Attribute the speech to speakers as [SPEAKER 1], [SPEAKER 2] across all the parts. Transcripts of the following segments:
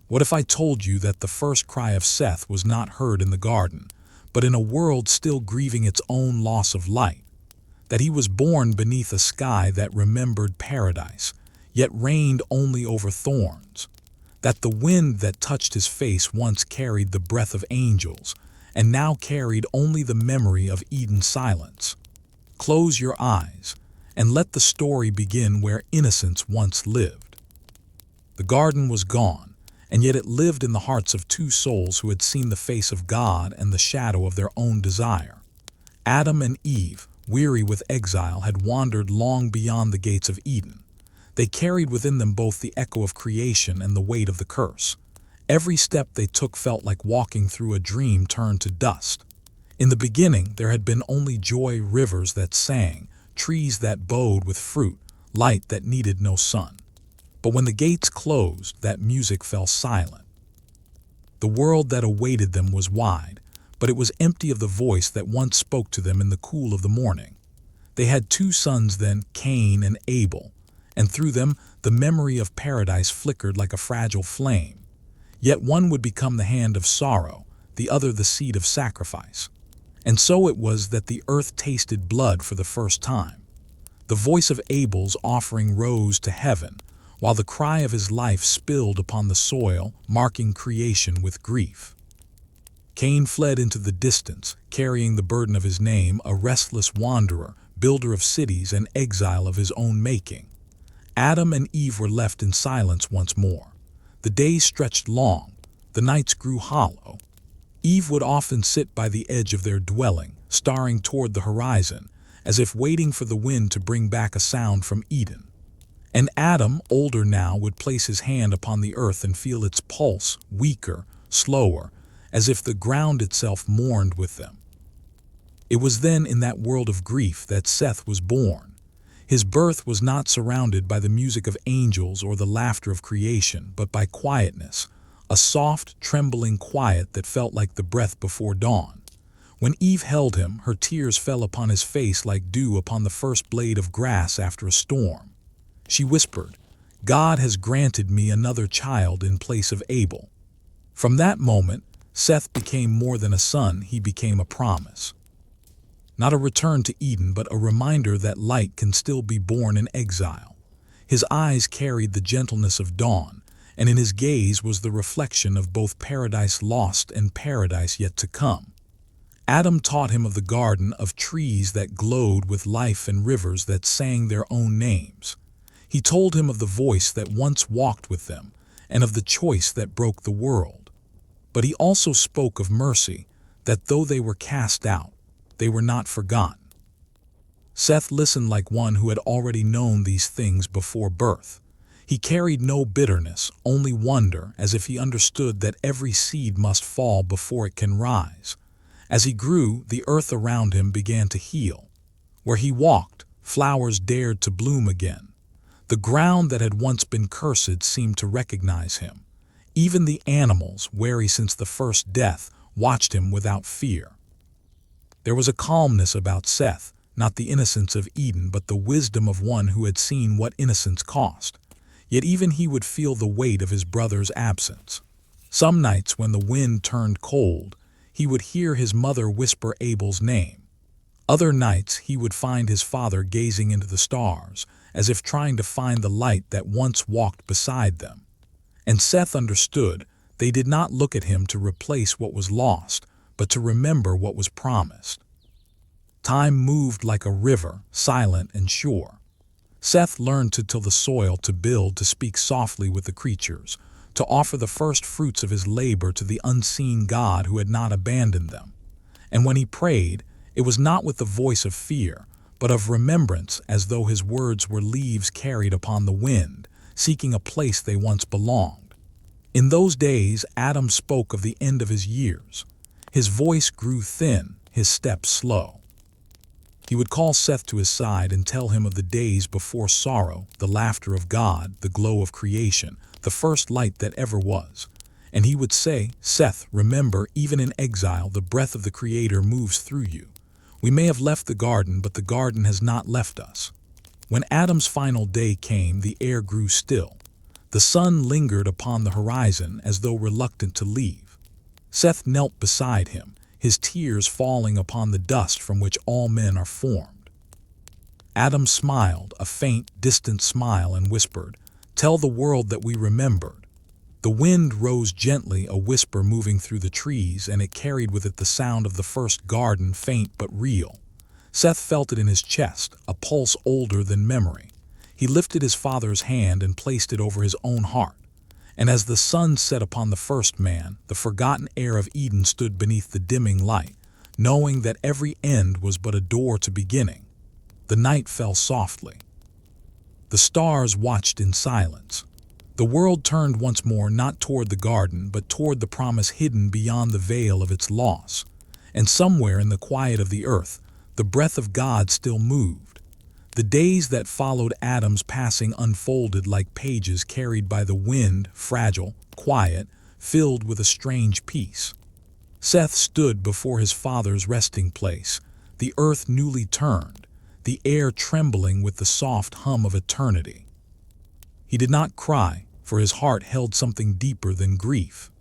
[SPEAKER 1] What if I told you that the first cry of Seth was not heard in the garden, but in a world still grieving its own loss of light? That he was born beneath a sky that remembered paradise, yet reigned only over thorns? That the wind that touched his face once carried the breath of angels, and now carried only the memory of Eden's silence? Close your eyes, and let the story begin where innocence once lived. The garden was gone, and yet it lived in the hearts of two souls who had seen the face of God and the shadow of their own desire. Adam and Eve, weary with exile, had wandered long beyond the gates of Eden. They carried within them both the echo of creation and the weight of the curse. Every step they took felt like walking through a dream turned to dust. In the beginning, there had been only joy, rivers that sang, trees that bowed with fruit, light that needed no sun. But when the gates closed, that music fell silent. The world that awaited them was wide, but it was empty of the voice that once spoke to them in the cool of the morning. They had two sons then, Cain and Abel, and through them the memory of paradise flickered like a fragile flame. Yet one would become the hand of sorrow, the other the seed of sacrifice. And so it was that the earth tasted blood for the first time. The voice of Abel's offering rose to heaven, while the cry of his life spilled upon the soil, marking creation with grief. Cain fled into the distance, carrying the burden of his name, a restless wanderer, builder of cities and exile of his own making. Adam and Eve were left in silence once more. The days stretched long, the nights grew hollow. Eve would often sit by the edge of their dwelling, staring toward the horizon, as if waiting for the wind to bring back a sound from Eden. And Adam, older now, would place his hand upon the earth and feel its pulse, weaker, slower, as if the ground itself mourned with them. It was then in that world of grief that Seth was born. His birth was not surrounded by the music of angels or the laughter of creation, but by quietness, a soft, trembling quiet that felt like the breath before dawn. When Eve held him, her tears fell upon his face like dew upon the first blade of grass after a storm. She whispered, "God has granted me another child in place of Abel." From that moment, Seth became more than a son, he became a promise. Not a return to Eden, but a reminder that light can still be born in exile. His eyes carried the gentleness of dawn, and in his gaze was the reflection of both paradise lost and paradise yet to come. Adam taught him of the garden, of trees that glowed with life and rivers that sang their own names. He told him of the voice that once walked with them, and of the choice that broke the world. But he also spoke of mercy, that though they were cast out, they were not forgotten. Seth listened like one who had already known these things before birth. He carried no bitterness, only wonder, as if he understood that every seed must fall before it can rise. As he grew, the earth around him began to heal. Where he walked, flowers dared to bloom again. The ground that had once been cursed seemed to recognize him. Even the animals, wary since the first death, watched him without fear. There was a calmness about Seth, not the innocence of Eden, but the wisdom of one who had seen what innocence cost. Yet even he would feel the weight of his brother's absence. Some nights when the wind turned cold, he would hear his mother whisper Abel's name. Other nights he would find his father gazing into the stars, as if trying to find the light that once walked beside them. And Seth understood they did not look at him to replace what was lost, but to remember what was promised. Time moved like a river, silent and sure. Seth learned to till the soil, to build, to speak softly with the creatures, to offer the first fruits of his labor to the unseen God who had not abandoned them. And when he prayed, it was not with the voice of fear, but of remembrance, as though his words were leaves carried upon the wind, seeking a place they once belonged. In those days, Adam spoke of the end of his years. His voice grew thin, his steps slow. He would call Seth to his side and tell him of the days before sorrow, the laughter of God, the glow of creation, the first light that ever was. And he would say, "Seth, remember, even in exile, the breath of the Creator moves through you. We may have left the garden, but the garden has not left us." When Adam's final day came, the air grew still. The The sun lingered upon the horizon as though reluctant to leave. Seth knelt beside him, his tears falling upon the dust from which all men are formed. Adam smiled, a faint, distant smile, and whispered, "Tell the world that we remembered." The wind rose gently, a whisper moving through the trees, and it carried with it the sound of the first garden, faint but real. Seth felt it in his chest, a pulse older than memory. He lifted his father's hand and placed it over his own heart. And as the sun set upon the first man, the forgotten heir of Eden stood beneath the dimming light, knowing that every end was but a door to beginning. The night fell softly. The stars watched in silence. The world turned once more not toward the garden, but toward the promise hidden beyond the veil of its loss. And somewhere in the quiet of the earth, the breath of God still moved. The days that followed Adam's passing unfolded like pages carried by the wind, fragile, quiet, filled with a strange peace. Seth stood before his father's resting place, the earth newly turned, the air trembling with the soft hum of eternity. He did not cry, for his heart held something deeper than grief.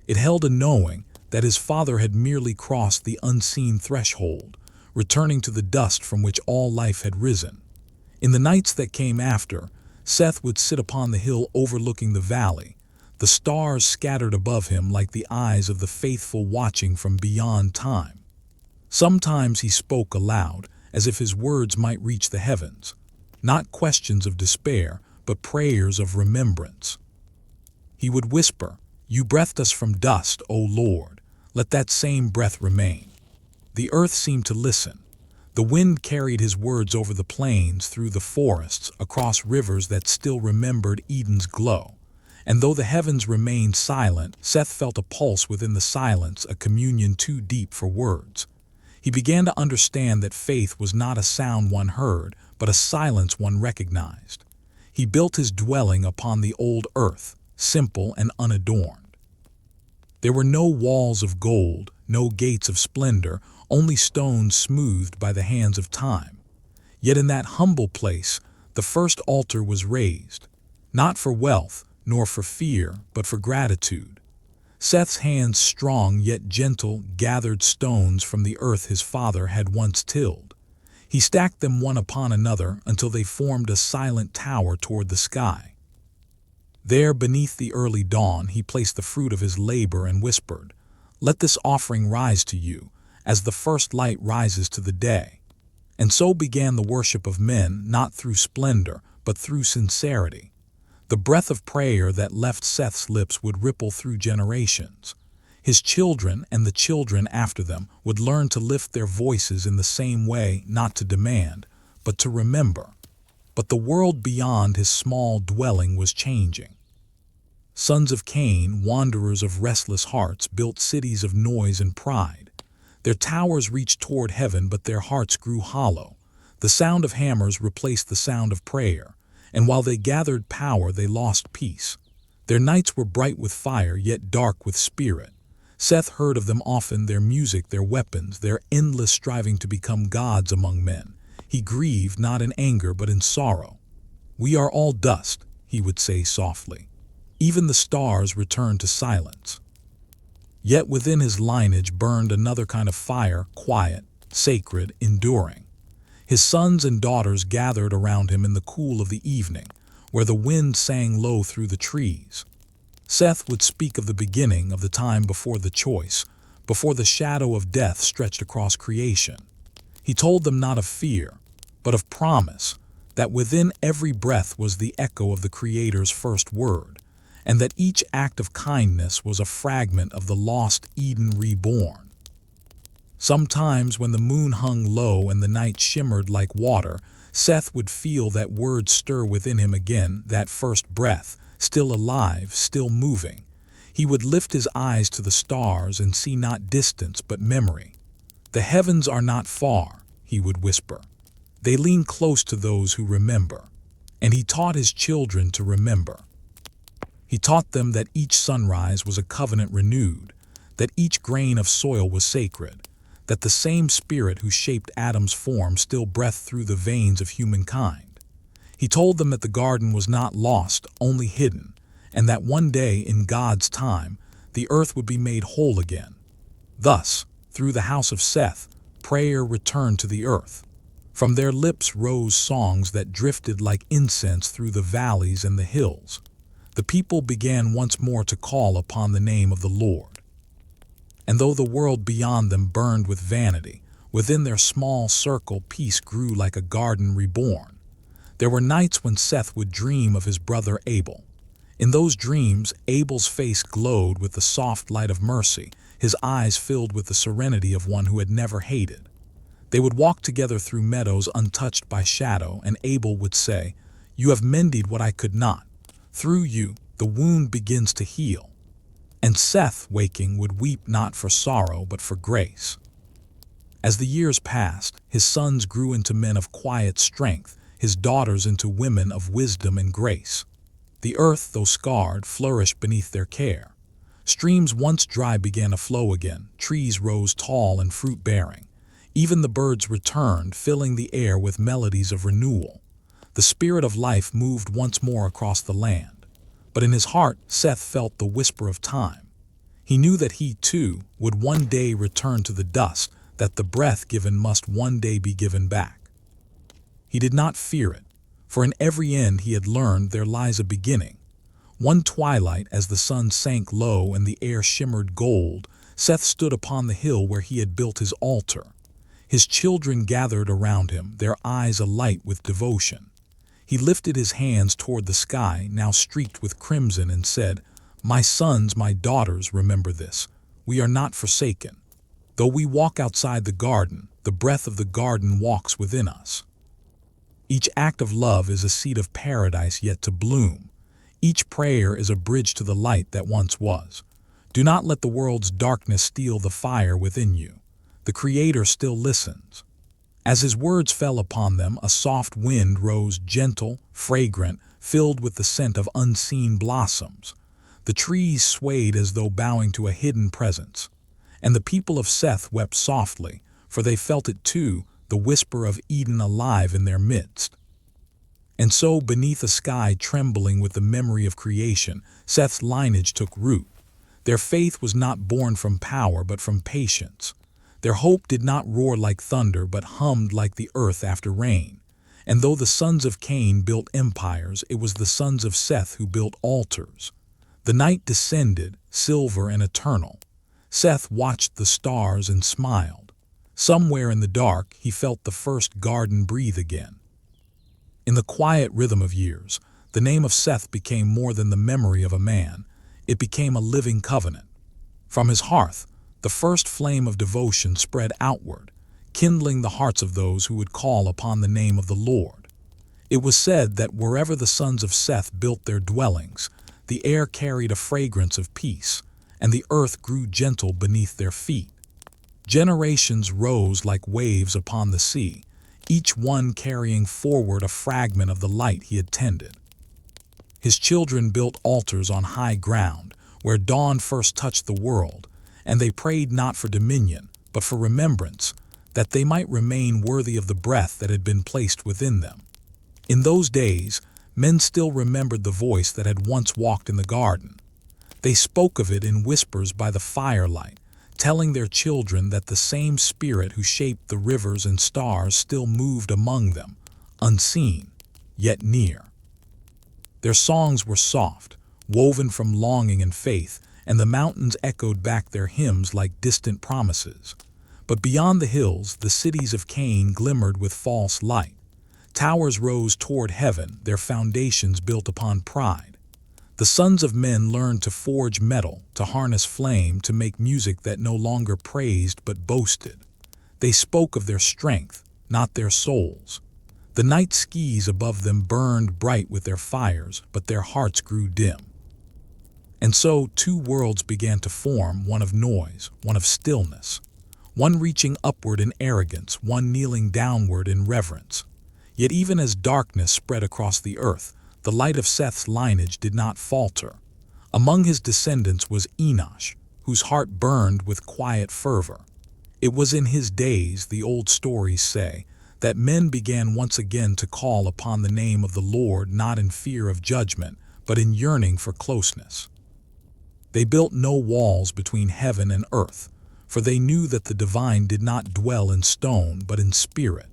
[SPEAKER 1] It held a knowing that his father had merely crossed the unseen threshold, returning to the dust from which all life had risen. In the nights that came after, Seth would sit upon the hill overlooking the valley, the stars scattered above him like the eyes of the faithful watching from beyond time. Sometimes he spoke aloud, as if his words might reach the heavens, not questions of despair, but prayers of remembrance. He would whisper, "You breathed us from dust, O Lord, let that same breath remain." The earth seemed to listen. The wind carried his words over the plains, through the forests, across rivers that still remembered Eden's glow. And though the heavens remained silent, Seth felt a pulse within the silence, a communion too deep for words. He began to understand that faith was not a sound one heard, but a silence one recognized. He built his dwelling upon the old earth, simple and unadorned. There were no walls of gold, no gates of splendor, only stones smoothed by the hands of time. Yet in that humble place, the first altar was raised, not for wealth, nor for fear, but for gratitude. Seth's hands, strong yet gentle, gathered stones from the earth his father had once tilled. He stacked them one upon another until they formed a silent tower toward the sky. There, beneath the early dawn, he placed the fruit of his labor and whispered, "Let this offering rise to you, as the first light rises to the day." And so began the worship of men, not through splendor, but through sincerity. The breath of prayer that left Seth's lips would ripple through generations. His children and the children after them would learn to lift their voices in the same way, not to demand, but to remember. But the world beyond his small dwelling was changing. Sons of Cain, wanderers of restless hearts, built cities of noise and pride. Their towers reached toward heaven, but their hearts grew hollow. The sound of hammers replaced the sound of prayer, and while they gathered power, they lost peace. Their nights were bright with fire, yet dark with spirit. Seth heard of them often, their music, their weapons, their endless striving to become gods among men. He grieved not in anger, but in sorrow. "We are all dust," he would say softly. Even the stars returned to silence. Yet within his lineage burned another kind of fire, quiet, sacred, enduring. His sons and daughters gathered around him in the cool of the evening, where the wind sang low through the trees. Seth would speak of the beginning, of the time before the choice, before the shadow of death stretched across creation. He told them not of fear, but of promise, that within every breath was the echo of the Creator's first word, and that each act of kindness was a fragment of the lost Eden reborn. Sometimes when the moon hung low and the night shimmered like water, Seth would feel that word stir within him again, that first breath, still alive, still moving. He would lift his eyes to the stars and see not distance but memory. "The heavens are not far," he would whisper. "They lean close to those who remember." And he taught his children to remember. He taught them that each sunrise was a covenant renewed, that each grain of soil was sacred, that the same Spirit who shaped Adam's form still breathed through the veins of humankind. He told them that the garden was not lost, only hidden, and that one day, in God's time, the earth would be made whole again. Thus, through the house of Seth, prayer returned to the earth. From their lips rose songs that drifted like incense through the valleys and the hills. The people began once more to call upon the name of the Lord. And though the world beyond them burned with vanity, within their small circle peace grew like a garden reborn. There were nights when Seth would dream of his brother Abel. In those dreams, Abel's face glowed with the soft light of mercy, his eyes filled with the serenity of one who had never hated. They would walk together through meadows untouched by shadow, and Abel would say, "You have mended what I could not. Through you, the wound begins to heal." And Seth, waking, would weep not for sorrow but for grace. As the years passed, his sons grew into men of quiet strength, his daughters into women of wisdom and grace. The earth, though scarred, flourished beneath their care. Streams once dry began to flow again, trees rose tall and fruit-bearing. Even the birds returned, filling the air with melodies of renewal. The spirit of life moved once more across the land. But in his heart, Seth felt the whisper of time. He knew that he, too, would one day return to the dust, that the breath given must one day be given back. He did not fear it, for in every end he had learned there lies a beginning. One twilight, as the sun sank low and the air shimmered gold, Seth stood upon the hill where he had built his altar. His children gathered around him, their eyes alight with devotion. He lifted his hands toward the sky, now streaked with crimson, and said, "My sons, my daughters, remember this. We are not forsaken. Though we walk outside the garden, the breath of the garden walks within us. Each act of love is a seed of paradise yet to bloom. Each prayer is a bridge to the light that once was. Do not let the world's darkness steal the fire within you. The Creator still listens." As his words fell upon them, a soft wind rose, gentle, fragrant, filled with the scent of unseen blossoms. The trees swayed as though bowing to a hidden presence. And the people of Seth wept softly, for they felt it too, the whisper of Eden alive in their midst. And so, beneath a sky trembling with the memory of creation, Seth's lineage took root. Their faith was not born from power but from patience. Their hope did not roar like thunder but hummed like the earth after rain. And though the sons of Cain built empires, it was the sons of Seth who built altars. The night descended, silver and eternal. Seth watched the stars and smiled. Somewhere in the dark, he felt the first garden breathe again. In the quiet rhythm of years, the name of Seth became more than the memory of a man. It became a living covenant. From his hearth, the first flame of devotion spread outward, kindling the hearts of those who would call upon the name of the Lord. It was said that wherever the sons of Seth built their dwellings, the air carried a fragrance of peace, and the earth grew gentle beneath their feet. Generations rose like waves upon the sea, each one carrying forward a fragment of the light he had tended. His children built altars on high ground, where dawn first touched the world, and they prayed not for dominion, but for remembrance, that they might remain worthy of the breath that had been placed within them. In those days, men still remembered the voice that had once walked in the garden. They spoke of it in whispers by the firelight, telling their children that the same Spirit who shaped the rivers and stars still moved among them, unseen, yet near. Their songs were soft, woven from longing and faith, and the mountains echoed back their hymns like distant promises. But beyond the hills, the cities of Cain glimmered with false light. Towers rose toward heaven, their foundations built upon pride. The sons of men learned to forge metal, to harness flame, to make music that no longer praised but boasted. They spoke of their strength, not their souls. The night skies above them burned bright with their fires, but their hearts grew dim. And so two worlds began to form, one of noise, one of stillness. One reaching upward in arrogance, one kneeling downward in reverence. Yet even as darkness spread across the earth, the light of Seth's lineage did not falter. Among his descendants was Enosh, whose heart burned with quiet fervor. It was in his days, the old stories say, that men began once again to call upon the name of the Lord not in fear of judgment, but in yearning for closeness. They built no walls between heaven and earth, for they knew that the divine did not dwell in stone but in spirit.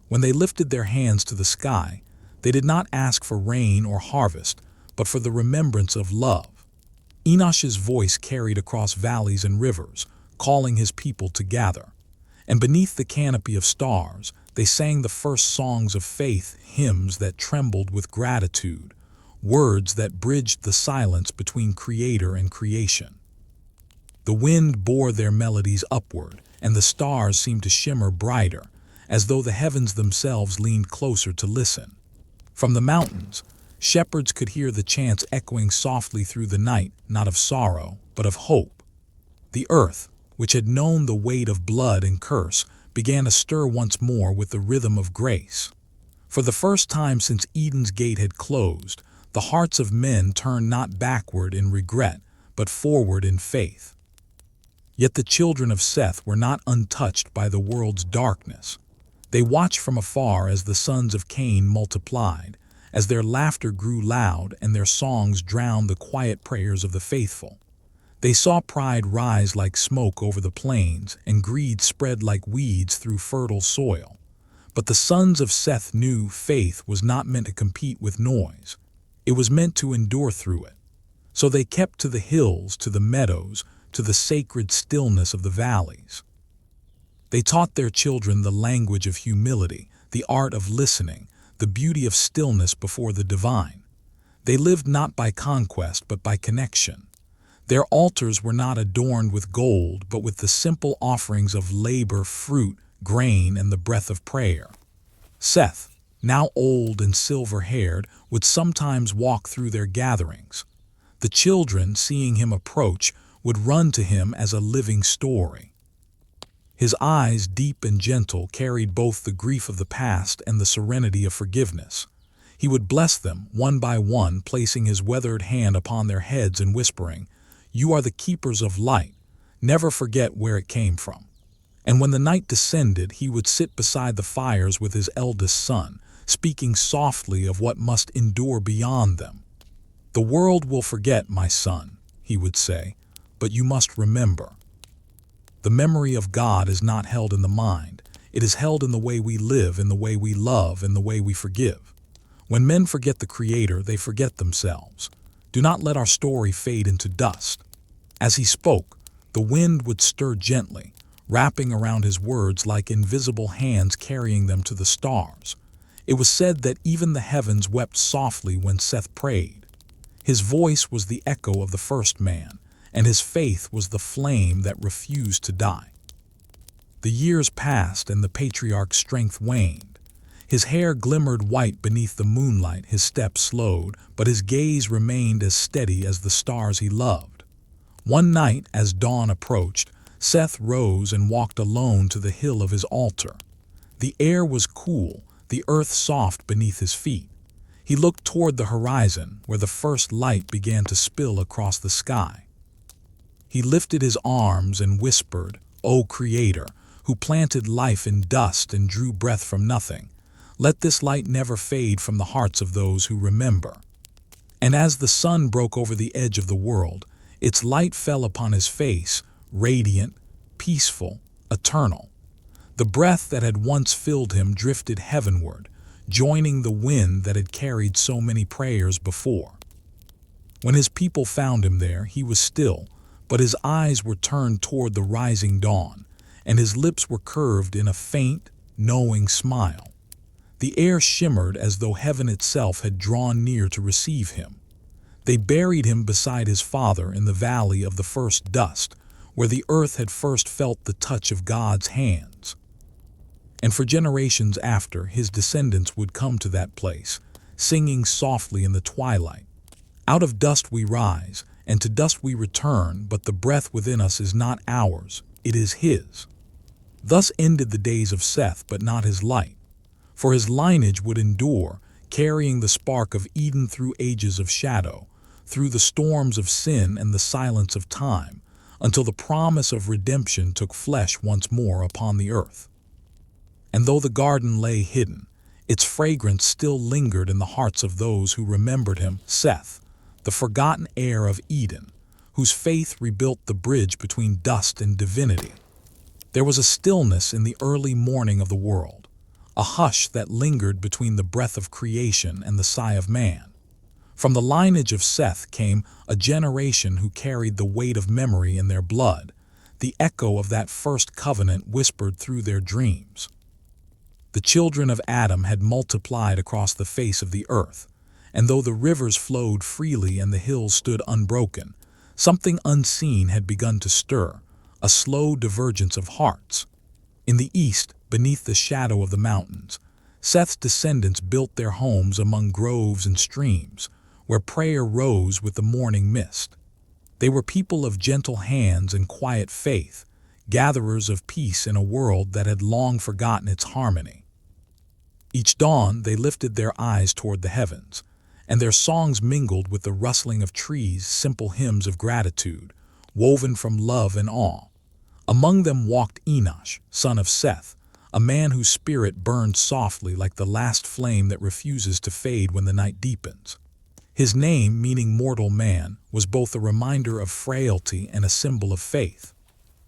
[SPEAKER 1] When they lifted their hands to the sky, they did not ask for rain or harvest, but for the remembrance of love. Enosh's voice carried across valleys and rivers, calling his people to gather. And beneath the canopy of stars, they sang the first songs of faith, hymns that trembled with gratitude, words that bridged the silence between creator and creation. The wind bore their melodies upward, and the stars seemed to shimmer brighter, as though the heavens themselves leaned closer to listen. From the mountains, shepherds could hear the chants echoing softly through the night, not of sorrow, but of hope. The earth, which had known the weight of blood and curse, began to stir once more with the rhythm of grace. For the first time since Eden's gate had closed, the hearts of men turned not backward in regret, but forward in faith. Yet the children of Seth were not untouched by the world's darkness. They watched from afar as the sons of Cain multiplied, as their laughter grew loud and their songs drowned the quiet prayers of the faithful. They saw pride rise like smoke over the plains and greed spread like weeds through fertile soil. But the sons of Seth knew faith was not meant to compete with noise. It was meant to endure through it. So they kept to the hills, to the meadows, to the sacred stillness of the valleys. They taught their children the language of humility, the art of listening, the beauty of stillness before the divine. They lived not by conquest but by connection. Their altars were not adorned with gold but with the simple offerings of labor, fruit, grain, and the breath of prayer. Seth, now old and silver-haired, would sometimes walk through their gatherings. The children, seeing him approach, would run to him as a living story. His eyes, deep and gentle, carried both the grief of the past and the serenity of forgiveness. He would bless them, one by one, placing his weathered hand upon their heads and whispering, "You are the keepers of light. Never forget where it came from." And when the night descended, he would sit beside the fires with his eldest son, speaking softly of what must endure beyond them. "The world will forget, my son," he would say, "but you must remember. The memory of God is not held in the mind. It is held in the way we live, in the way we love, in the way we forgive. When men forget the Creator, they forget themselves. Do not let our story fade into dust." As he spoke, the wind would stir gently, wrapping around his words like invisible hands carrying them to the stars. It was said that even the heavens wept softly when Seth prayed. His voice was the echo of the first man, and his faith was the flame that refused to die. The years passed and the patriarch's strength waned. His hair glimmered white beneath the moonlight, his steps slowed, but his gaze remained as steady as the stars he loved. One night, as dawn approached, Seth rose and walked alone to the hill of his altar. The air was cool, the earth soft beneath his feet. He looked toward the horizon, where the first light began to spill across the sky. He lifted his arms and whispered, "O Creator, who planted life in dust and drew breath from nothing, let this light never fade from the hearts of those who remember." And as the sun broke over the edge of the world, its light fell upon his face, radiant, peaceful, eternal. The breath that had once filled him drifted heavenward, joining the wind that had carried so many prayers before. When his people found him there, he was still, but his eyes were turned toward the rising dawn, and his lips were curved in a faint, knowing smile. The air shimmered as though heaven itself had drawn near to receive him. They buried him beside his father in the valley of the first dust, where the earth had first felt the touch of God's hands. And for generations after, his descendants would come to that place, singing softly in the twilight, "Out of dust we rise, and to dust we return, but the breath within us is not ours, it is his." Thus ended the days of Seth, but not his light. For his lineage would endure, carrying the spark of Eden through ages of shadow, through the storms of sin and the silence of time, until the promise of redemption took flesh once more upon the earth. And though the garden lay hidden, its fragrance still lingered in the hearts of those who remembered him, Seth, the forgotten heir of Eden, whose faith rebuilt the bridge between dust and divinity. There was a stillness in the early morning of the world, a hush that lingered between the breath of creation and the sigh of man. From the lineage of Seth came a generation who carried the weight of memory in their blood, the echo of that first covenant whispered through their dreams. The children of Adam had multiplied across the face of the earth, and though the rivers flowed freely and the hills stood unbroken, something unseen had begun to stir, a slow divergence of hearts. In the east, beneath the shadow of the mountains, Seth's descendants built their homes among groves and streams, where prayer rose with the morning mist. They were people of gentle hands and quiet faith, gatherers of peace in a world that had long forgotten its harmony. Each dawn they lifted their eyes toward the heavens, and their songs mingled with the rustling of trees, simple hymns of gratitude, woven from love and awe. Among them walked Enosh, son of Seth, a man whose spirit burned softly like the last flame that refuses to fade when the night deepens. His name, meaning mortal man, was both a reminder of frailty and a symbol of faith.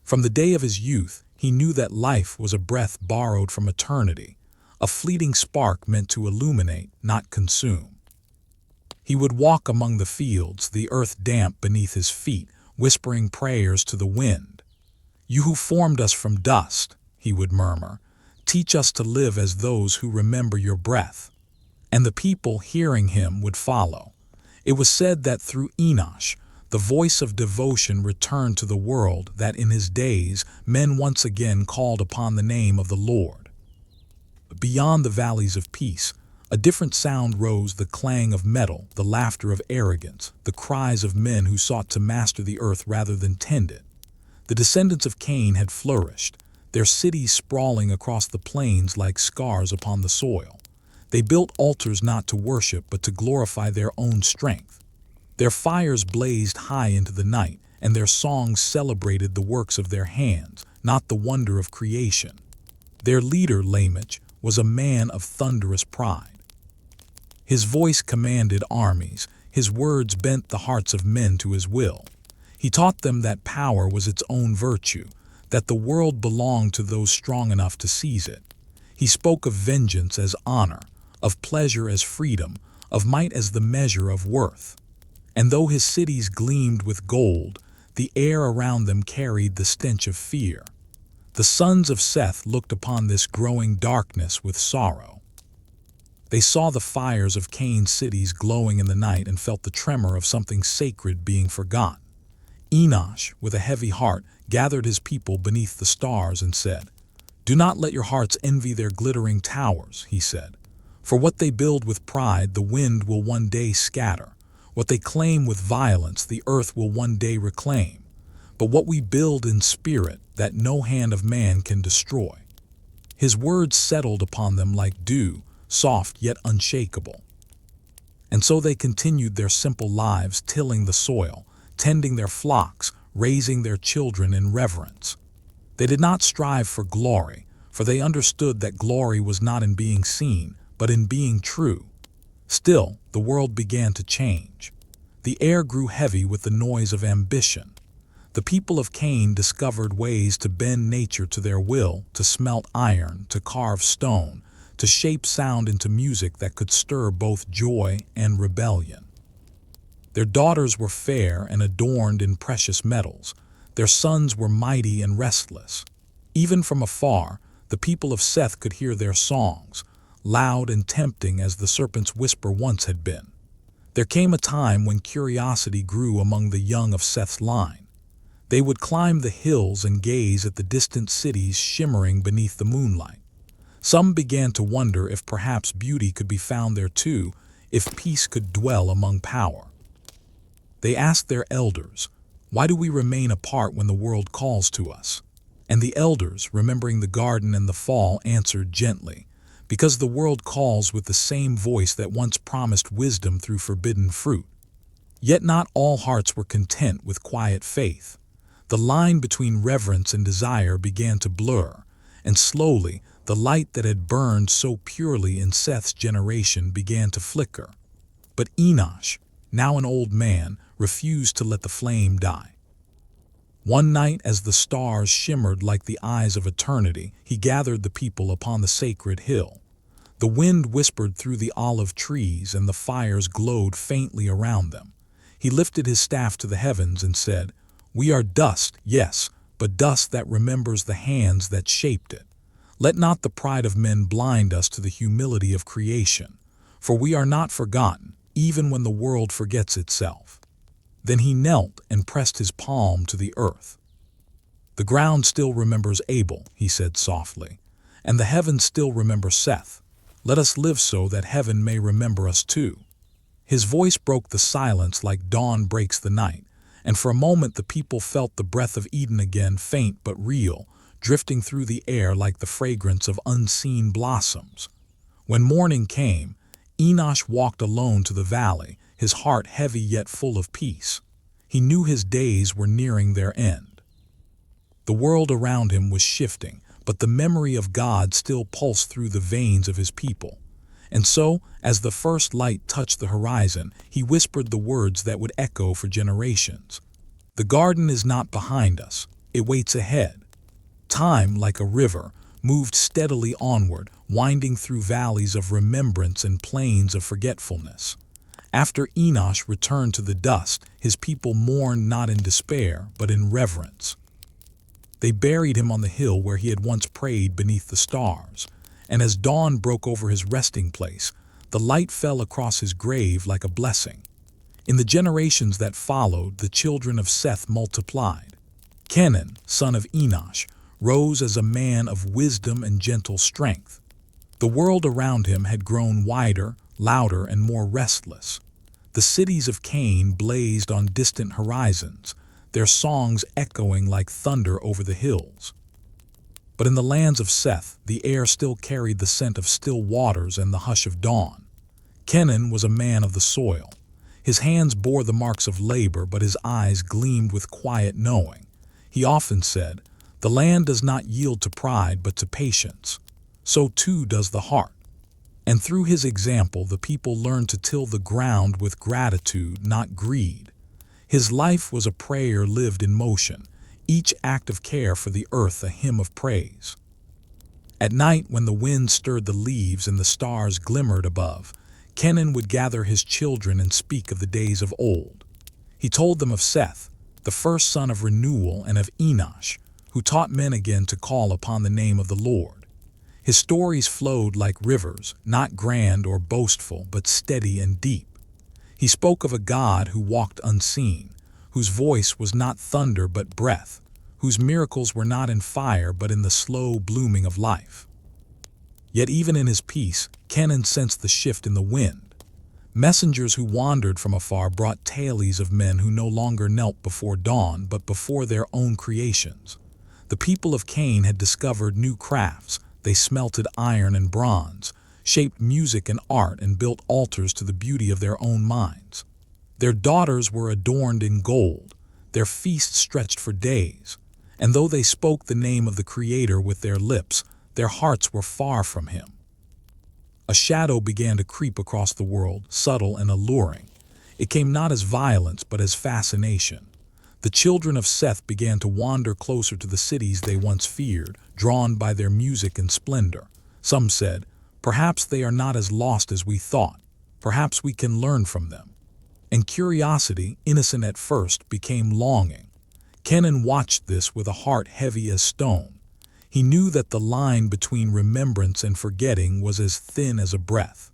[SPEAKER 1] From the day of his youth, he knew that life was a breath borrowed from eternity, a fleeting spark meant to illuminate, not consume. He would walk among the fields, the earth damp beneath his feet, whispering prayers to the wind. "You who formed us from dust," he would murmur, "teach us to live as those who remember your breath." And the people, hearing him, would follow. It was said that through Enosh, the voice of devotion returned to the world, that in his days men once again called upon the name of the Lord. Beyond the valleys of peace, a different sound rose, the clang of metal, the laughter of arrogance, the cries of men who sought to master the earth rather than tend it. The descendants of Cain had flourished, their cities sprawling across the plains like scars upon the soil. They built altars not to worship but to glorify their own strength. Their fires blazed high into the night, and their songs celebrated the works of their hands, not the wonder of creation. Their leader, Lamech, was a man of thunderous pride. His voice commanded armies, his words bent the hearts of men to his will. He taught them that power was its own virtue, that the world belonged to those strong enough to seize it. He spoke of vengeance as honor, of pleasure as freedom, of might as the measure of worth. And though his cities gleamed with gold, the air around them carried the stench of fear. The sons of Seth looked upon this growing darkness with sorrow. They saw the fires of Cain's cities glowing in the night and felt the tremor of something sacred being forgotten. Enosh, with a heavy heart, gathered his people beneath the stars and said, "Do not let your hearts envy their glittering towers," he said. "For what they build with pride, the wind will one day scatter. What they claim with violence, the earth will one day reclaim. But what we build in spirit, that no hand of man can destroy." His words settled upon them like dew, soft yet unshakable. And so they continued their simple lives, tilling the soil, tending their flocks, raising their children in reverence. They did not strive for glory, for they understood that glory was not in being seen, but in being true. Still, the world began to change. The air grew heavy with the noise of ambition. The people of Cain discovered ways to bend nature to their will, to smelt iron, to carve stone, to shape sound into music that could stir both joy and rebellion. Their daughters were fair and adorned in precious metals. Their sons were mighty and restless. Even from afar, the people of Seth could hear their songs, loud and tempting as the serpent's whisper once had been. There came a time when curiosity grew among the young of Seth's line. They would climb the hills and gaze at the distant cities shimmering beneath the moonlight. Some began to wonder if perhaps beauty could be found there too, if peace could dwell among power. They asked their elders, "Why do we remain apart when the world calls to us?" And the elders, remembering the garden and the fall, answered gently, "Because the world calls with the same voice that once promised wisdom through forbidden fruit." Yet not all hearts were content with quiet faith. The line between reverence and desire began to blur, and slowly the light that had burned so purely in Seth's generation began to flicker. But Enosh, now an old man, refused to let the flame die. One night, as the stars shimmered like the eyes of eternity, he gathered the people upon the sacred hill. The wind whispered through the olive trees, and the fires glowed faintly around them. He lifted his staff to the heavens and said, "We are dust, yes, but dust that remembers the hands that shaped it. Let not the pride of men blind us to the humility of creation, for we are not forgotten, even when the world forgets itself." Then he knelt and pressed his palm to the earth. "The ground still remembers Abel," he said softly, "and the heavens still remember Seth. Let us live so that heaven may remember us too." His voice broke the silence like dawn breaks the night, and for a moment the people felt the breath of Eden again, faint but real, drifting through the air like the fragrance of unseen blossoms. When morning came, Enosh walked alone to the valley, his heart heavy yet full of peace. He knew his days were nearing their end. The world around him was shifting, but the memory of God still pulsed through the veins of his people. And so, as the first light touched the horizon, he whispered the words that would echo for generations. "The garden is not behind us, it waits ahead." Time, like a river, moved steadily onward, winding through valleys of remembrance and plains of forgetfulness. After Enosh returned to the dust, his people mourned not in despair, but in reverence. They buried him on the hill where he had once prayed beneath the stars, and as dawn broke over his resting place, the light fell across his grave like a blessing. In the generations that followed, the children of Seth multiplied. Kenan, son of Enosh, rose as a man of wisdom and gentle strength. The world around him had grown wider, louder, and more restless. The cities of Cain blazed on distant horizons, their songs echoing like thunder over the hills. But in the lands of Seth, the air still carried the scent of still waters and the hush of dawn. Kenan was a man of the soil. His hands bore the marks of labor, but his eyes gleamed with quiet knowing. He often said, "The land does not yield to pride, but to patience. So too does the heart." And through his example, the people learned to till the ground with gratitude, not greed. His life was a prayer lived in motion, each act of care for the earth a hymn of praise. At night, when the wind stirred the leaves and the stars glimmered above, Kenan would gather his children and speak of the days of old. He told them of Seth, the first son of renewal, and of Enosh, who taught men again to call upon the name of the Lord. His stories flowed like rivers, not grand or boastful, but steady and deep. He spoke of a God who walked unseen, whose voice was not thunder but breath, whose miracles were not in fire but in the slow blooming of life. Yet even in his peace, Kenan sensed the shift in the wind. Messengers who wandered from afar brought tales of men who no longer knelt before dawn but before their own creations. The people of Cain had discovered new crafts. They smelted iron and bronze, shaped music and art, and built altars to the beauty of their own minds. Their daughters were adorned in gold, their feasts stretched for days, and though they spoke the name of the Creator with their lips, their hearts were far from him. A shadow began to creep across the world, subtle and alluring. It came not as violence but as fascination. The children of Seth began to wander closer to the cities they once feared, drawn by their music and splendor. Some said, "Perhaps they are not as lost as we thought. Perhaps we can learn from them." And curiosity, innocent at first, became longing. Kenan watched this with a heart heavy as stone. He knew that the line between remembrance and forgetting was as thin as a breath.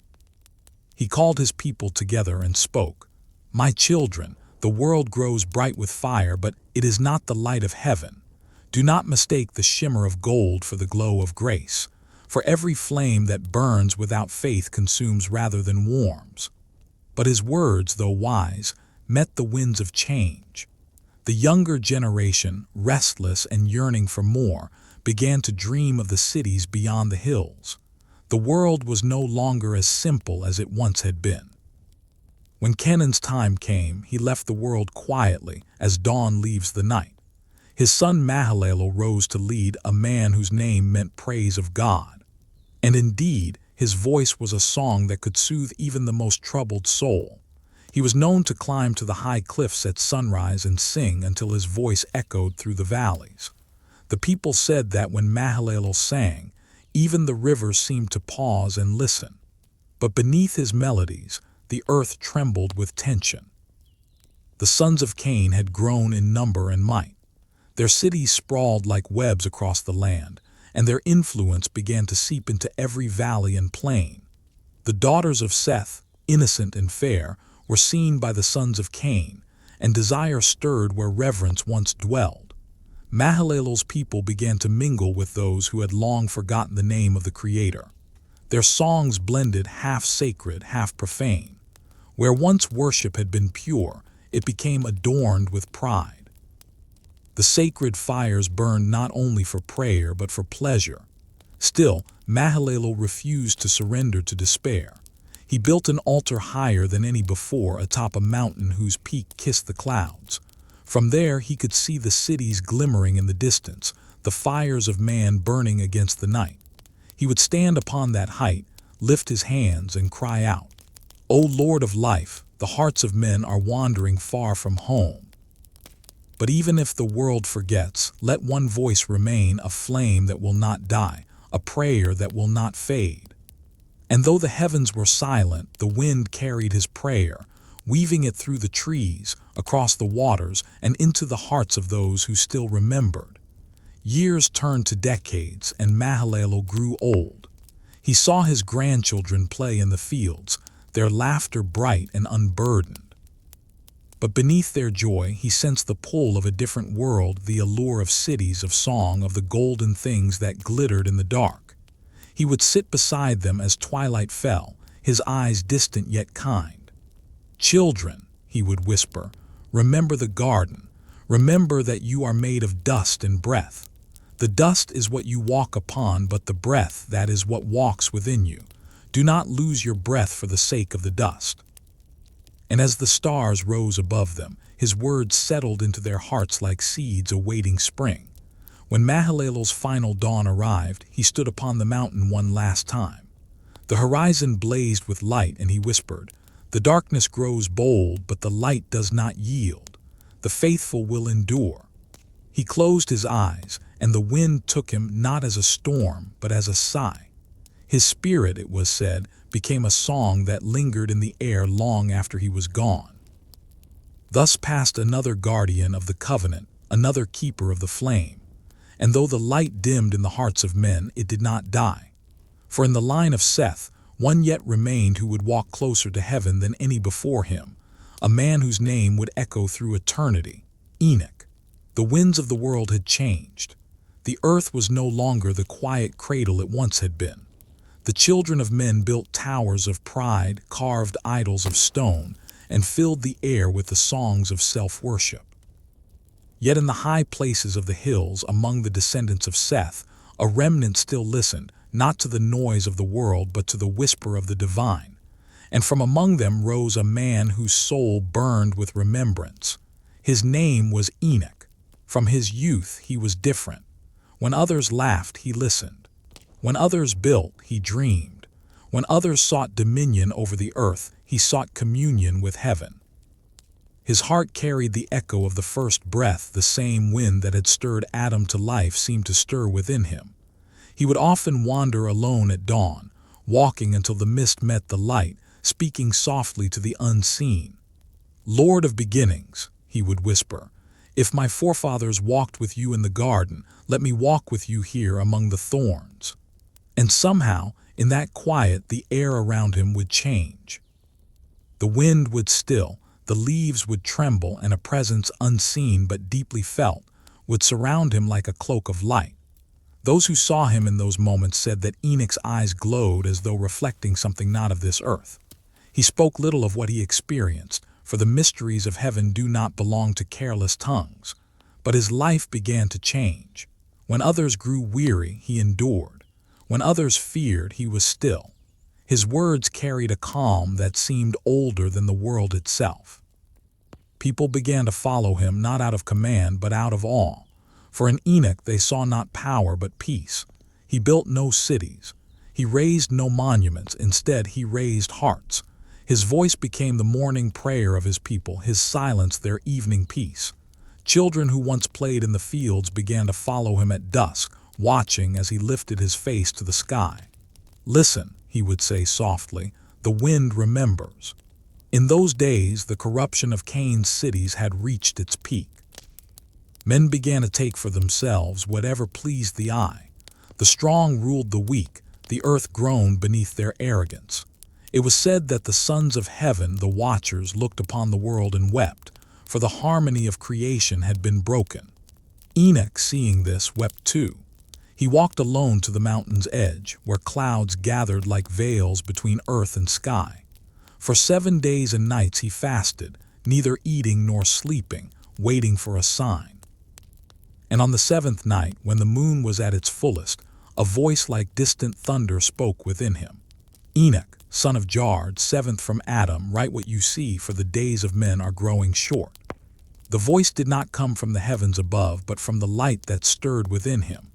[SPEAKER 1] He called his people together and spoke, "My children, the world grows bright with fire, but it is not the light of heaven. Do not mistake the shimmer of gold for the glow of grace, for every flame that burns without faith consumes rather than warms." But his words, though wise, met the winds of change. The younger generation, restless and yearning for more, began to dream of the cities beyond the hills. The world was no longer as simple as it once had been. When Kenan's time came, he left the world quietly, as dawn leaves the night. His son Mahalalel rose to lead, a man whose name meant praise of God. And indeed, his voice was a song that could soothe even the most troubled soul. He was known to climb to the high cliffs at sunrise and sing until his voice echoed through the valleys. The people said that when Mahalalel sang, even the rivers seemed to pause and listen. But beneath his melodies, the earth trembled with tension. The sons of Cain had grown in number and might. Their cities sprawled like webs across the land, and their influence began to seep into every valley and plain. The daughters of Seth, innocent and fair, were seen by the sons of Cain, and desire stirred where reverence once dwelled. Mahalalel's people began to mingle with those who had long forgotten the name of the Creator. Their songs blended half sacred, half profane. Where once worship had been pure, it became adorned with pride. The sacred fires burned not only for prayer but for pleasure. Still, Mahalalel refused to surrender to despair. He built an altar higher than any before atop a mountain whose peak kissed the clouds. From there he could see the cities glimmering in the distance, the fires of man burning against the night. He would stand upon that height, lift his hands, and cry out, "O Lord of life, the hearts of men are wandering far from home." But even if the world forgets, let one voice remain, a flame that will not die, a prayer that will not fade. And though the heavens were silent, the wind carried his prayer, weaving it through the trees, across the waters, and into the hearts of those who still remembered. Years turned to decades, and Mahalalel grew old. He saw his grandchildren play in the fields, their laughter bright and unburdened. But beneath their joy, he sensed the pull of a different world, the allure of cities, of song, of the golden things that glittered in the dark. He would sit beside them as twilight fell, his eyes distant yet kind. "Children," he would whisper, "remember the garden. Remember that you are made of dust and breath. The dust is what you walk upon, but the breath, that is what walks within you. Do not lose your breath for the sake of the dust." And as the stars rose above them, his words settled into their hearts like seeds awaiting spring. When Mahalalel's final dawn arrived, he stood upon the mountain one last time. The horizon blazed with light, and he whispered, "The darkness grows bold, but the light does not yield. The faithful will endure." He closed his eyes, and the wind took him not as a storm, but as a sigh. His spirit, it was said, became a song that lingered in the air long after he was gone. Thus passed another guardian of the covenant, another keeper of the flame. And though the light dimmed in the hearts of men, it did not die. For in the line of Seth, one yet remained who would walk closer to heaven than any before him, a man whose name would echo through eternity, Enoch. The winds of the world had changed. The earth was no longer the quiet cradle it once had been. The children of men built towers of pride, carved idols of stone, and filled the air with the songs of self-worship. Yet in the high places of the hills, among the descendants of Seth, a remnant still listened, not to the noise of the world, but to the whisper of the divine. And from among them rose a man whose soul burned with remembrance. His name was Enoch. From his youth he was different. When others laughed, he listened. When others built, he dreamed. When others sought dominion over the earth, he sought communion with heaven. His heart carried the echo of the first breath. The same wind that had stirred Adam to life seemed to stir within him. He would often wander alone at dawn, walking until the mist met the light, speaking softly to the unseen. "Lord of beginnings," he would whisper, "if my forefathers walked with you in the garden, let me walk with you here among the thorns." And somehow, in that quiet, the air around him would change. The wind would still, the leaves would tremble, and a presence unseen but deeply felt would surround him like a cloak of light. Those who saw him in those moments said that Enoch's eyes glowed as though reflecting something not of this earth. He spoke little of what he experienced, for the mysteries of heaven do not belong to careless tongues. But his life began to change. When others grew weary, he endured. When others feared, he was still. His words carried a calm that seemed older than the world itself. People began to follow him not out of command but out of awe. For in Enoch they saw not power but peace. He built no cities. He raised no monuments. Instead, he raised hearts. His voice became the morning prayer of his people, his silence their evening peace. Children who once played in the fields began to follow him at dusk, watching as he lifted his face to the sky. "Listen," he would say softly, "the wind remembers." In those days, the corruption of Cain's cities had reached its peak. Men began to take for themselves whatever pleased the eye. The strong ruled the weak, the earth groaned beneath their arrogance. It was said that the sons of heaven, the watchers, looked upon the world and wept, for the harmony of creation had been broken. Enoch, seeing this, wept too. He walked alone to the mountain's edge, where clouds gathered like veils between earth and sky. For 7 days and nights he fasted, neither eating nor sleeping, waiting for a sign. And on the 7th night, when the moon was at its fullest, a voice like distant thunder spoke within him. "Enoch, son of Jared, 7th from Adam, write what you see, for the days of men are growing short." The voice did not come from the heavens above, but from the light that stirred within him.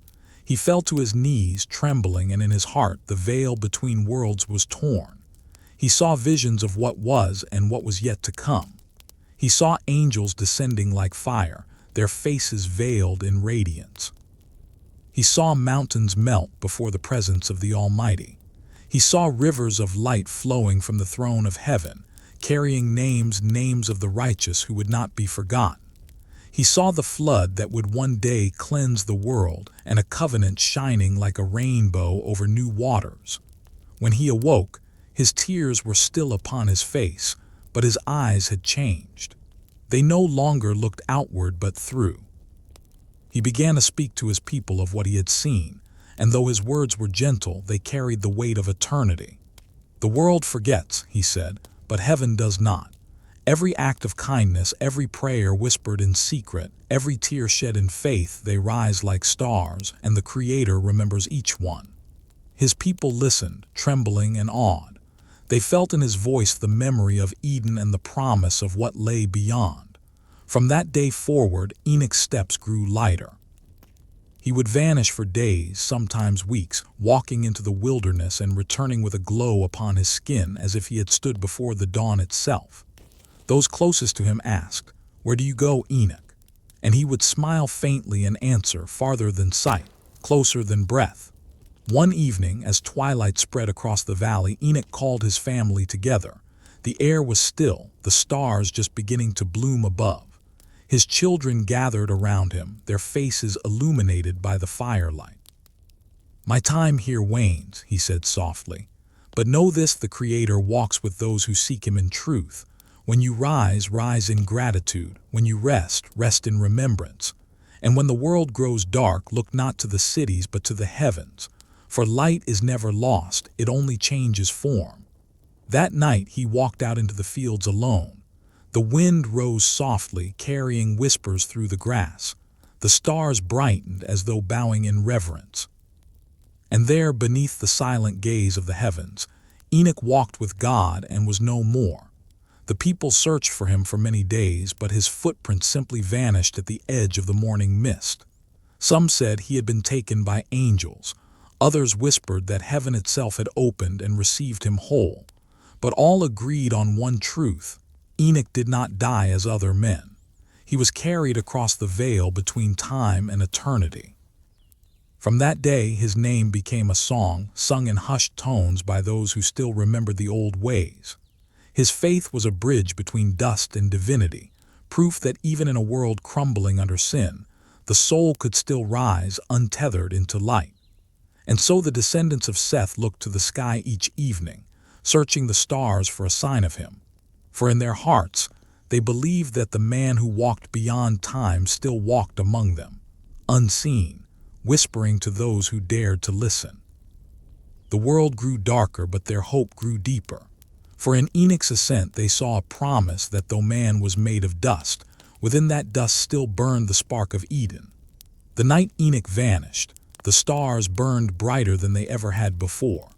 [SPEAKER 1] He fell to his knees, trembling, and in his heart the veil between worlds was torn. He saw visions of what was and what was yet to come. He saw angels descending like fire, their faces veiled in radiance. He saw mountains melt before the presence of the Almighty. He saw rivers of light flowing from the throne of heaven, carrying names of the righteous who would not be forgotten. He saw the flood that would one day cleanse the world, and a covenant shining like a rainbow over new waters. When he awoke, his tears were still upon his face, but his eyes had changed. They no longer looked outward but through. He began to speak to his people of what he had seen, and though his words were gentle, they carried the weight of eternity. "The world forgets," he said, "but heaven does not. Every act of kindness, every prayer whispered in secret, every tear shed in faith, they rise like stars, and the Creator remembers each one." His people listened, trembling and awed. They felt in his voice the memory of Eden and the promise of what lay beyond. From that day forward, Enoch's steps grew lighter. He would vanish for days, sometimes weeks, walking into the wilderness and returning with a glow upon his skin as if he had stood before the dawn itself. Those closest to him asked, "Where do you go, Enoch?" And he would smile faintly and answer, "Farther than sight, closer than breath." One evening, as twilight spread across the valley, Enoch called his family together. The air was still, the stars just beginning to bloom above. His children gathered around him, their faces illuminated by the firelight. "My time here wanes," he said softly. "But know this, the Creator walks with those who seek him in truth. When you rise, rise in gratitude. When you rest, rest in remembrance. And when the world grows dark, look not to the cities but to the heavens. For light is never lost, it only changes form." That night he walked out into the fields alone. The wind rose softly, carrying whispers through the grass. The stars brightened as though bowing in reverence. And there, beneath the silent gaze of the heavens, Enoch walked with God and was no more. The people searched for him for many days, but his footprint simply vanished at the edge of the morning mist. Some said he had been taken by angels. Others whispered that heaven itself had opened and received him whole. But all agreed on one truth: Enoch did not die as other men. He was carried across the veil between time and eternity. From that day his name became a song, sung in hushed tones by those who still remembered the old ways. His faith was a bridge between dust and divinity, proof that even in a world crumbling under sin, the soul could still rise untethered into light. And so the descendants of Seth looked to the sky each evening, searching the stars for a sign of him. For in their hearts, they believed that the man who walked beyond time still walked among them, unseen, whispering to those who dared to listen. The world grew darker, but their hope grew deeper. For in Enoch's ascent they saw a promise that though man was made of dust, within that dust still burned the spark of Eden. The night Enoch vanished, the stars burned brighter than they ever had before.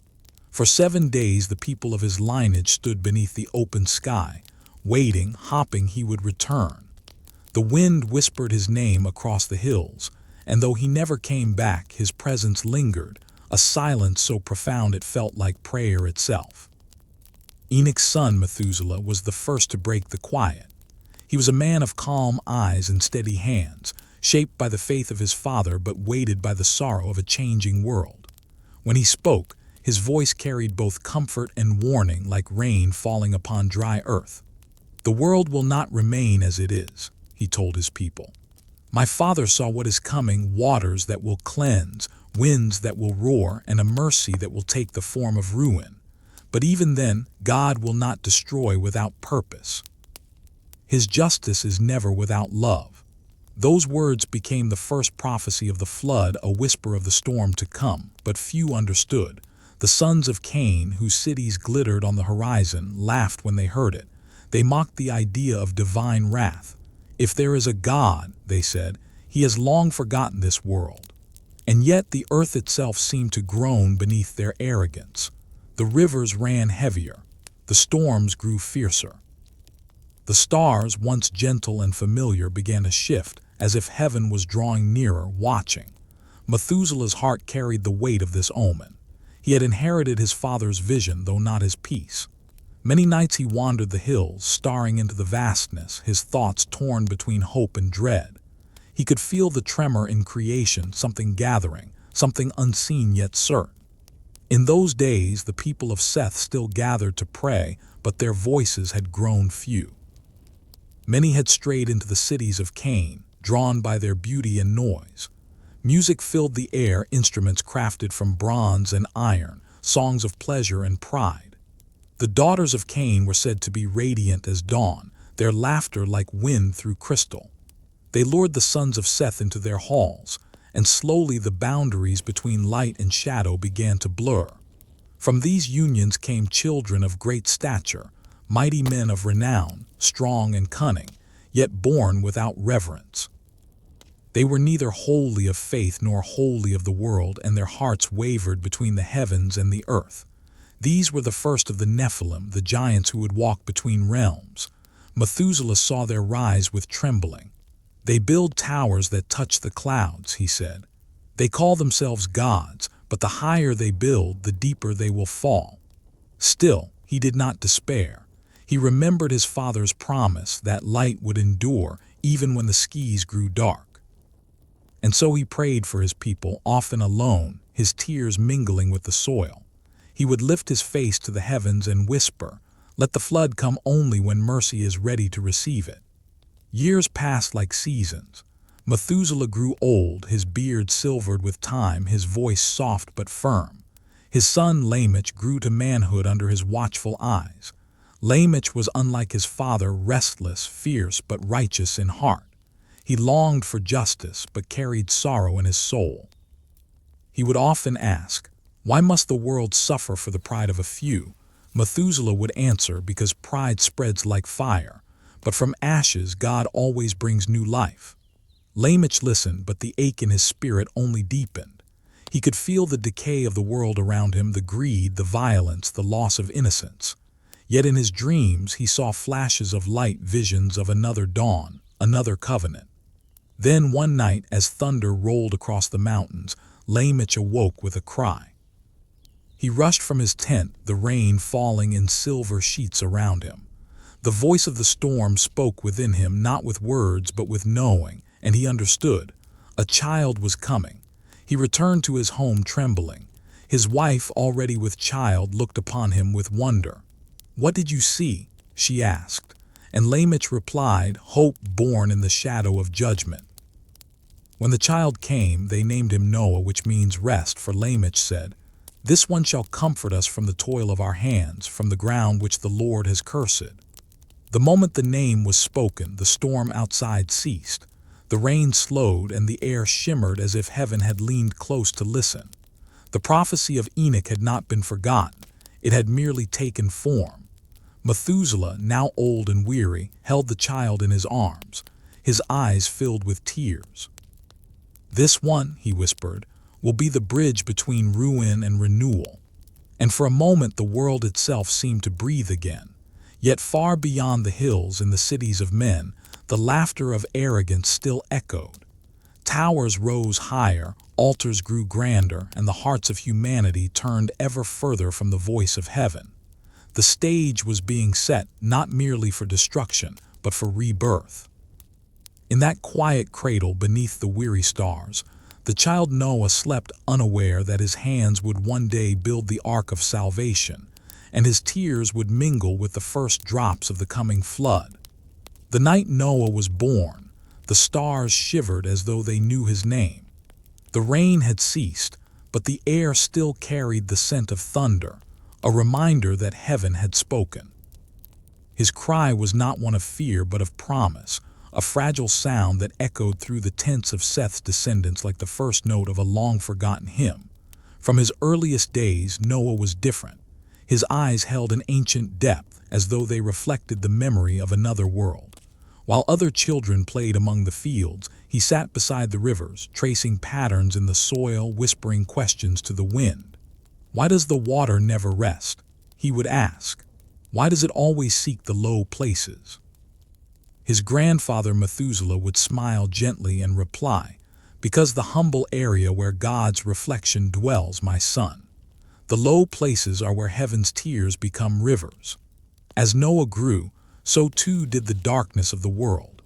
[SPEAKER 1] For 7 days the people of his lineage stood beneath the open sky, waiting, hoping he would return. The wind whispered his name across the hills, and though he never came back, his presence lingered, a silence so profound it felt like prayer itself. Enoch's son Methuselah was the first to break the quiet. He was a man of calm eyes and steady hands, shaped by the faith of his father but weighted by the sorrow of a changing world. When he spoke, his voice carried both comfort and warning like rain falling upon dry earth. "The world will not remain as it is," he told his people. "My father saw what is coming, waters that will cleanse, winds that will roar, and a mercy that will take the form of ruin. But even then, God will not destroy without purpose. His justice is never without love." Those words became the first prophecy of the flood, a whisper of the storm to come, but few understood. The sons of Cain, whose cities glittered on the horizon, laughed when they heard it. They mocked the idea of divine wrath. "If there is a God," they said, "he has long forgotten this world." And yet the earth itself seemed to groan beneath their arrogance. The rivers ran heavier. The storms grew fiercer. The stars, once gentle and familiar, began to shift, as if heaven was drawing nearer, watching. Methuselah's heart carried the weight of this omen. He had inherited his father's vision, though not his peace. Many nights he wandered the hills, staring into the vastness, his thoughts torn between hope and dread. He could feel the tremor in creation, something gathering, something unseen yet certain. In those days, the people of Seth still gathered to pray, but their voices had grown few. Many had strayed into the cities of Cain, drawn by their beauty and noise. Music filled the air, instruments crafted from bronze and iron, songs of pleasure and pride. The daughters of Cain were said to be radiant as dawn, their laughter like wind through crystal. They lured the sons of Seth into their halls, and slowly the boundaries between light and shadow began to blur. From these unions came children of great stature, mighty men of renown, strong and cunning, yet born without reverence. They were neither wholly of faith nor wholly of the world, and their hearts wavered between the heavens and the earth. These were the first of the Nephilim, the giants who would walk between realms. Methuselah saw their rise with trembling. "They build towers that touch the clouds," he said. "They call themselves gods, but the higher they build, the deeper they will fall." Still, he did not despair. He remembered his father's promise that light would endure even when the skies grew dark. And so he prayed for his people, often alone, his tears mingling with the soil. He would lift his face to the heavens and whisper, "Let the flood come only when mercy is ready to receive it." Years passed like seasons. Methuselah grew old, his beard silvered with time, his voice soft but firm. His son Lamech grew to manhood under his watchful eyes. Lamech was unlike his father, restless, fierce, but righteous in heart. He longed for justice, but carried sorrow in his soul. He would often ask, "Why must the world suffer for the pride of a few?" Methuselah would answer, "Because pride spreads like fire, but from ashes God always brings new life." Lamech listened, but the ache in his spirit only deepened. He could feel the decay of the world around him, the greed, the violence, the loss of innocence. Yet in his dreams he saw flashes of light, visions of another dawn, another covenant. Then one night, as thunder rolled across the mountains, Lamech awoke with a cry. He rushed from his tent, the rain falling in silver sheets around him. The voice of the storm spoke within him, not with words but with knowing, and he understood. A child was coming. He returned to his home trembling. His wife, already with child, looked upon him with wonder. "What did you see?" she asked, and Lamech replied, "Hope born in the shadow of judgment." When the child came, they named him Noah, which means rest, for Lamech said, "This one shall comfort us from the toil of our hands, from the ground which the Lord has cursed." The moment the name was spoken, the storm outside ceased. The rain slowed, and the air shimmered as if heaven had leaned close to listen. The prophecy of Enoch had not been forgotten. It had merely taken form. Methuselah, now old and weary, held the child in his arms, his eyes filled with tears. "This one," he whispered, "will be the bridge between ruin and renewal." And for a moment the world itself seemed to breathe again. Yet far beyond the hills, in the cities of men, the laughter of arrogance still echoed. Towers rose higher, altars grew grander, and the hearts of humanity turned ever further from the voice of heaven. The stage was being set not merely for destruction, but for rebirth. In that quiet cradle beneath the weary stars, the child Noah slept unaware that his hands would one day build the ark of salvation, and his tears would mingle with the first drops of the coming flood. The night Noah was born, the stars shivered as though they knew his name. The rain had ceased, but the air still carried the scent of thunder, a reminder that heaven had spoken. His cry was not one of fear but of promise, a fragile sound that echoed through the tents of Seth's descendants like the first note of a long-forgotten hymn. From his earliest days, Noah was different. His eyes held an ancient depth, as though they reflected the memory of another world. While other children played among the fields, he sat beside the rivers, tracing patterns in the soil, whispering questions to the wind. "Why does the water never rest?" he would ask. "Why does it always seek the low places?" His grandfather Methuselah would smile gently and reply, "Because the humble area where God's reflection dwells, my son. The low places are where heaven's tears become rivers." As Noah grew, so too did the darkness of the world.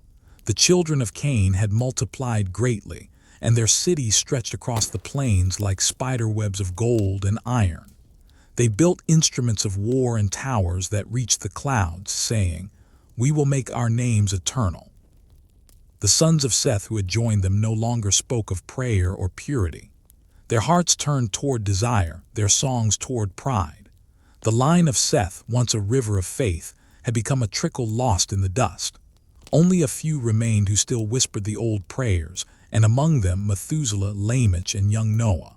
[SPEAKER 1] The children of Cain had multiplied greatly, and their cities stretched across the plains like spiderwebs of gold and iron. They built instruments of war and towers that reached the clouds, saying, "We will make our names eternal." The sons of Seth who had joined them no longer spoke of prayer or purity. Their hearts turned toward desire, their songs toward pride. The line of Seth, once a river of faith, had become a trickle lost in the dust. Only a few remained who still whispered the old prayers, and among them Methuselah, Lamech, and young Noah.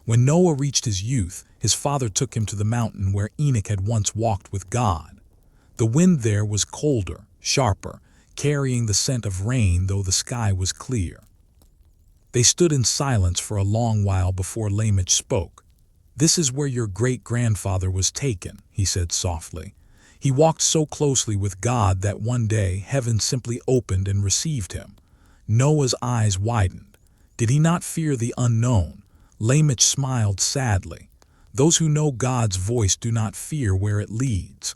[SPEAKER 1] When Noah reached his youth, his father took him to the mountain where Enoch had once walked with God. The wind there was colder, sharper, carrying the scent of rain though the sky was clear. They stood in silence for a long while before Lamech spoke. "This is where your great-grandfather was taken," he said softly. "He walked so closely with God that one day heaven simply opened and received him." Noah's eyes widened. Did he not fear the unknown? Lamech smiled sadly. "Those who know God's voice do not fear where it leads."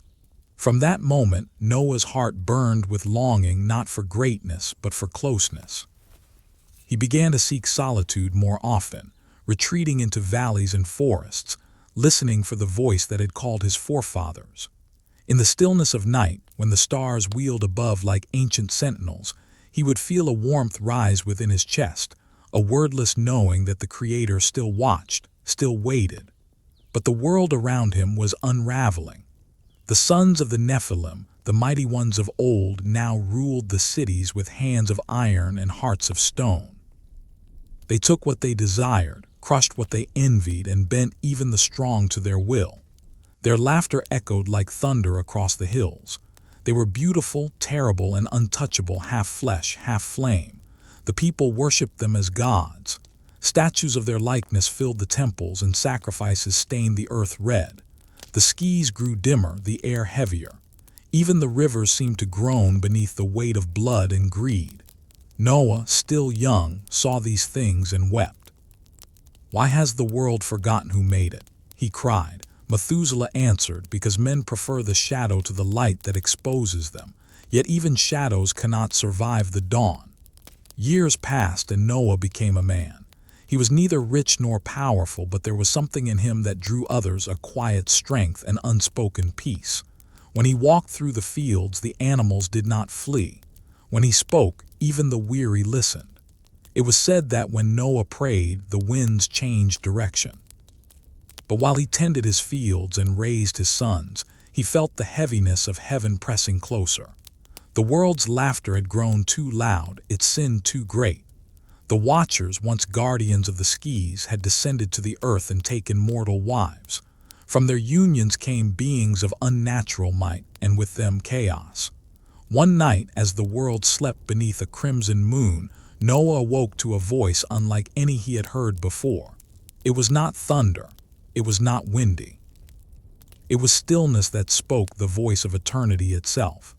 [SPEAKER 1] From that moment, Noah's heart burned with longing not for greatness but for closeness. He began to seek solitude more often, retreating into valleys and forests, listening for the voice that had called his forefathers. In the stillness of night, when the stars wheeled above like ancient sentinels, he would feel a warmth rise within his chest, a wordless knowing that the Creator still watched, still waited. But the world around him was unraveling. The sons of the Nephilim, the mighty ones of old, now ruled the cities with hands of iron and hearts of stone. They took what they desired, crushed what they envied, and bent even the strong to their will. Their laughter echoed like thunder across the hills. They were beautiful, terrible, and untouchable, half flesh, half flame. The people worshipped them as gods. Statues of their likeness filled the temples, and sacrifices stained the earth red. The skies grew dimmer, the air heavier. Even the rivers seemed to groan beneath the weight of blood and greed. Noah, still young, saw these things and wept. "Why has the world forgotten who made it?" he cried. Methuselah answered, "Because men prefer the shadow to the light that exposes them. Yet even shadows cannot survive the dawn." Years passed and Noah became a man. He was neither rich nor powerful, but there was something in him that drew others, a quiet strength and unspoken peace. When he walked through the fields, the animals did not flee. When he spoke, even the weary listened. It was said that when Noah prayed, the winds changed direction. But while he tended his fields and raised his sons, he felt the heaviness of heaven pressing closer. The world's laughter had grown too loud, its sin too great. The Watchers, once guardians of the skies, had descended to the earth and taken mortal wives. From their unions came beings of unnatural might, and with them chaos. One night, as the world slept beneath a crimson moon, Noah awoke to a voice unlike any he had heard before. It was not thunder. It was not windy. It was stillness that spoke, the voice of eternity itself.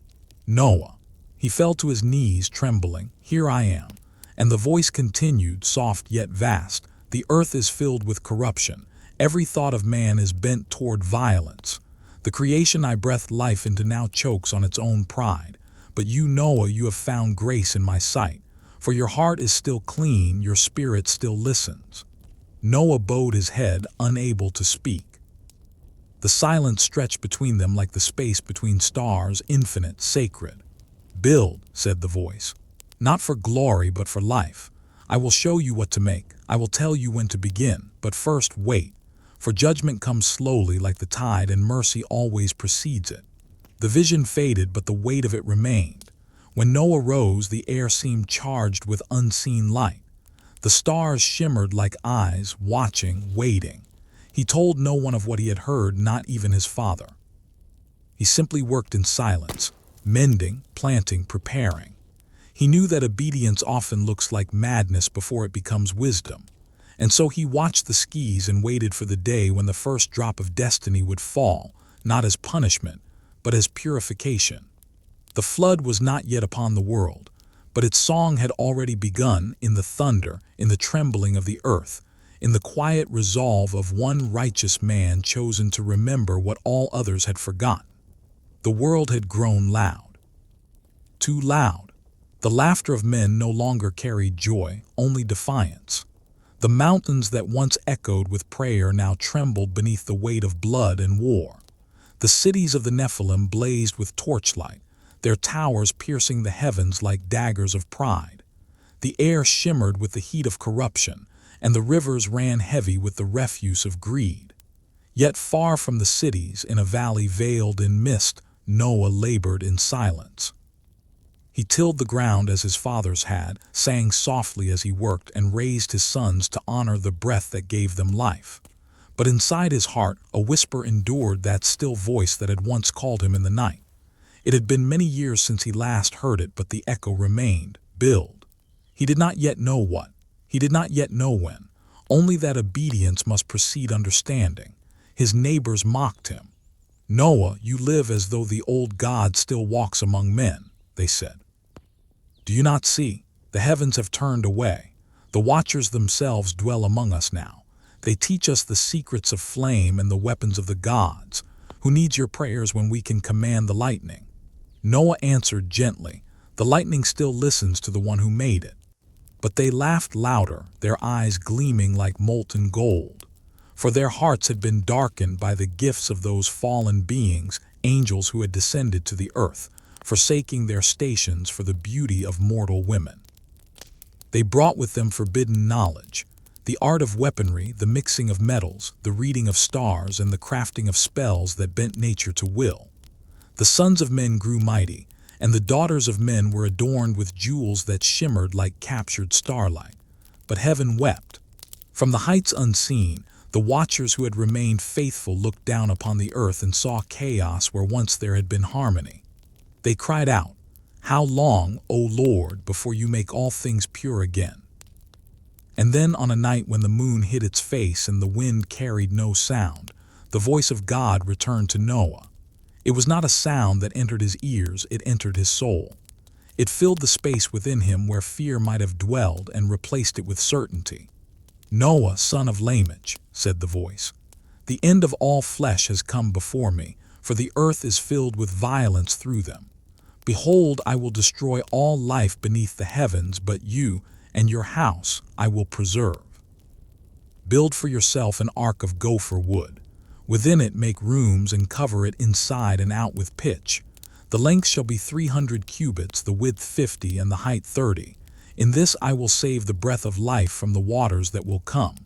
[SPEAKER 1] "Noah." He fell to his knees, trembling. "Here I am." And the voice continued, soft yet vast. "The earth is filled with corruption. Every thought of man is bent toward violence. The creation I breathed life into now chokes on its own pride. But you, Noah, you have found grace in my sight. For your heart is still clean, your spirit still listens. Noah bowed his head, unable to speak. The silence stretched between them like the space between stars, infinite, sacred. Build, said the voice. Not for glory, but for life. I will show you what to make. I will tell you when to begin. But first, wait. For judgment comes slowly like the tide, and mercy always precedes it. The vision faded, but the weight of it remained. When Noah rose, the air seemed charged with unseen light. The stars shimmered like eyes, watching, waiting. He told no one of what he had heard, not even his father. He simply worked in silence, mending, planting, preparing. He knew that obedience often looks like madness before it becomes wisdom. And so he watched the skies and waited for the day when the first drop of destiny would fall, not as punishment, but as purification. The flood was not yet upon the world, but its song had already begun in the thunder, in the trembling of the earth, in the quiet resolve of one righteous man chosen to remember what all others had forgotten. The world had grown loud. Too loud. The laughter of men no longer carried joy, only defiance. The mountains that once echoed with prayer now trembled beneath the weight of blood and war. The cities of the Nephilim blazed with torchlight, their towers piercing the heavens like daggers of pride. The air shimmered with the heat of corruption, and the rivers ran heavy with the refuse of greed. Yet far from the cities, in a valley veiled in mist, Noah labored in silence. He tilled the ground as his fathers had, sang softly as he worked, and raised his sons to honor the breath that gave them life. But inside his heart, a whisper endured that still voice that had once called him in the night. It had been many years since he last heard it, but the echo remained, build. He did not yet know what. He did not yet know when. Only that obedience must precede understanding. His neighbors mocked him. Noah, you live as though the old God still walks among men, they said. Do you not see? The heavens have turned away. The watchers themselves dwell among us now. They teach us the secrets of flame and the weapons of the gods. Who needs your prayers when we can command the lightning? Noah answered gently, the lightning still listens to the one who made it. But they laughed louder, their eyes gleaming like molten gold. For their hearts had been darkened by the gifts of those fallen beings, angels who had descended to the earth, forsaking their stations for the beauty of mortal women. They brought with them forbidden knowledge, the art of weaponry, the mixing of metals, the reading of stars, and the crafting of spells that bent nature to will. The sons of men grew mighty, and the daughters of men were adorned with jewels that shimmered like captured starlight. But heaven wept. From the heights unseen, the watchers who had remained faithful looked down upon the earth and saw chaos where once there had been harmony. They cried out, "How long, O Lord, before you make all things pure again?" And then on a night when the moon hid its face and the wind carried no sound, the voice of God returned to Noah. It was not a sound that entered his ears, it entered his soul. It filled the space within him where fear might have dwelled and replaced it with certainty. "Noah, son of lineage," said the voice, "the end of all flesh has come before me, for the earth is filled with violence through them. Behold, I will destroy all life beneath the heavens, but you and your house I will preserve. Build for yourself an ark of gopher wood. Within it make rooms and cover it inside and out with pitch. The length shall be 300 cubits, the width 50, and the height 30. In this I will save the breath of life from the waters that will come."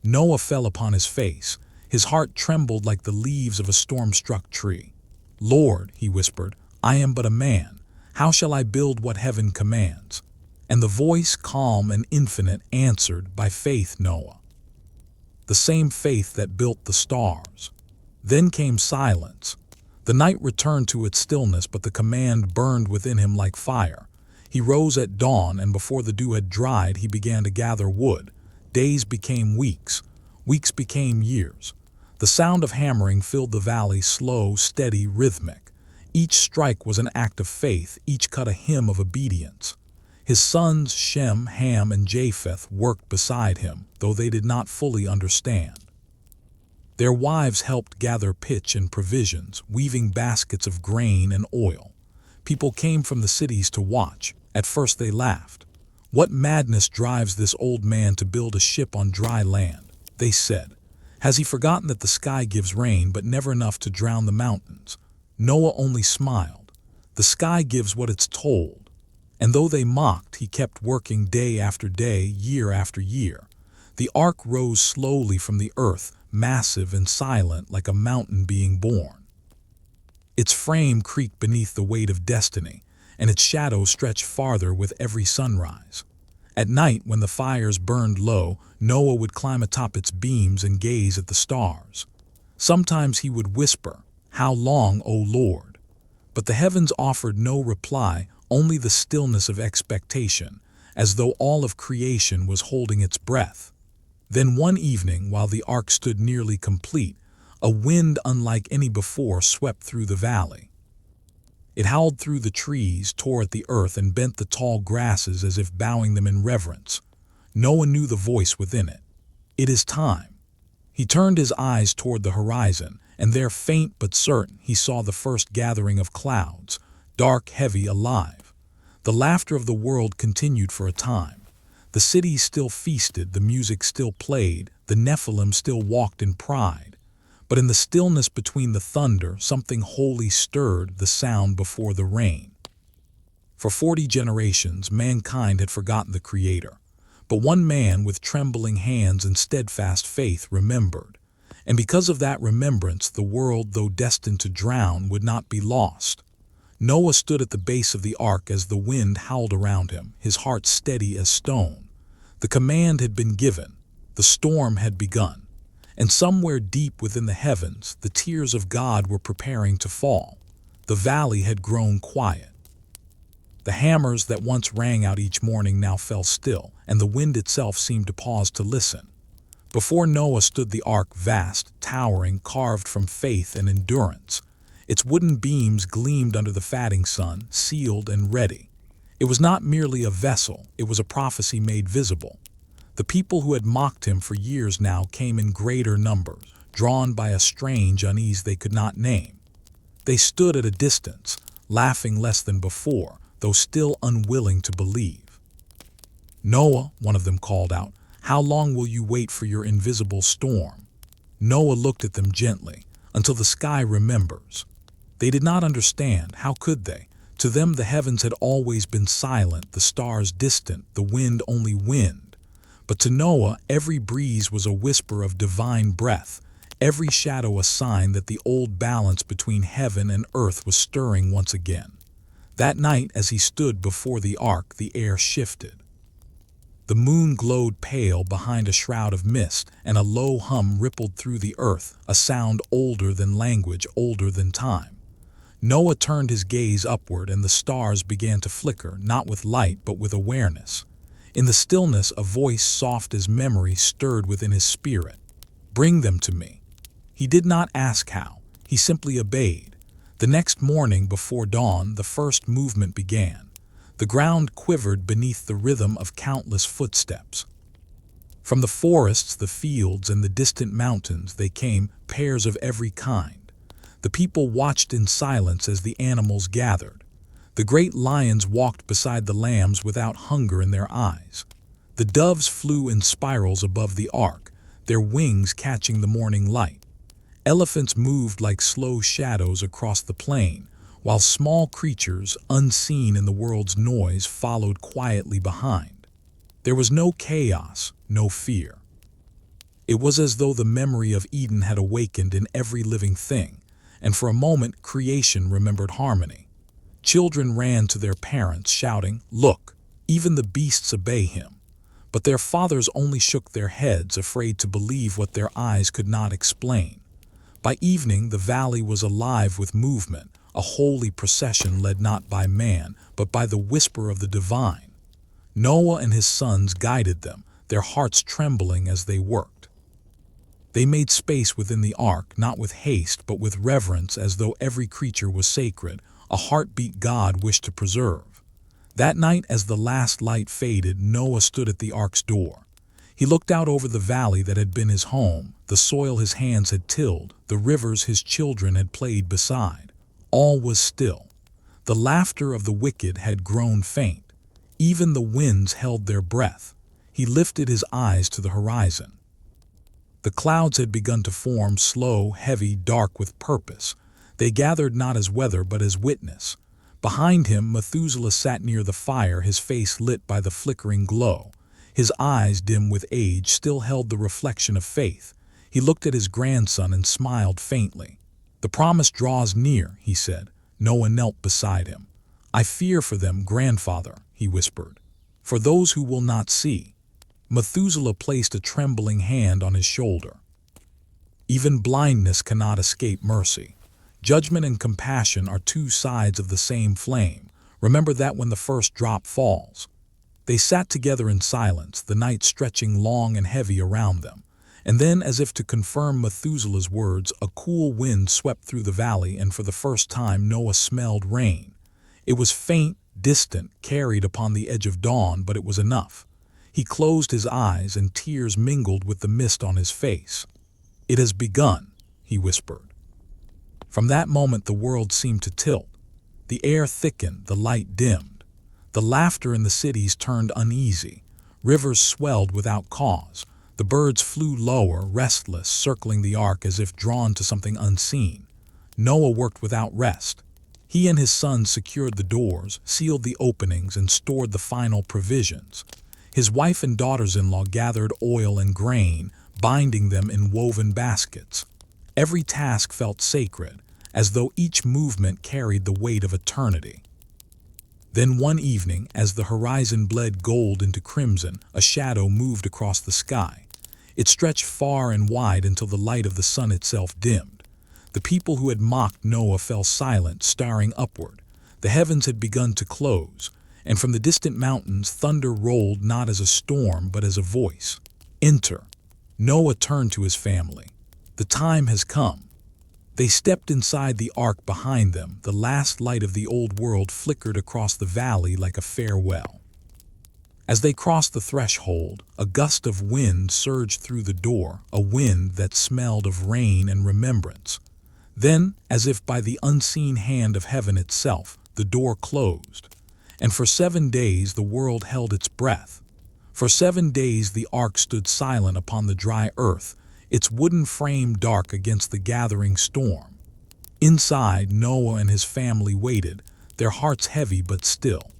[SPEAKER 1] Noah fell upon his face. His heart trembled like the leaves of a storm-struck tree. "Lord," he whispered, "I am but a man. How shall I build what heaven commands?" And the voice, calm and infinite, answered, "By faith, Noah." The same faith that built the stars. Then came silence. The night returned to its stillness, but the command burned within him like fire. He rose at dawn, and before the dew had dried, he began to gather wood. Days became weeks. Weeks became years. The sound of hammering filled the valley, slow, steady, rhythmic. Each strike was an act of faith, each cut a hymn of obedience. His sons Shem, Ham, and Japheth worked beside him, though they did not fully understand. Their wives helped gather pitch and provisions, weaving baskets of grain and oil. People came from the cities to watch. At first they laughed. "What madness drives this old man to build a ship on dry land?" they said. "Has he forgotten that the sky gives rain, but never enough to drown the mountains?" Noah only smiled. The sky gives what it's told. And though they mocked, he kept working day after day, year after year. The ark rose slowly from the earth, massive and silent like a mountain being born. Its frame creaked beneath the weight of destiny, and its shadow stretched farther with every sunrise. At night, when the fires burned low, Noah would climb atop its beams and gaze at the stars. Sometimes he would whisper, "How long, O Lord?" But the heavens offered no reply, only the stillness of expectation, as though all of creation was holding its breath. Then one evening, while the ark stood nearly complete, a wind unlike any before swept through the valley. It howled through the trees, tore at the earth, and bent the tall grasses as if bowing them in reverence. Noah knew the voice within it. "It is time." He turned his eyes toward the horizon, and there, faint but certain, he saw the first gathering of clouds, dark, heavy, alive. The laughter of the world continued for a time. The cities still feasted, the music still played, the Nephilim still walked in pride. But in the stillness between the thunder, something holy stirred, the sound before the rain. For 40 generations, mankind had forgotten the Creator. But one man with trembling hands and steadfast faith remembered. And because of that remembrance, the world, though destined to drown, would not be lost. Noah stood at the base of the ark as the wind howled around him, his heart steady as stone. The command had been given, the storm had begun, and somewhere deep within the heavens, the tears of God were preparing to fall. The valley had grown quiet. The hammers that once rang out each morning now fell still, and the wind itself seemed to pause to listen. Before Noah stood the ark, vast, towering, carved from faith and endurance. Its wooden beams gleamed under the fatting sun, sealed and ready. It was not merely a vessel, it was a prophecy made visible. The people who had mocked him for years now came in greater numbers, drawn by a strange unease they could not name. They stood at a distance, laughing less than before, though still unwilling to believe. "Noah," one of them called out, "how long will you wait for your invisible storm?" Noah looked at them gently, "Until the sky remembers." They did not understand. How could they? To them the heavens had always been silent, the stars distant, the wind only wind. But to Noah, every breeze was a whisper of divine breath, every shadow a sign that the old balance between heaven and earth was stirring once again. That night, as he stood before the ark, the air shifted. The moon glowed pale behind a shroud of mist, and a low hum rippled through the earth, a sound older than language, older than time. Noah turned his gaze upward, and the stars began to flicker, not with light, but with awareness. In the stillness, a voice soft as memory stirred within his spirit. "Bring them to me." He did not ask how. He simply obeyed. The next morning, before dawn, the first movement began. The ground quivered beneath the rhythm of countless footsteps. From the forests, the fields, and the distant mountains, they came, pairs of every kind. The people watched in silence as the animals gathered. The great lions walked beside the lambs without hunger in their eyes. The doves flew in spirals above the ark, their wings catching the morning light. Elephants moved like slow shadows across the plain, while small creatures, unseen in the world's noise, followed quietly behind. There was no chaos, no fear. It was as though the memory of Eden had awakened in every living thing, and for a moment creation remembered harmony. Children ran to their parents, shouting, "Look, even the beasts obey him." But their fathers only shook their heads, afraid to believe what their eyes could not explain. By evening, the valley was alive with movement, a holy procession led not by man, but by the whisper of the divine. Noah and his sons guided them, their hearts trembling as they worked. They made space within the ark, not with haste, but with reverence, as though every creature was sacred, a heartbeat God wished to preserve. That night, as the last light faded, Noah stood at the ark's door. He looked out over the valley that had been his home, the soil his hands had tilled, the rivers his children had played beside. All was still. The laughter of the wicked had grown faint. Even the winds held their breath. He lifted his eyes to the horizon. The clouds had begun to form, slow, heavy, dark with purpose. They gathered not as weather but as witness. Behind him, Methuselah sat near the fire, his face lit by the flickering glow. His eyes, dim with age, still held the reflection of faith. He looked at his grandson and smiled faintly. "The promise draws near," he said. Noah knelt beside him. "I fear for them, grandfather," he whispered, "for those who will not see." Methuselah placed a trembling hand on his shoulder. Even blindness cannot escape mercy. Judgment and compassion are two sides of the same flame. Remember that when the first drop falls. They sat together in silence, the night stretching long and heavy around them. And then, as if to confirm Methuselah's words, a cool wind swept through the valley, and for the first time Noah smelled rain. It was faint, distant, carried upon the edge of dawn, but it was enough. He closed his eyes, and tears mingled with the mist on his face. "It has begun," he whispered. From that moment the world seemed to tilt. The air thickened, the light dimmed. The laughter in the cities turned uneasy. Rivers swelled without cause. The birds flew lower, restless, circling the ark as if drawn to something unseen. Noah worked without rest. He and his sons secured the doors, sealed the openings, and stored the final provisions. His wife and daughters-in-law gathered oil and grain, binding them in woven baskets. Every task felt sacred, as though each movement carried the weight of eternity. Then one evening, as the horizon bled gold into crimson, a shadow moved across the sky. It stretched far and wide until the light of the sun itself dimmed. The people who had mocked Noah fell silent, staring upward. The heavens had begun to close, and from the distant mountains thunder rolled not as a storm but as a voice. "Enter." Noah turned to his family. "The time has come." They stepped inside the ark behind them. The last light of the old world flickered across the valley like a farewell. As they crossed the threshold, a gust of wind surged through the door, a wind that smelled of rain and remembrance. Then, as if by the unseen hand of heaven itself, the door closed. And for 7 days the world held its breath. For 7 days the ark stood silent upon the dry earth, its wooden frame dark against the gathering storm. Inside, Noah and his family waited, their hearts heavy but still.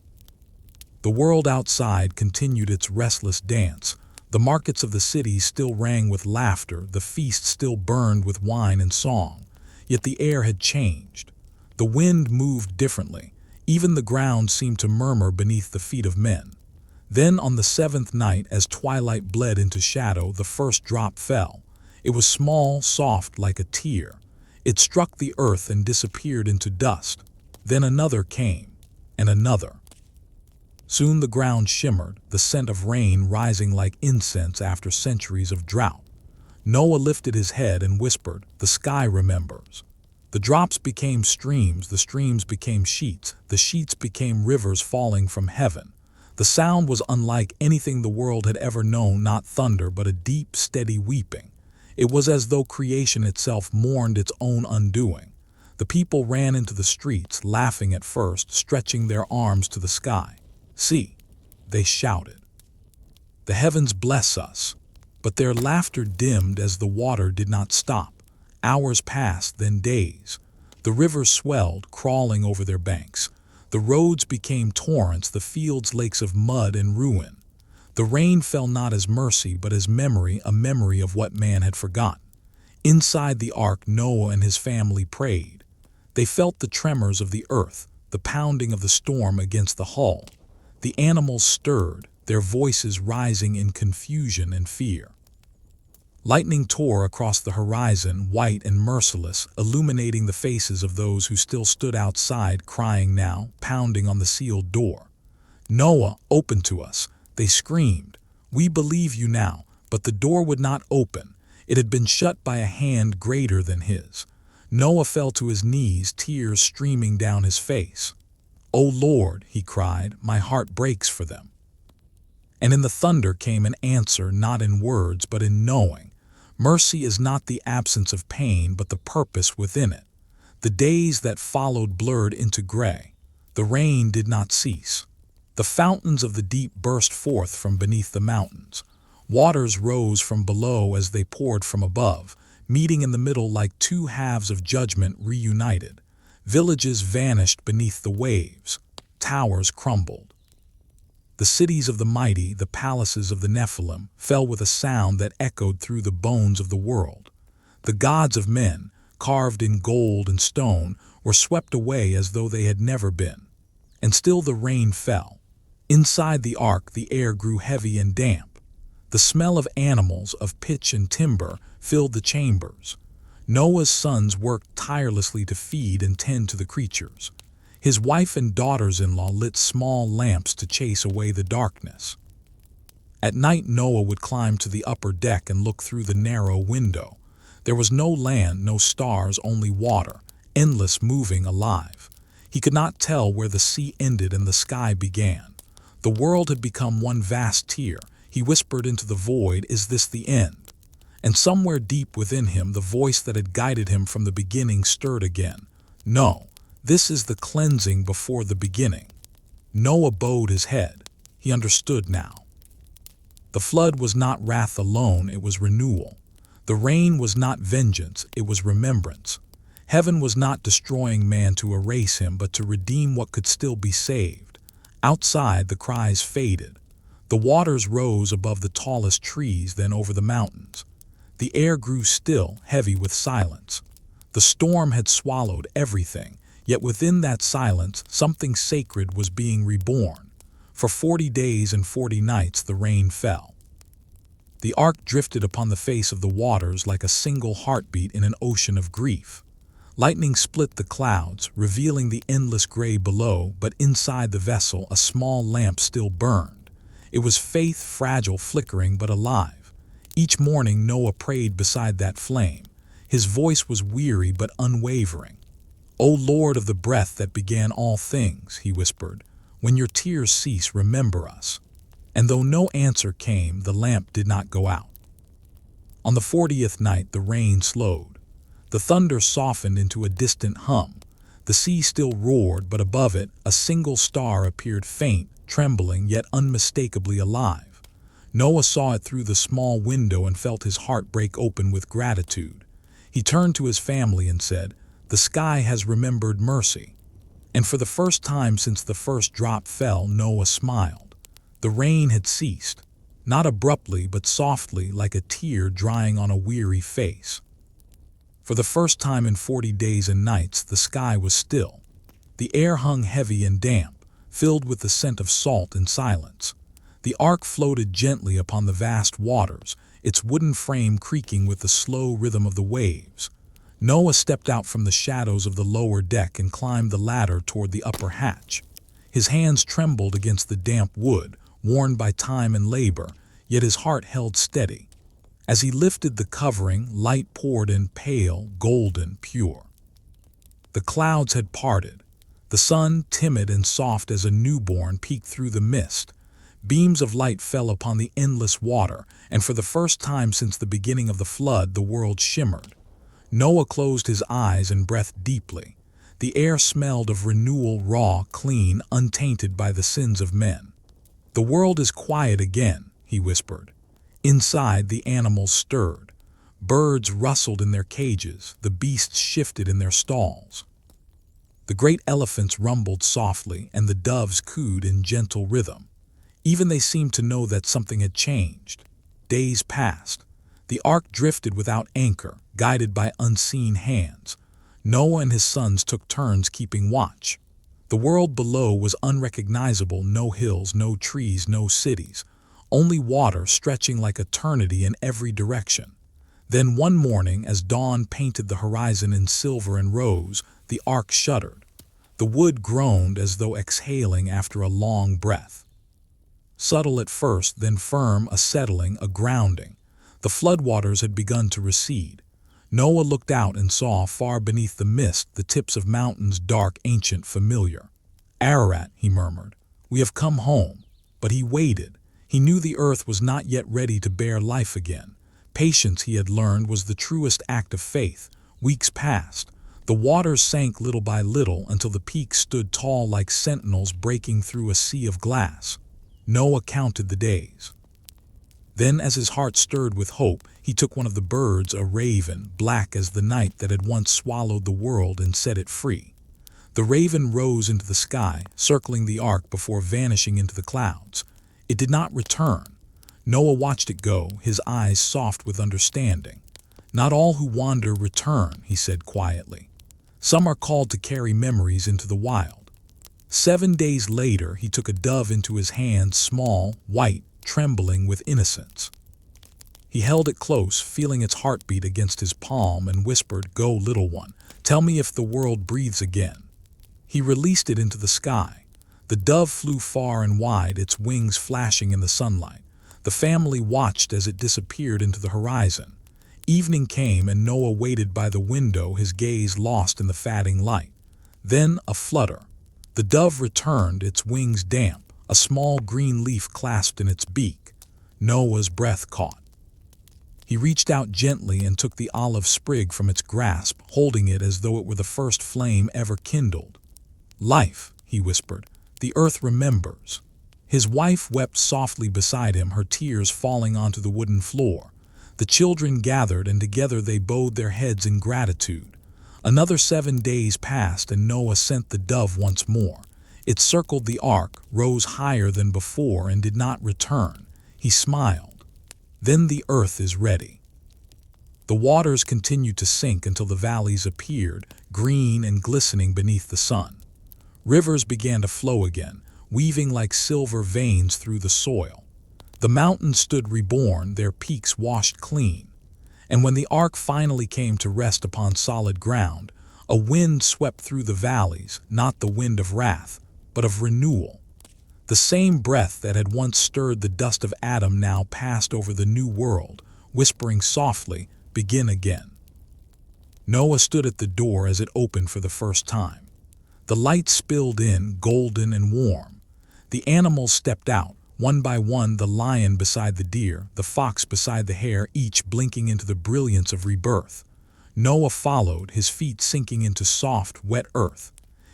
[SPEAKER 1] The world outside continued its restless dance. The markets of the cities still rang with laughter, the feast still burned with wine and song. Yet the air had changed. The wind moved differently. Even the ground seemed to murmur beneath the feet of men. Then on the 7th night, as twilight bled into shadow, the first drop fell. It was small, soft, like a tear. It struck the earth and disappeared into dust. Then another came, and another. Soon the ground shimmered, the scent of rain rising like incense after centuries of drought. Noah lifted his head and whispered, "The sky remembers." The drops became streams, the streams became sheets, the sheets became rivers falling from heaven. The sound was unlike anything the world had ever known, not thunder, but a deep, steady weeping. It was as though creation itself mourned its own undoing. The people ran into the streets, laughing at first, stretching their arms to the sky. "See," they shouted. "The heavens bless us." But their laughter dimmed as the water did not stop. Hours passed, then days. The rivers swelled, crawling over their banks. The roads became torrents, the fields lakes of mud and ruin. The rain fell not as mercy, but as memory, a memory of what man had forgotten. Inside the ark, Noah and his family prayed. They felt the tremors of the earth, the pounding of the storm against the hull. The animals stirred, their voices rising in confusion and fear. Lightning tore across the horizon, white and merciless, illuminating the faces of those who still stood outside, crying now, pounding on the sealed door. "Noah, open to us," they screamed. "We believe you now." But the door would not open. It had been shut by a hand greater than his. Noah fell to his knees, tears streaming down his face. "O Lord," he cried, "my heart breaks for them." And in the thunder came an answer, not in words but in knowing. Mercy is not the absence of pain but the purpose within it. The days that followed blurred into gray. The rain did not cease. The fountains of the deep burst forth from beneath the mountains. Waters rose from below as they poured from above, meeting in the middle like two halves of judgment reunited. Villages vanished beneath the waves. Towers crumbled. The cities of the mighty, the palaces of the Nephilim, fell with a sound that echoed through the bones of the world. The gods of men, carved in gold and stone, were swept away as though they had never been. And still the rain fell. Inside the ark the air grew heavy and damp. The smell of animals, of pitch and timber, filled the chambers. Noah's sons worked tirelessly to feed and tend to the creatures. His wife and daughters-in-law lit small lamps to chase away the darkness. At night Noah would climb to the upper deck and look through the narrow window. There was no land, no stars, only water, endless, moving, alive. He could not tell where the sea ended and the sky began. The world had become one vast tear. He whispered into the void, "Is this the end?" And somewhere deep within him, the voice that had guided him from the beginning stirred again. "No, this is the cleansing before the beginning." Noah bowed his head. He understood now. The flood was not wrath alone, it was renewal. The rain was not vengeance, it was remembrance. Heaven was not destroying man to erase him, but to redeem what could still be saved. Outside, the cries faded. The waters rose above the tallest trees, then over the mountains. The air grew still, heavy with silence. The storm had swallowed everything, yet within that silence, something sacred was being reborn. For 40 days and 40 nights the rain fell. The ark drifted upon the face of the waters like a single heartbeat in an ocean of grief. Lightning split the clouds, revealing the endless gray below, but inside the vessel a small lamp still burned. It was faith, fragile, flickering, but alive. Each morning Noah prayed beside that flame. His voice was weary but unwavering. "O Lord of the breath that began all things," he whispered, "when your tears cease, remember us." And though no answer came, the lamp did not go out. On the 40th night the rain slowed. The thunder softened into a distant hum. The sea still roared, but above it a single star appeared, faint, trembling, yet unmistakably alive. Noah saw it through the small window and felt his heart break open with gratitude. He turned to his family and said, "The sky has remembered mercy." And for the first time since the first drop fell, Noah smiled. The rain had ceased, not abruptly but softly, like a tear drying on a weary face. For the first time in 40 days and nights, the sky was still. The air hung heavy and damp, filled with the scent of salt and silence. The ark floated gently upon the vast waters, its wooden frame creaking with the slow rhythm of the waves. Noah stepped out from the shadows of the lower deck and climbed the ladder toward the upper hatch. His hands trembled against the damp wood, worn by time and labor, yet his heart held steady. As he lifted the covering, light poured in, pale, golden, pure. The clouds had parted. The sun, timid and soft as a newborn, peeked through the mist. Beams of light fell upon the endless water, and for the first time since the beginning of the flood, the world shimmered. Noah closed his eyes and breathed deeply. The air smelled of renewal, raw, clean, untainted by the sins of men. "The world is quiet again," he whispered. Inside, the animals stirred. Birds rustled in their cages, the beasts shifted in their stalls. The great elephants rumbled softly, and the doves cooed in gentle rhythm. Even they seemed to know that something had changed. Days passed. The ark drifted without anchor, guided by unseen hands. Noah and his sons took turns keeping watch. The world below was unrecognizable, no hills, no trees, no cities. Only water stretching like eternity in every direction. Then one morning, as dawn painted the horizon in silver and rose, the ark shuddered. The wood groaned as though exhaling after a long breath. Subtle at first, then firm, a settling, a grounding. The floodwaters had begun to recede. Noah looked out and saw, far beneath the mist, the tips of mountains, dark, ancient, familiar. "Ararat," he murmured, "we have come home." But he waited. He knew the earth was not yet ready to bear life again. Patience, he had learned, was the truest act of faith. Weeks passed. The waters sank little by little until the peaks stood tall like sentinels breaking through a sea of glass. Noah counted the days. Then, as his heart stirred with hope, he took one of the birds, a raven, black as the night that had once swallowed the world, and set it free. The raven rose into the sky, circling the ark before vanishing into the clouds. It did not return. Noah watched it go, his eyes soft with understanding. "Not all who wander return," he said quietly. "Some are called to carry memories into the wild." 7 days later, he took a dove into his hands, small, white, trembling with innocence. He held it close, feeling its heartbeat against his palm, and whispered, "Go, little one, tell me if the world breathes again." He released it into the sky. The dove flew far and wide, its wings flashing in the sunlight. The family watched as it disappeared into the horizon. Evening came, and Noah waited by the window, his gaze lost in the fading light. Then a flutter. The dove returned, its wings damp, a small green leaf clasped in its beak. Noah's breath caught. He reached out gently and took the olive sprig from its grasp, holding it as though it were the first flame ever kindled. "Life," he whispered. "The earth remembers." His wife wept softly beside him, her tears falling onto the wooden floor. The children gathered, and together they bowed their heads in gratitude. Another 7 days passed, and Noah sent the dove once more. It circled the ark, rose higher than before, and did not return. He smiled. "Then the earth is ready." The waters continued to sink until the valleys appeared, green and glistening beneath the sun. Rivers began to flow again, weaving like silver veins through the soil. The mountains stood reborn, their peaks washed clean. And when the ark finally came to rest upon solid ground, a wind swept through the valleys, not the wind of wrath, but of renewal. The same breath that had once stirred the dust of Adam now passed over the new world, whispering softly, "Begin again." Noah stood at the door as it opened for the first time. The light spilled in, golden and warm. The animals stepped out, one by one, the lion beside the deer, the fox beside the hare, each blinking into the brilliance of rebirth. Noah followed, his feet sinking into soft, wet earth.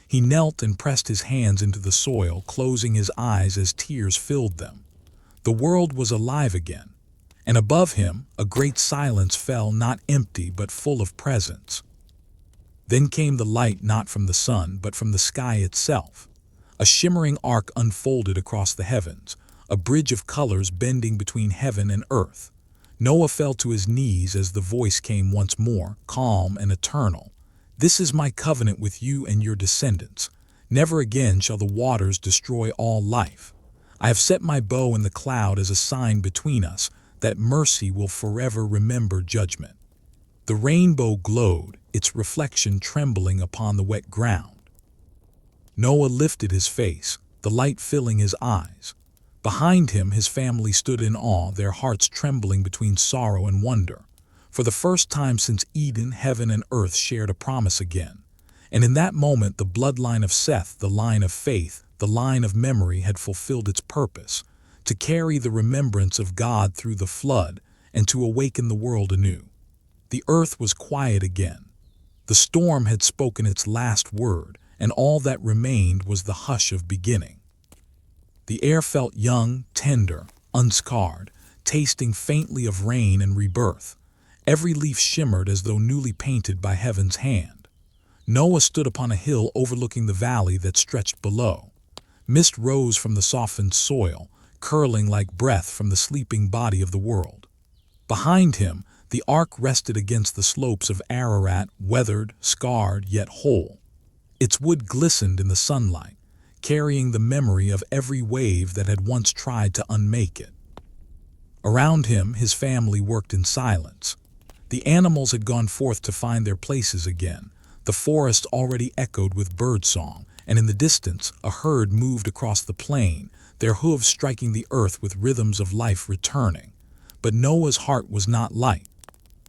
[SPEAKER 1] He knelt and pressed his hands into the soil, closing his eyes as tears filled them. The world was alive again, and above him a great silence fell, not empty but full of presence. Then came the light, not from the sun, but from the sky itself. A shimmering arc unfolded across the heavens, a bridge of colors bending between heaven and earth. Noah fell to his knees as the voice came once more, calm and eternal. "This is my covenant with you and your descendants. Never again shall the waters destroy all life. I have set my bow in the cloud as a sign between us, that mercy will forever remember judgment." The rainbow glowed, its reflection trembling upon the wet ground. Noah lifted his face, the light filling his eyes. Behind him, his family stood in awe, their hearts trembling between sorrow and wonder. For the first time since Eden, heaven and earth shared a promise again. And in that moment, the bloodline of Seth, the line of faith, the line of memory, had fulfilled its purpose, to carry the remembrance of God through the flood and to awaken the world anew. The earth was quiet again. The storm had spoken its last word, and all that remained was the hush of beginning. The air felt young, tender, unscarred, tasting faintly of rain and rebirth. Every leaf shimmered as though newly painted by heaven's hand. Noah stood upon a hill overlooking the valley that stretched below. Mist rose from the softened soil, curling like breath from the sleeping body of the world. Behind him, the ark rested against the slopes of Ararat, weathered, scarred, yet whole. Its wood glistened in the sunlight, carrying the memory of every wave that had once tried to unmake it. Around him, his family worked in silence. The animals had gone forth to find their places again. The forest already echoed with birdsong, and in the distance, a herd moved across the plain, their hooves striking the earth with rhythms of life returning. But Noah's heart was not light.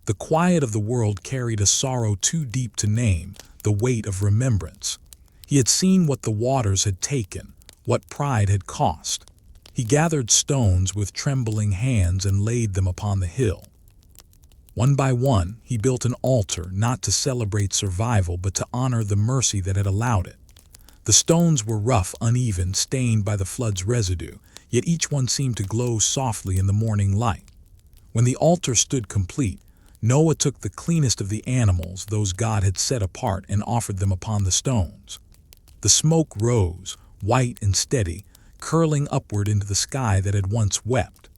[SPEAKER 1] The quiet of the world carried a sorrow too deep to name, the weight of remembrance. He had seen what the waters had taken, what pride had cost. He gathered stones with trembling hands and laid them upon the hill. One by one, he built an altar not to celebrate survival but to honor the mercy that had allowed it. The stones were rough, uneven, stained by the flood's residue, yet each one seemed to glow softly in the morning light. When the altar stood complete, Noah took the cleanest of the animals, those God had set apart, and offered them upon the stones. The smoke rose, white and steady, curling upward into the sky that had once wept.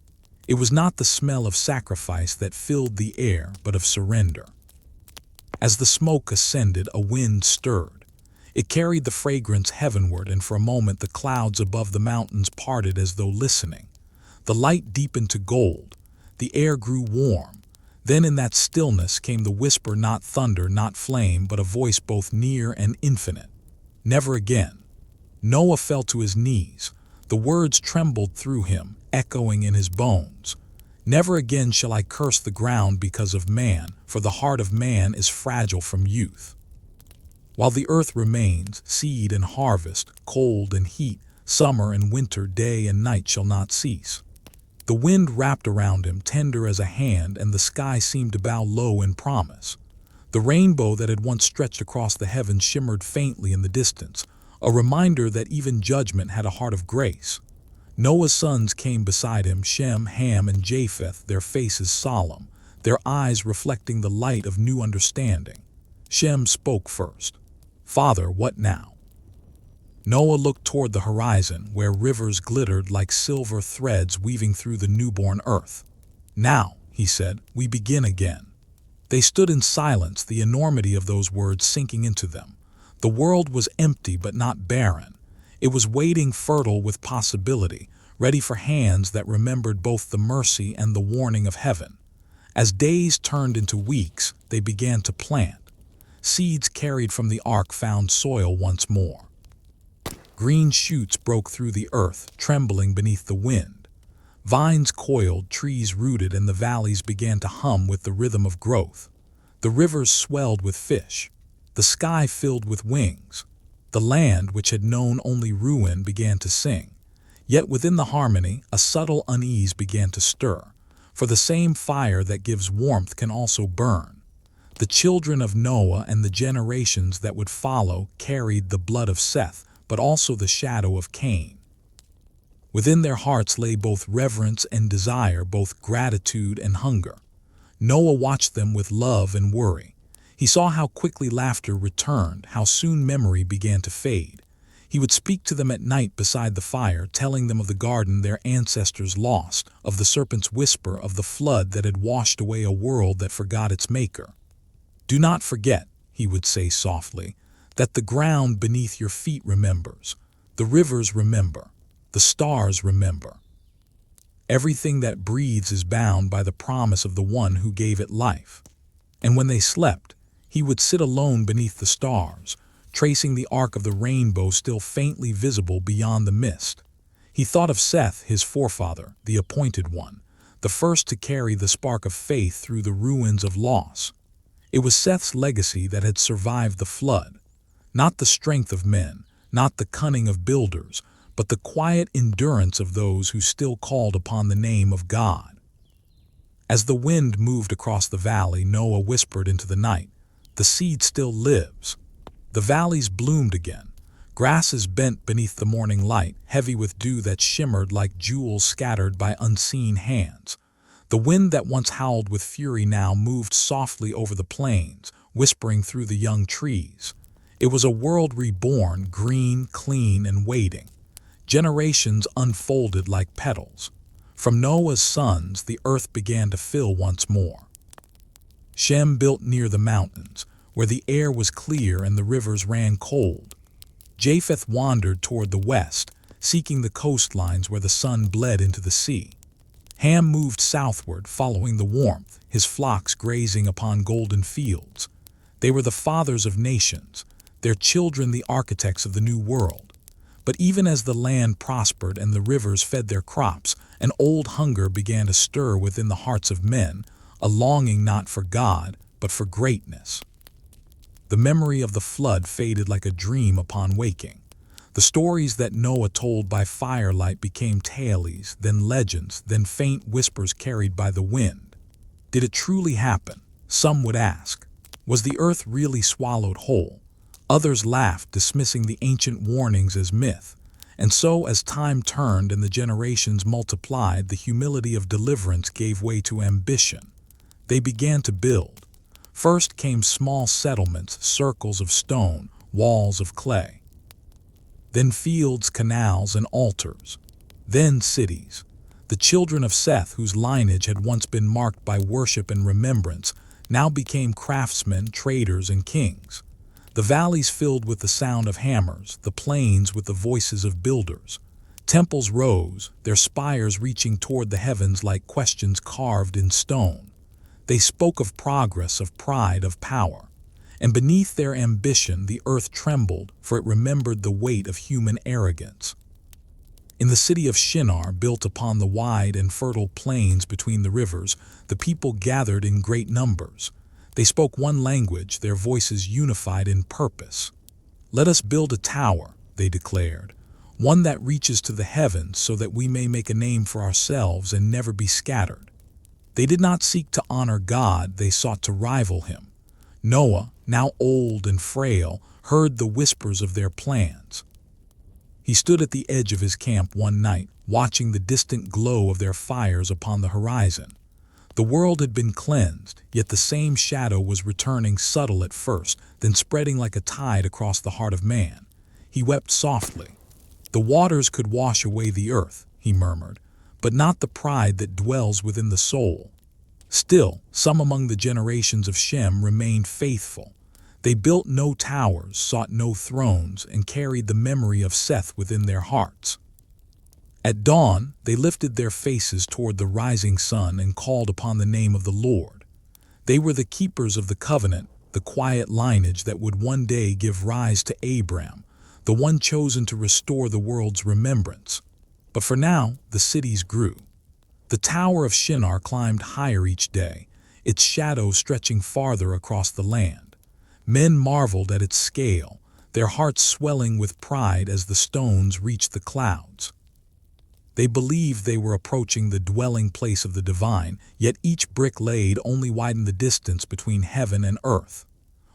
[SPEAKER 1] It was not the smell of sacrifice that filled the air, but of surrender. As the smoke ascended, a wind stirred. It carried the fragrance heavenward, and for a moment the clouds above the mountains parted as though listening. The light deepened to gold. The air grew warm. Then in that stillness came the whisper, not thunder, not flame, but a voice both near and infinite. Never again. Noah fell to his knees. The words trembled through him, echoing in his bones. Never again shall I curse the ground because of man, for the heart of man is fragile from youth. While the earth remains, seed and harvest, cold and heat, summer and winter, day and night shall not cease. The wind wrapped around him, tender as a hand, and the sky seemed to bow low in promise. The rainbow that had once stretched across the heavens shimmered faintly in the distance, a reminder that even judgment had a heart of grace. Noah's sons came beside him, Shem, Ham, and Japheth, their faces solemn, their eyes reflecting the light of new understanding. Shem spoke first. "Father, what now?" Noah looked toward the horizon, where rivers glittered like silver threads weaving through the newborn earth. "Now," he said, "we begin again." They stood in silence, the enormity of those words sinking into them. The world was empty but not barren. It was waiting, fertile with possibility, ready for hands that remembered both the mercy and the warning of heaven. As days turned into weeks, they began to plant. Seeds carried from the ark found soil once more. Green shoots broke through the earth, trembling beneath the wind. Vines coiled, trees rooted, and the valleys began to hum with the rhythm of growth. The rivers swelled with fish. The sky filled with wings. The land, which had known only ruin, began to sing. Yet within the harmony, a subtle unease began to stir, for the same fire that gives warmth can also burn. The children of Noah and the generations that would follow carried the blood of Seth, but also the shadow of Cain. Within their hearts lay both reverence and desire, both gratitude and hunger. Noah watched them with love and worry. He saw how quickly laughter returned, how soon memory began to fade. He would speak to them at night beside the fire, telling them of the garden their ancestors lost, of the serpent's whisper, of the flood that had washed away a world that forgot its maker. "Do not forget," he would say softly, "that the ground beneath your feet remembers. The rivers remember. The stars remember. Everything that breathes is bound by the promise of the one who gave it life." And when they slept, he would sit alone beneath the stars, tracing the arc of the rainbow still faintly visible beyond the mist. He thought of Seth, his forefather, the appointed one, the first to carry the spark of faith through the ruins of loss. It was Seth's legacy that had survived the flood. Not the strength of men, not the cunning of builders, but the quiet endurance of those who still called upon the name of God. As the wind moved across the valley, Noah whispered into the night, "The seed still lives." The valleys bloomed again. Grasses bent beneath the morning light, heavy with dew that shimmered like jewels scattered by unseen hands. The wind that once howled with fury now moved softly over the plains, whispering through the young trees. It was a world reborn, green, clean, and waiting. Generations unfolded like petals. From Noah's sons, the earth began to fill once more. Shem built near the mountains, where the air was clear and the rivers ran cold. Japheth wandered toward the west, seeking the coastlines where the sun bled into the sea. Ham moved southward, following the warmth, his flocks grazing upon golden fields. They were the fathers of nations, their children the architects of the new world. But even as the land prospered and the rivers fed their crops, an old hunger began to stir within the hearts of men, a longing not for God, but for greatness. The memory of the flood faded like a dream upon waking. The stories that Noah told by firelight became tales, then legends, then faint whispers carried by the wind. Did it truly happen? Some would ask. Was the earth really swallowed whole? Others laughed, dismissing the ancient warnings as myth. And so, as time turned and the generations multiplied, the humility of deliverance gave way to ambition. They began to build. First came small settlements, circles of stone, walls of clay. Then fields, canals, and altars. Then cities. The children of Seth, whose lineage had once been marked by worship and remembrance, now became craftsmen, traders, and kings. The valleys filled with the sound of hammers, the plains with the voices of builders. Temples rose, their spires reaching toward the heavens like questions carved in stone. They spoke of progress, of pride, of power. And beneath their ambition, the earth trembled, for it remembered the weight of human arrogance. In the city of Shinar, built upon the wide and fertile plains between the rivers, the people gathered in great numbers. They spoke one language, their voices unified in purpose. "Let us build a tower," they declared, "one that reaches to the heavens so that we may make a name for ourselves and never be scattered." They did not seek to honor God, they sought to rival him. Noah, now old and frail, heard the whispers of their plans. He stood at the edge of his camp one night, watching the distant glow of their fires upon the horizon. The world had been cleansed, yet the same shadow was returning, subtle at first, then spreading like a tide across the heart of man. He wept softly. "The waters could wash away the earth," he murmured, "but not the pride that dwells within the soul." Still, some among the generations of Shem remained faithful. They built no towers, sought no thrones, and carried the memory of Seth within their hearts. At dawn, they lifted their faces toward the rising sun and called upon the name of the Lord. They were the keepers of the covenant, the quiet lineage that would one day give rise to Abram, the one chosen to restore the world's remembrance. But for now, the cities grew. The tower of Shinar climbed higher each day, its shadow stretching farther across the land. Men marveled at its scale, their hearts swelling with pride as the stones reached the clouds. They believed they were approaching the dwelling place of the divine, yet each brick laid only widened the distance between heaven and earth.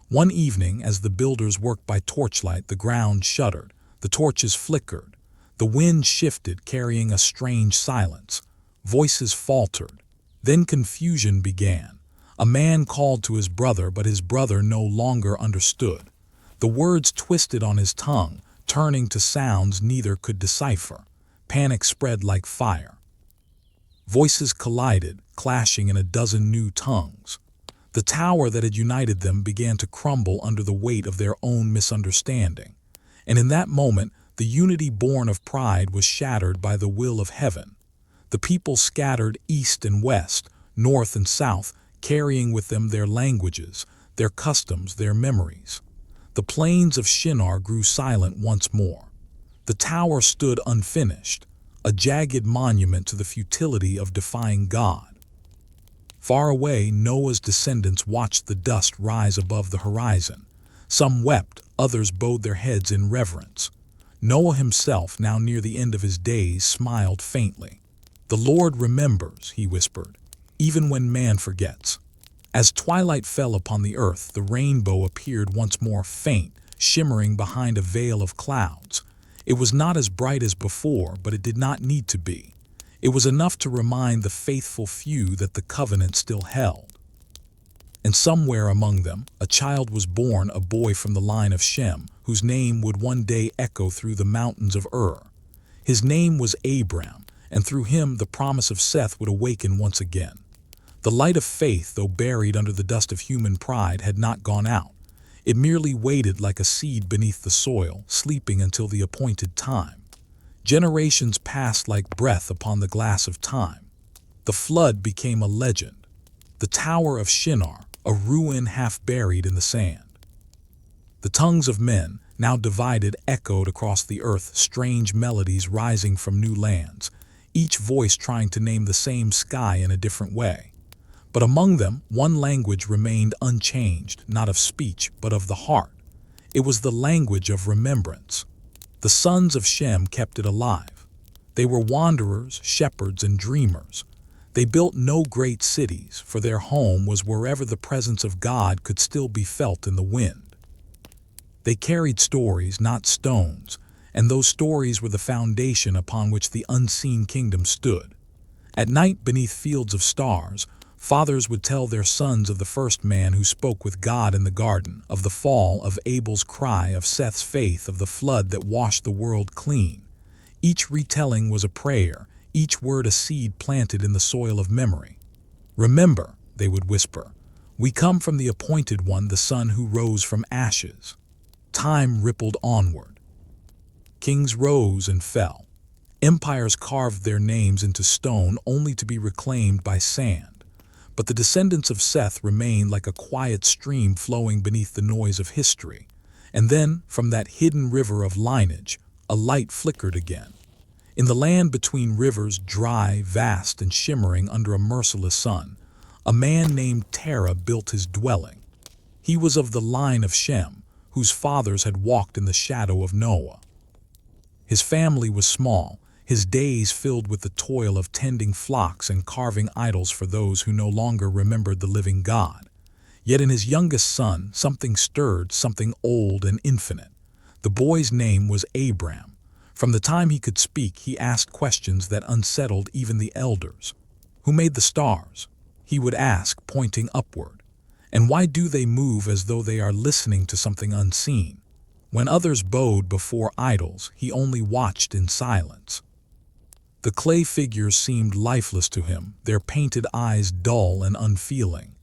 [SPEAKER 1] One evening, as the builders worked by torchlight, the ground shuddered, the torches flickered, the wind shifted, carrying a strange silence. Voices faltered. Then confusion began. A man called to his brother, but his brother no longer understood. The words twisted on his tongue, turning to sounds neither could decipher. Panic spread like fire. Voices collided, clashing in a dozen new tongues. The tower that had united them began to crumble under the weight of their own misunderstanding. And in that moment, the unity born of pride was shattered by the will of heaven. The people scattered east and west, north and south, carrying with them their languages, their customs, their memories. The plains of Shinar grew silent once more. The tower stood unfinished, a jagged monument to the futility of defying God. Far away, Noah's descendants watched the dust rise above the horizon. Some wept, others bowed their heads in reverence. Noah himself, now near the end of his days, smiled faintly. "The Lord remembers," he whispered, "even when man forgets." As twilight fell upon the earth, the rainbow appeared once more, faint, shimmering behind a veil of clouds. It was not as bright as before, but it did not need to be. It was enough to remind the faithful few that the covenant still held. And somewhere among them, a child was born, a boy from the line of Shem, whose name would one day echo through the mountains of His name was Abram, and through him the promise of Seth would awaken once again. The light of faith, though buried under the dust of human pride, had not gone out. It merely waited like a seed beneath the soil, sleeping until the appointed time. Generations passed like breath upon the glass of time. The flood became a legend. The tower of Shinar, a ruin half buried in the sand. The tongues of men, now divided, echoed across the earth, strange melodies rising from new lands, each voice trying to name the same sky in a different way. But among them, one language remained unchanged, not of speech, but of the heart. It was the language of remembrance. The sons of Shem kept it alive. They were wanderers, shepherds, and dreamers. They built no great cities, for their home was wherever the presence of God could still be felt in the wind. They carried stories, not stones, and those stories were the foundation upon which the unseen kingdom stood. At night, beneath fields of stars, fathers would tell their sons of the first man who spoke with God in the garden, of the fall, of Abel's cry, of Seth's faith, of the flood that washed the world clean. Each retelling was a prayer, each word a seed planted in the soil of memory. "Remember," they would whisper, "we come from the appointed one, the Son who rose from ashes." Time rippled onward. Kings rose and fell. Empires carved their names into stone only to be reclaimed by sand. But the descendants of Seth remained like a quiet stream flowing beneath the noise of history. And then, from that hidden river of lineage, a light flickered again. In the land between rivers, dry, vast, and shimmering under a merciless sun, a man named Terah built his dwelling. He was of the line of Shem, whose fathers had walked in the shadow of Noah. His family was small, his days filled with the toil of tending flocks and carving idols for those who no longer remembered the living God. Yet in his youngest son, something stirred, something old and infinite. The boy's name was Abram. From the time he could speak, he asked questions that unsettled even the elders. "Who made the stars?" he would ask, pointing upward. "And why do they move as though they are listening to something unseen?" When others bowed before idols, he only watched in silence. The clay figures seemed lifeless to him, their painted eyes dull and unfeeling.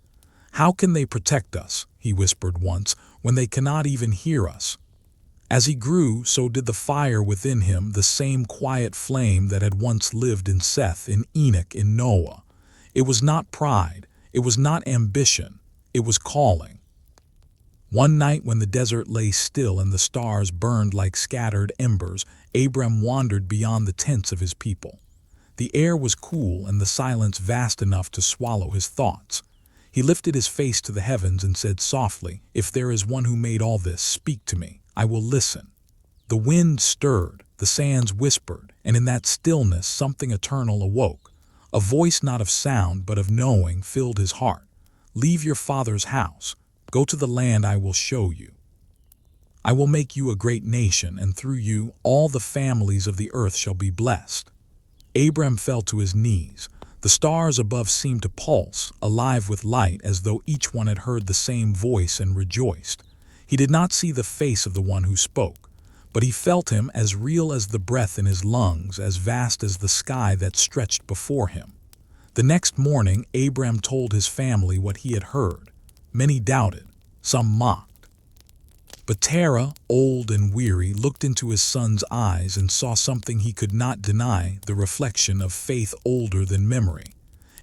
[SPEAKER 1] "How can they protect us," he whispered once, "when they cannot even hear us?" As he grew, so did the fire within him, the same quiet flame that had once lived in Seth, in Enoch, in Noah. It was not pride, it was not ambition, it was calling. One night when the desert lay still and the stars burned like scattered embers, Abram wandered beyond the tents of his people. The air was cool and the silence vast enough to swallow his thoughts. He lifted his face to the heavens and said softly, "If there is one who made all this, speak to me. I will listen." The wind stirred, the sands whispered, and in that stillness something eternal awoke. A voice not of sound but of knowing filled his heart. "Leave your father's house. Go to the land I will show you. I will make you a great nation, and through you all the families of the earth shall be blessed." Abram fell to his knees. The stars above seemed to pulse, alive with light, as though each one had heard the same voice and rejoiced. He did not see the face of the one who spoke, but he felt him, as real as the breath in his lungs, as vast as the sky that stretched before him. The next morning, Abram told his family what he had heard. Many doubted, some mocked. But Terah, old and weary, looked into his son's eyes and saw something he could not deny, the reflection of faith older than memory.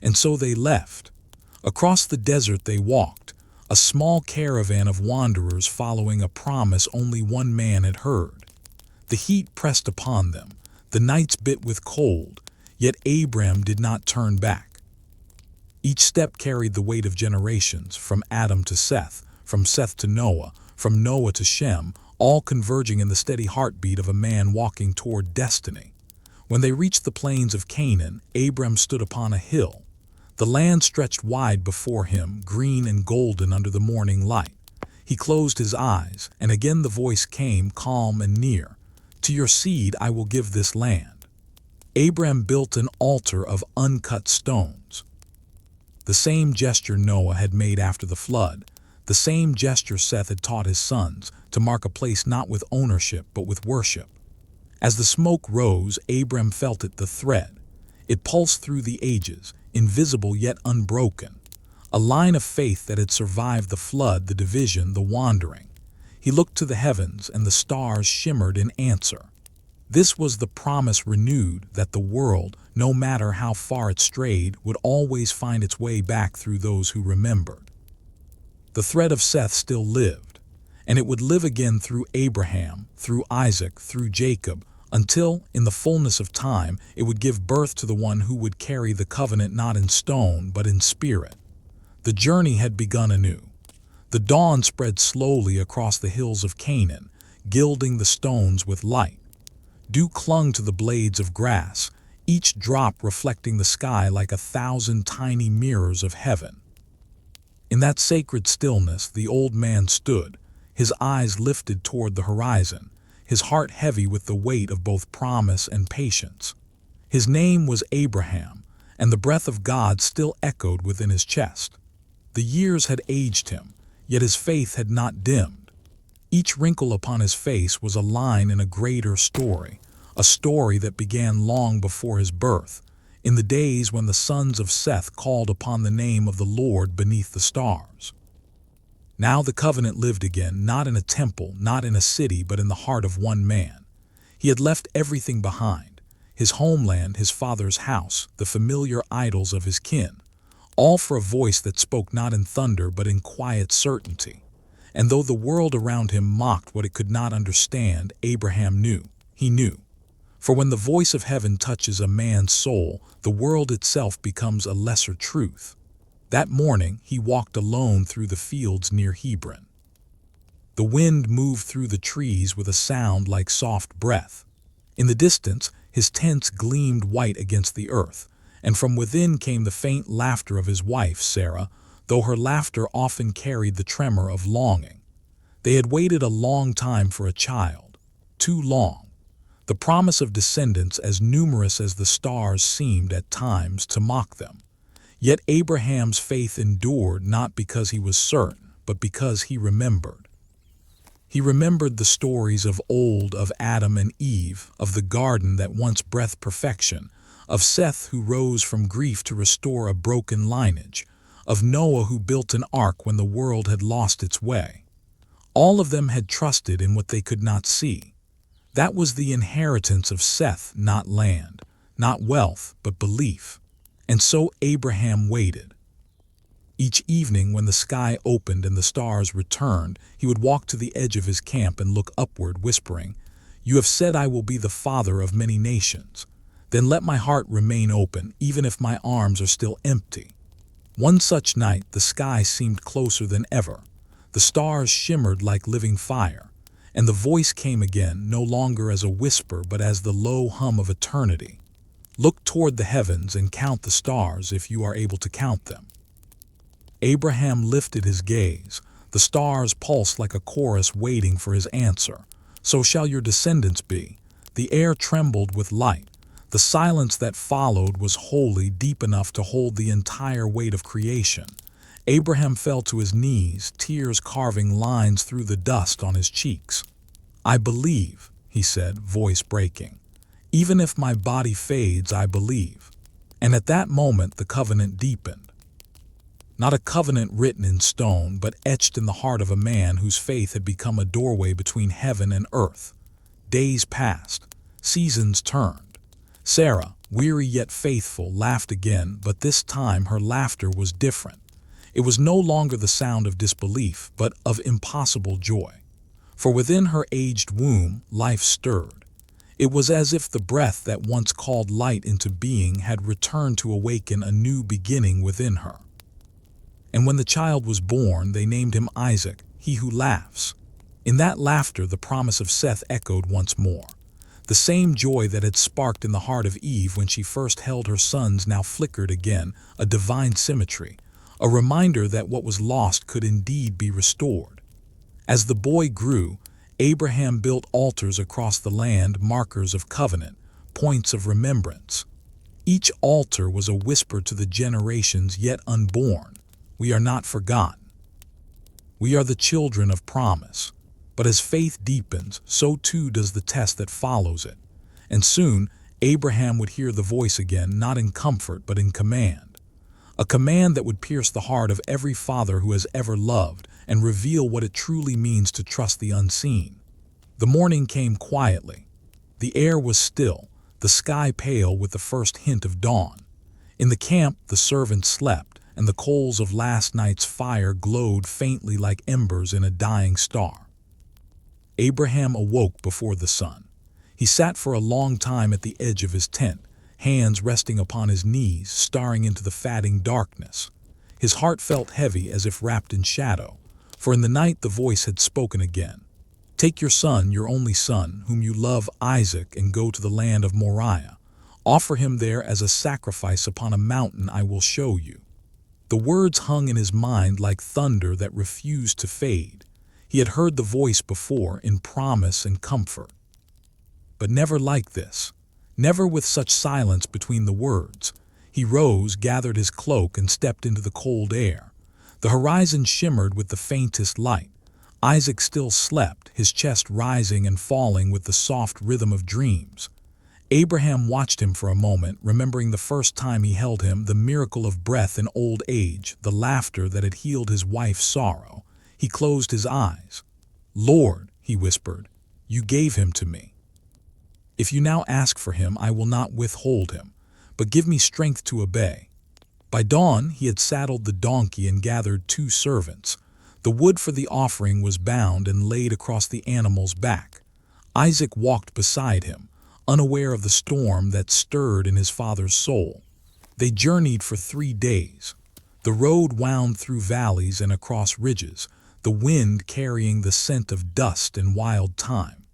[SPEAKER 1] And so they left. Across the desert they walked, a small caravan of wanderers following a promise only one man had heard. The heat pressed upon them, the nights bit with cold, yet Abram did not turn back. Each step carried the weight of generations, from Adam to Seth, from Seth to Noah, from Noah to Shem, all converging in the steady heartbeat of a man walking toward destiny. When they reached the plains of Canaan, Abram stood upon a hill. The land stretched wide before him, green and golden under the morning light. He closed his eyes, and again the voice came, calm and near. "To your seed I will give this land." Abram built an altar of uncut stones. The same gesture Noah had made after the flood, the same gesture Seth had taught his sons, to mark a place not with ownership but with worship. As the smoke rose, Abram felt it, the thread. It pulsed through the ages, invisible yet unbroken. A line of faith that had survived the flood, the division, the wandering. He looked to the heavens, and the stars shimmered in answer. This was the promise renewed, that the world, no matter how far it strayed, would always find its way back through those who remembered. The thread of Seth still lived, and it would live again through Abraham, through Isaac, through Jacob, until, in the fullness of time, it would give birth to the one who would carry the covenant not in stone but in spirit. The journey had begun anew. The dawn spread slowly across the hills of Canaan, gilding the stones with light. Dew clung to the blades of grass, each drop reflecting the sky like 1,000 tiny mirrors of heaven. In that sacred stillness, the old man stood, his eyes lifted toward the horizon, his heart heavy with the weight of both promise and patience. His name was Abraham, and the breath of God still echoed within his chest. The years had aged him, yet his faith had not dimmed. Each wrinkle upon his face was a line in a greater story, a story that began long before his birth, in the days when the sons of Seth called upon the name of the Lord beneath the stars. Now the covenant lived again, not in a temple, not in a city, but in the heart of one man. He had left everything behind, his homeland, his father's house, the familiar idols of his kin, all for a voice that spoke not in thunder but in quiet certainty. And though the world around him mocked what it could not understand, Abraham knew. He knew. For when the voice of heaven touches a man's soul, the world itself becomes a lesser truth. That morning he walked alone through the fields near Hebron. The wind moved through the trees with a sound like soft breath. In the distance, his tents gleamed white against the earth, and from within came the faint laughter of his wife, Sarah, though her laughter often carried the tremor of longing. They had waited a long time for a child, too long. The promise of descendants as numerous as the stars seemed at times to mock them. Yet Abraham's faith endured not because he was certain, but because he remembered. He remembered the stories of old of Adam and Eve, of the garden that once breathed perfection, of Seth who rose from grief to restore a broken lineage, of Noah who built an ark when the world had lost its way. All of them had trusted in what they could not see. That was the inheritance of Seth, not land, not wealth, but belief. And so Abraham waited. Each evening when the sky opened and the stars returned, he would walk to the edge of his camp and look upward, whispering, "You have said I will be the father of many nations. Then let my heart remain open, even if my arms are still empty." One such night, the sky seemed closer than ever. The stars shimmered like living fire, and the voice came again, no longer as a whisper, but as the low hum of eternity. "Look toward the heavens and count the stars if you are able to count them." Abraham lifted his gaze. The stars pulsed like a chorus waiting for his answer. "So shall your descendants be." The air trembled with light. The silence that followed was holy, deep enough to hold the entire weight of creation. Abraham fell to his knees, tears carving lines through the dust on his cheeks. "I believe," he said, voice breaking. "Even if my body fades, I believe." And at that moment the covenant deepened. Not a covenant written in stone, but etched in the heart of a man whose faith had become a doorway between heaven and earth. Days passed. Seasons turned. Sarah, weary yet faithful, laughed again, but this time her laughter was different. It was no longer the sound of disbelief, but of impossible joy. For within her aged womb, life stirred. It was as if the breath that once called light into being had returned to awaken a new beginning within her. And when the child was born, they named him Isaac, he who laughs. In that laughter, the promise of Seth echoed once more. The same joy that had sparked in the heart of Eve when she first held her sons now flickered again, a divine symmetry, a reminder that what was lost could indeed be restored. As the boy grew, Abraham built altars across the land, markers of covenant, points of remembrance. Each altar was a whisper to the generations yet unborn. We are not forgotten. We are the children of promise. But as faith deepens, so too does the test that follows it. And soon, Abraham would hear the voice again, not in comfort, but in command. A command that would pierce the heart of every father who has ever loved and reveal what it truly means to trust the unseen. The morning came quietly. The air was still, the sky pale with the first hint of dawn. In the camp, the servants slept, and the coals of last night's fire glowed faintly like embers in a dying star. Abraham awoke before the sun. He sat for a long time at the edge of his tent, hands resting upon his knees, staring into the fatting darkness. His heart felt heavy as if wrapped in shadow, for in the night the voice had spoken again. Take your son, your only son, whom you love, Isaac, and go to the land of Moriah. Offer him there as a sacrifice upon a mountain I will show you." The words hung in his mind like thunder that refused to fade. He had heard the voice before in promise and comfort, but never like this, never with such silence between the words. He rose, gathered his cloak, and stepped into the cold air. The horizon shimmered with the faintest light. Isaac still slept, his chest rising and falling with the soft rhythm of dreams. Abraham watched him for a moment, remembering the first time he held him, the miracle of breath in old age, the laughter that had healed his wife's sorrow. He closed his eyes. "Lord," he whispered, "you gave him to me. If you now ask for him, I will not withhold him, but give me strength to obey." By dawn, he had saddled the donkey and gathered 2 servants. The wood for the offering was bound and laid across the animal's back. Isaac walked beside him, unaware of the storm that stirred in his father's soul. They journeyed for 3 days. The road wound through valleys and across ridges, the wind carrying the scent of dust and wild thyme.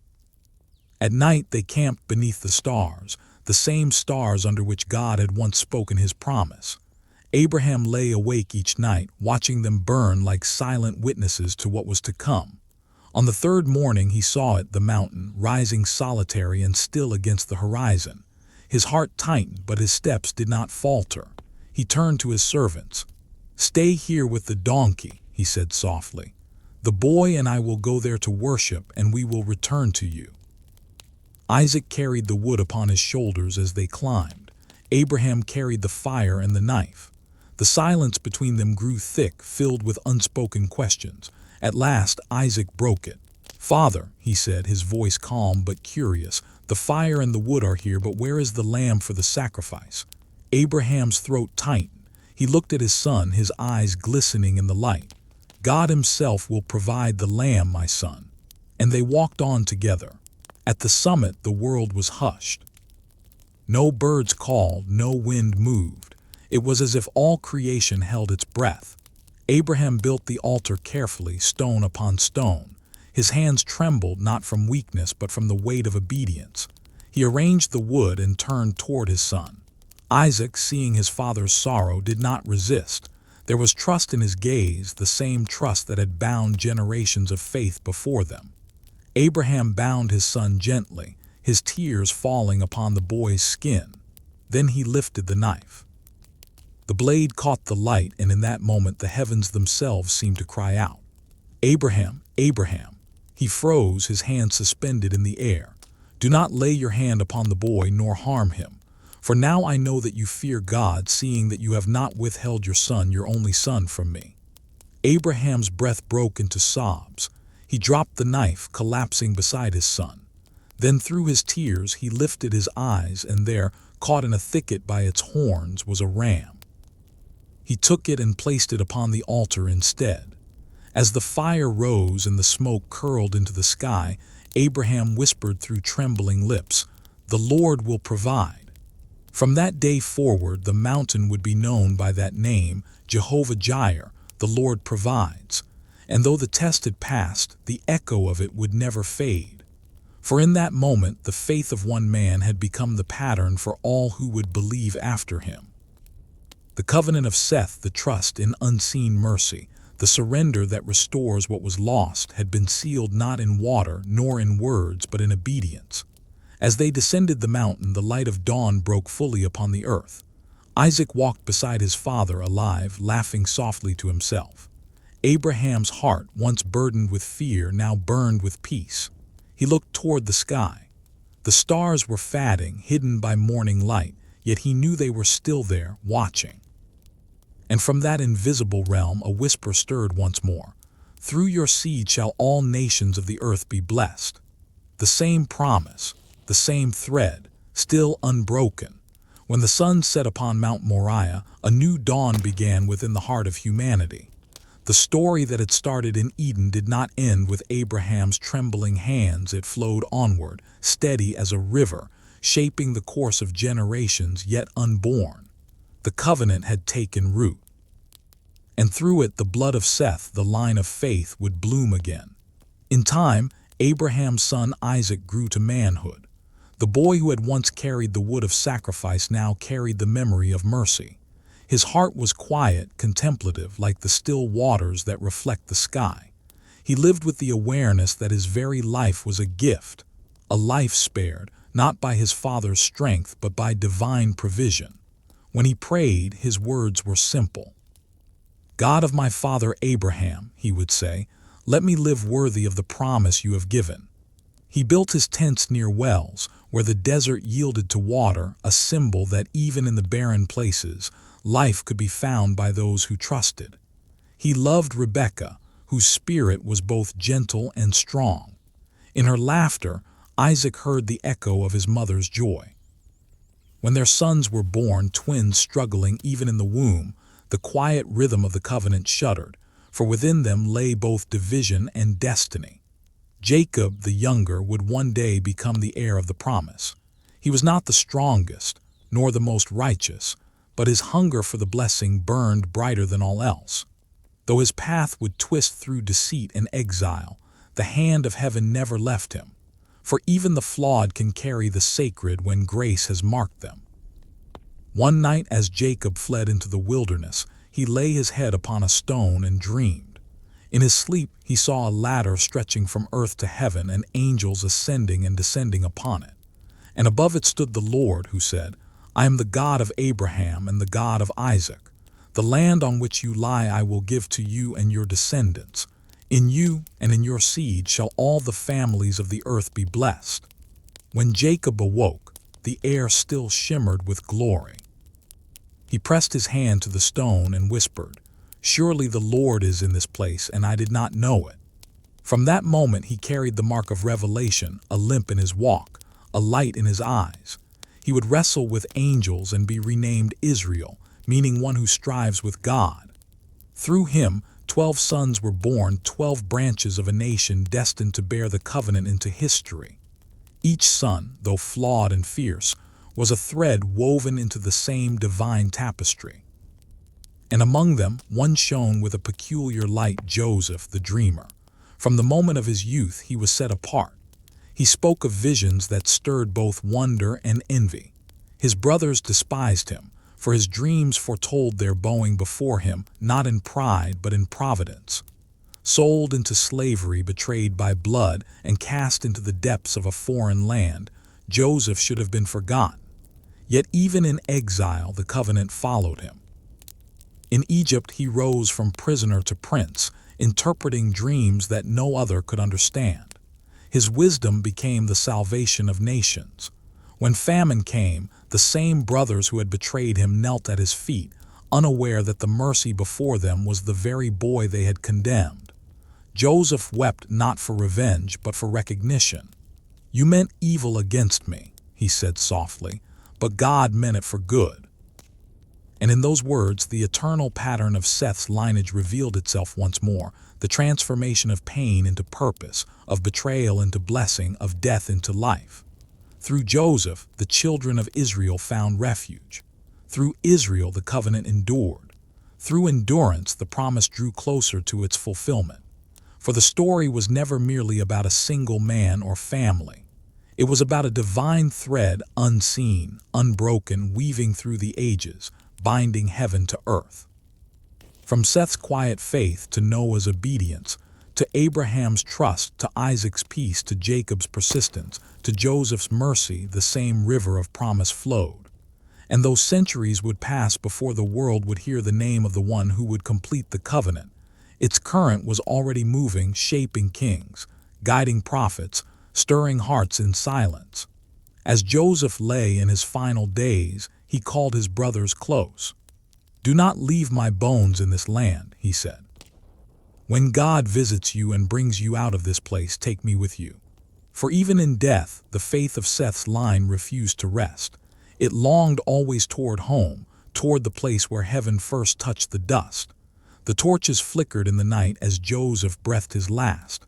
[SPEAKER 1] At night they camped beneath the stars, the same stars under which God had once spoken his promise. Abraham lay awake each night, watching them burn like silent witnesses to what was to come. On the 3rd morning he saw it, the mountain, rising solitary and still against the horizon. His heart tightened, but his steps did not falter. He turned to his servants. "Stay here with the donkey," he said softly. "The boy and I will go there to worship, and we will return to you." Isaac carried the wood upon his shoulders as they climbed. Abraham carried the fire and the knife. The silence between them grew thick, filled with unspoken questions. At last Isaac broke it. "Father," he said, his voice calm but curious, "the fire and the wood are here, but where is the lamb for the sacrifice?" Abraham's throat tightened. He looked at his son, his eyes glistening in the light. "God himself will provide the lamb, my son." And they walked on together. At the summit the world was hushed. No birds called, no wind moved. It was as if all creation held its breath. Abraham built the altar carefully, stone upon stone. His hands trembled not from weakness but from the weight of obedience. He arranged the wood and turned toward his son. Isaac, seeing his father's sorrow, did not resist. There was trust in his gaze, the same trust that had bound generations of faith before them. Abraham bound his son gently, his tears falling upon the boy's skin. Then he lifted the knife. The blade caught the light, and in that moment the heavens themselves seemed to cry out, "Abraham, Abraham." He froze, his hand suspended in the air. "Do not lay your hand upon the boy, nor harm him. For now I know that you fear God, seeing that you have not withheld your son, your only son, from me." Abraham's breath broke into sobs. He dropped the knife, collapsing beside his son. Then through his tears he lifted his eyes, and there, caught in a thicket by its horns, was a ram. He took it and placed it upon the altar instead. As the fire rose and the smoke curled into the sky, Abraham whispered through trembling lips, "The Lord will provide." From that day forward, the mountain would be known by that name, Jehovah-Jireh, the Lord provides. And though the test had passed, the echo of it would never fade. For in that moment, the faith of one man had become the pattern for all who would believe after him. The covenant of Seth, the trust in unseen mercy, the surrender that restores what was lost, had been sealed not in water nor in words, but in obedience. As they descended the mountain, the light of dawn broke fully upon the earth. Isaac walked beside his father, alive, laughing softly to himself. Abraham's heart, once burdened with fear, now burned with peace. He looked toward the sky. The stars were fading, hidden by morning light, yet he knew they were still there, watching. And from that invisible realm a whisper stirred once more. "Through your seed shall all nations of the earth be blessed." The same promise, the same thread, still unbroken. When the sun set upon Mount Moriah, a new dawn began within the heart of humanity. The story that had started in Eden did not end with Abraham's trembling hands. It flowed onward, steady as a river, shaping the course of generations yet unborn. The covenant had taken root. And through it the blood of Seth, the line of faith, would bloom again. In time, Abraham's son Isaac grew to manhood. The boy who had once carried the wood of sacrifice now carried the memory of mercy. His heart was quiet, contemplative, like the still waters that reflect the sky. He lived with the awareness that his very life was a gift, a life spared, not by his father's strength, but by divine provision. When he prayed, his words were simple. "God of my father Abraham," he would say, "let me live worthy of the promise you have given." He built his tents near wells, where the desert yielded to water, a symbol that even in the barren places, life could be found by those who trusted. He loved Rebekah, whose spirit was both gentle and strong. In her laughter, Isaac heard the echo of his mother's joy. When their sons were born, twins struggling even in the womb, the quiet rhythm of the covenant shuddered, for within them lay both division and destiny. Jacob, the younger, would one day become the heir of the promise. He was not the strongest, nor the most righteous, but his hunger for the blessing burned brighter than all else. Though his path would twist through deceit and exile, the hand of heaven never left him, for even the flawed can carry the sacred when grace has marked them. One night as Jacob fled into the wilderness, he lay his head upon a stone and dreamed. In his sleep he saw a ladder stretching from earth to heaven and angels ascending and descending upon it. And above it stood the Lord, who said, "I am the God of Abraham and the God of Isaac. The land on which you lie I will give to you and your descendants. In you and in your seed shall all the families of the earth be blessed." When Jacob awoke, the air still shimmered with glory. He pressed his hand to the stone and whispered, "Surely the Lord is in this place, and I did not know it." From that moment he carried the mark of revelation, a limp in his walk, a light in his eyes. He would wrestle with angels and be renamed Israel, meaning one who strives with God. Through him, 12 sons were born, 12 branches of a nation destined to bear the covenant into history. Each son, though flawed and fierce, was a thread woven into the same divine tapestry. And among them, one shone with a peculiar light: Joseph, the dreamer. From the moment of his youth, he was set apart. He spoke of visions that stirred both wonder and envy. His brothers despised him, for his dreams foretold their bowing before him, not in pride but in providence. Sold into slavery, betrayed by blood, and cast into the depths of a foreign land, Joseph should have been forgotten. Yet even in exile, the covenant followed him. In Egypt, he rose from prisoner to prince, interpreting dreams that no other could understand. His wisdom became the salvation of nations. When famine came, the same brothers who had betrayed him knelt at his feet, unaware that the mercy before them was the very boy they had condemned. Joseph wept not for revenge, but for recognition. "You meant evil against me," he said softly, "but God meant it for good." And in those words, the eternal pattern of Seth's lineage revealed itself once more, the transformation of pain into purpose, of betrayal into blessing, of death into life. Through Joseph, the children of Israel found refuge. Through Israel, the covenant endured. Through endurance, the promise drew closer to its fulfillment. For the story was never merely about a single man or family. It was about a divine thread, unseen, unbroken, weaving through the ages, binding heaven to earth. From Seth's quiet faith to Noah's obedience, to Abraham's trust, to Isaac's peace, to Jacob's persistence, to Joseph's mercy, the same river of promise flowed. And though centuries would pass before the world would hear the name of the one who would complete the covenant, its current was already moving, shaping kings, guiding prophets, stirring hearts in silence. As Joseph lay in his final days, he called his brothers close. "Do not leave my bones in this land," he said. "When God visits you and brings you out of this place, take me with you." For even in death, the faith of Seth's line refused to rest. It longed always toward home, toward the place where heaven first touched the dust. The torches flickered in the night as Joseph breathed his last.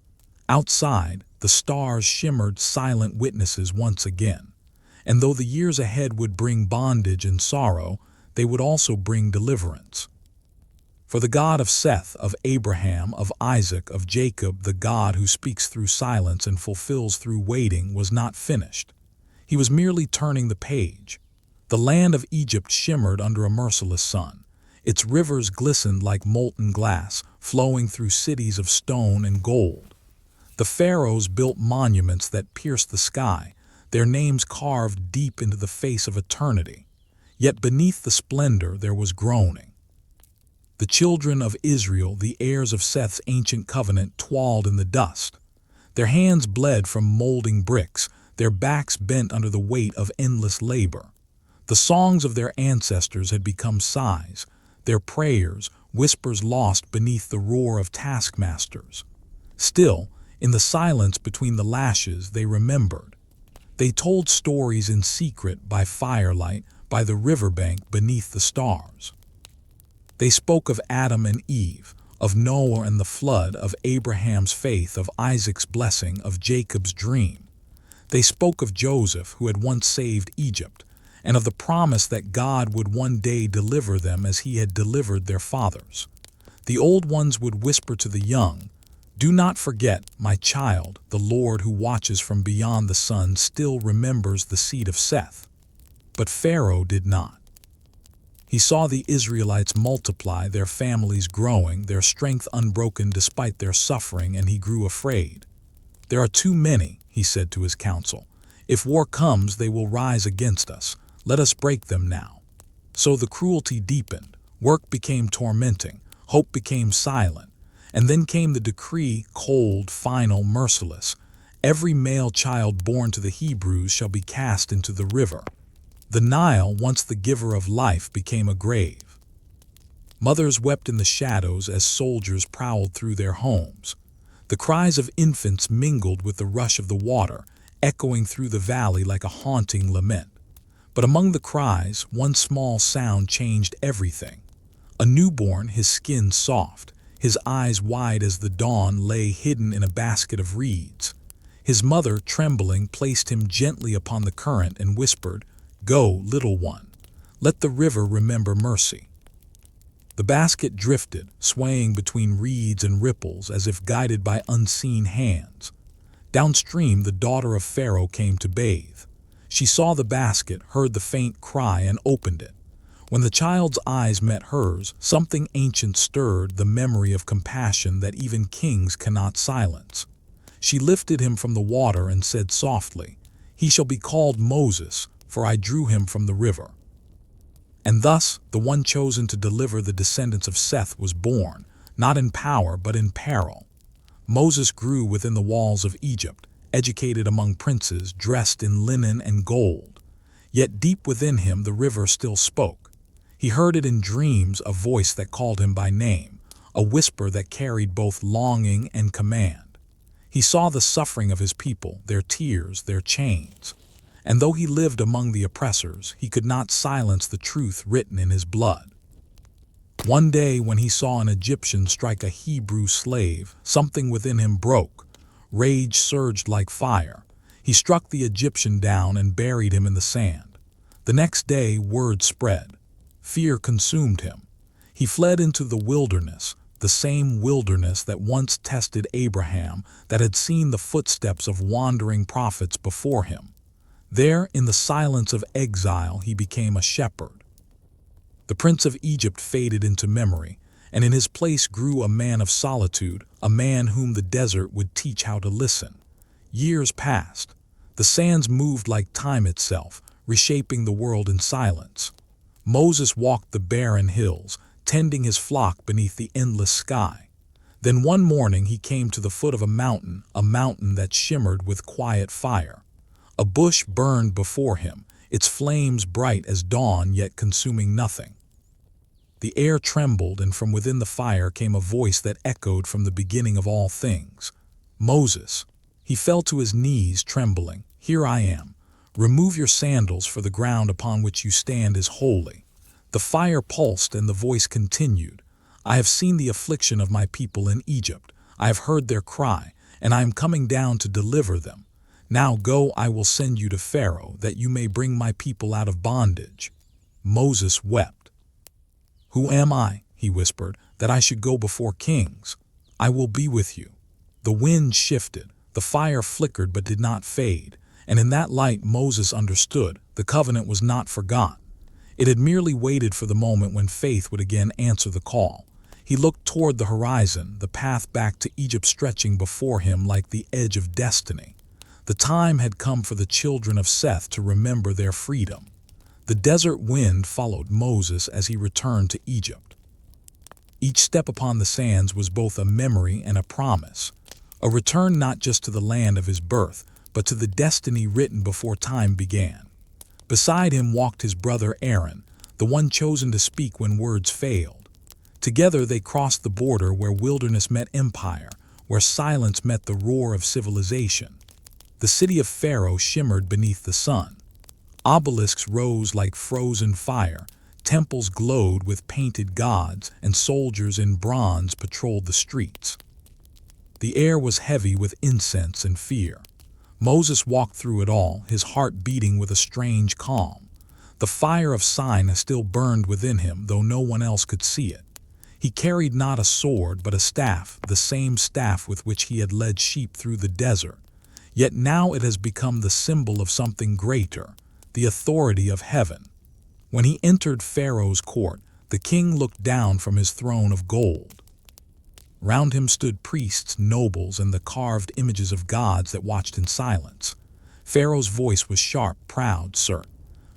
[SPEAKER 1] Outside, the stars shimmered, silent witnesses once again. And though the years ahead would bring bondage and sorrow, they would also bring deliverance. For the God of Seth, of Abraham, of Isaac, of Jacob, the God who speaks through silence and fulfills through waiting, was not finished. He was merely turning the page. The land of Egypt shimmered under a merciless sun. Its rivers glistened like molten glass, flowing through cities of stone and gold. The pharaohs built monuments that pierced the sky, their names carved deep into the face of eternity. Yet beneath the splendor there was groaning. The children of Israel, the heirs of Seth's ancient covenant, toiled in the dust. Their hands bled from molding bricks, their backs bent under the weight of endless labor. The songs of their ancestors had become sighs, their prayers, whispers lost beneath the roar of taskmasters. Still, in the silence between the lashes, they remembered. They told stories in secret by firelight, by the riverbank beneath the stars. They spoke of Adam and Eve, of Noah and the flood, of Abraham's faith, of Isaac's blessing, of Jacob's dream. They spoke of Joseph, who had once saved Egypt, and of the promise that God would one day deliver them as he had delivered their fathers. The old ones would whisper to the young, "Do not forget, my child, the Lord who watches from beyond the sun still remembers the seed of Seth." But Pharaoh did not. He saw the Israelites multiply, their families growing, their strength unbroken despite their suffering, and he grew afraid. "There are too many," he said to his council. "If war comes, they will rise against us. Let us break them now." So the cruelty deepened. Work became tormenting. Hope became silent. And then came the decree, cold, final, merciless. Every male child born to the Hebrews shall be cast into the river. The Nile, once the giver of life, became a grave. Mothers wept in the shadows as soldiers prowled through their homes. The cries of infants mingled with the rush of the water, echoing through the valley like a haunting lament. But among the cries, one small sound changed everything. A newborn, his skin soft, his eyes wide as the dawn, lay hidden in a basket of reeds. His mother, trembling, placed him gently upon the current and whispered, "Go, little one. Let the river remember mercy." The basket drifted, swaying between reeds and ripples as if guided by unseen hands. Downstream, the daughter of Pharaoh came to bathe. She saw the basket, heard the faint cry, and opened it. When the child's eyes met hers, something ancient stirred, the memory of compassion that even kings cannot silence. She lifted him from the water and said softly, "He shall be called Moses, for I drew him from the river." And thus, the one chosen to deliver the descendants of Seth was born, not in power but in peril. Moses grew within the walls of Egypt, educated among princes, dressed in linen and gold. Yet deep within him the river still spoke. He heard it in dreams, a voice that called him by name, a whisper that carried both longing and command. He saw the suffering of his people, their tears, their chains. And though he lived among the oppressors, he could not silence the truth written in his blood. One day, when he saw an Egyptian strike a Hebrew slave, something within him broke. Rage surged like fire. He struck the Egyptian down and buried him in the sand. The next day, word spread. Fear consumed him. He fled into the wilderness, the same wilderness that once tested Abraham, that had seen the footsteps of wandering prophets before him. There, in the silence of exile, he became a shepherd. The prince of Egypt faded into memory, and in his place grew a man of solitude, a man whom the desert would teach how to listen. Years passed. The sands moved like time itself, reshaping the world in silence. Moses walked the barren hills, tending his flock beneath the endless sky. Then one morning he came to the foot of a mountain that shimmered with quiet fire. A bush burned before him, its flames bright as dawn yet consuming nothing. The air trembled, and from within the fire came a voice that echoed from the beginning of all things. "Moses." He fell to his knees, trembling. "Here I am. Remove your sandals, for the ground upon which you stand is holy." The fire pulsed, and the voice continued. "I have seen the affliction of my people in Egypt. I have heard their cry, and I am coming down to deliver them. Now go, I will send you to Pharaoh, that you may bring my people out of bondage." Moses wept. "Who am I?" he whispered. that I should go before kings. I will be with you." The wind shifted, the fire flickered but did not fade, and in that light Moses understood the covenant was not forgotten. It had merely waited for the moment when faith would again answer the call. He looked toward the horizon, the path back to Egypt stretching before him like the edge of destiny. The time had come for the children of Seth to remember their freedom. The desert wind followed Moses as he returned to Egypt. Each step upon the sands was both a memory and a promise, a return not just to the land of his birth, but to the destiny written before time began. Beside him walked his brother Aaron, the one chosen to speak when words failed. Together they crossed the border where wilderness met empire, where silence met the roar of civilization. The city of Pharaoh shimmered beneath the sun. Obelisks rose like frozen fire, temples glowed with painted gods, and soldiers in bronze patrolled the streets. The air was heavy with incense and fear. Moses walked through it all, his heart beating with a strange calm. The fire of Sinai still burned within him, though no one else could see it. He carried not a sword, but a staff, the same staff with which he had led sheep through the desert. Yet now it has become the symbol of something greater, the authority of heaven. When he entered Pharaoh's court, the king looked down from his throne of gold. Round him stood priests, nobles, and the carved images of gods that watched in silence. Pharaoh's voice was sharp, proud, "Sir,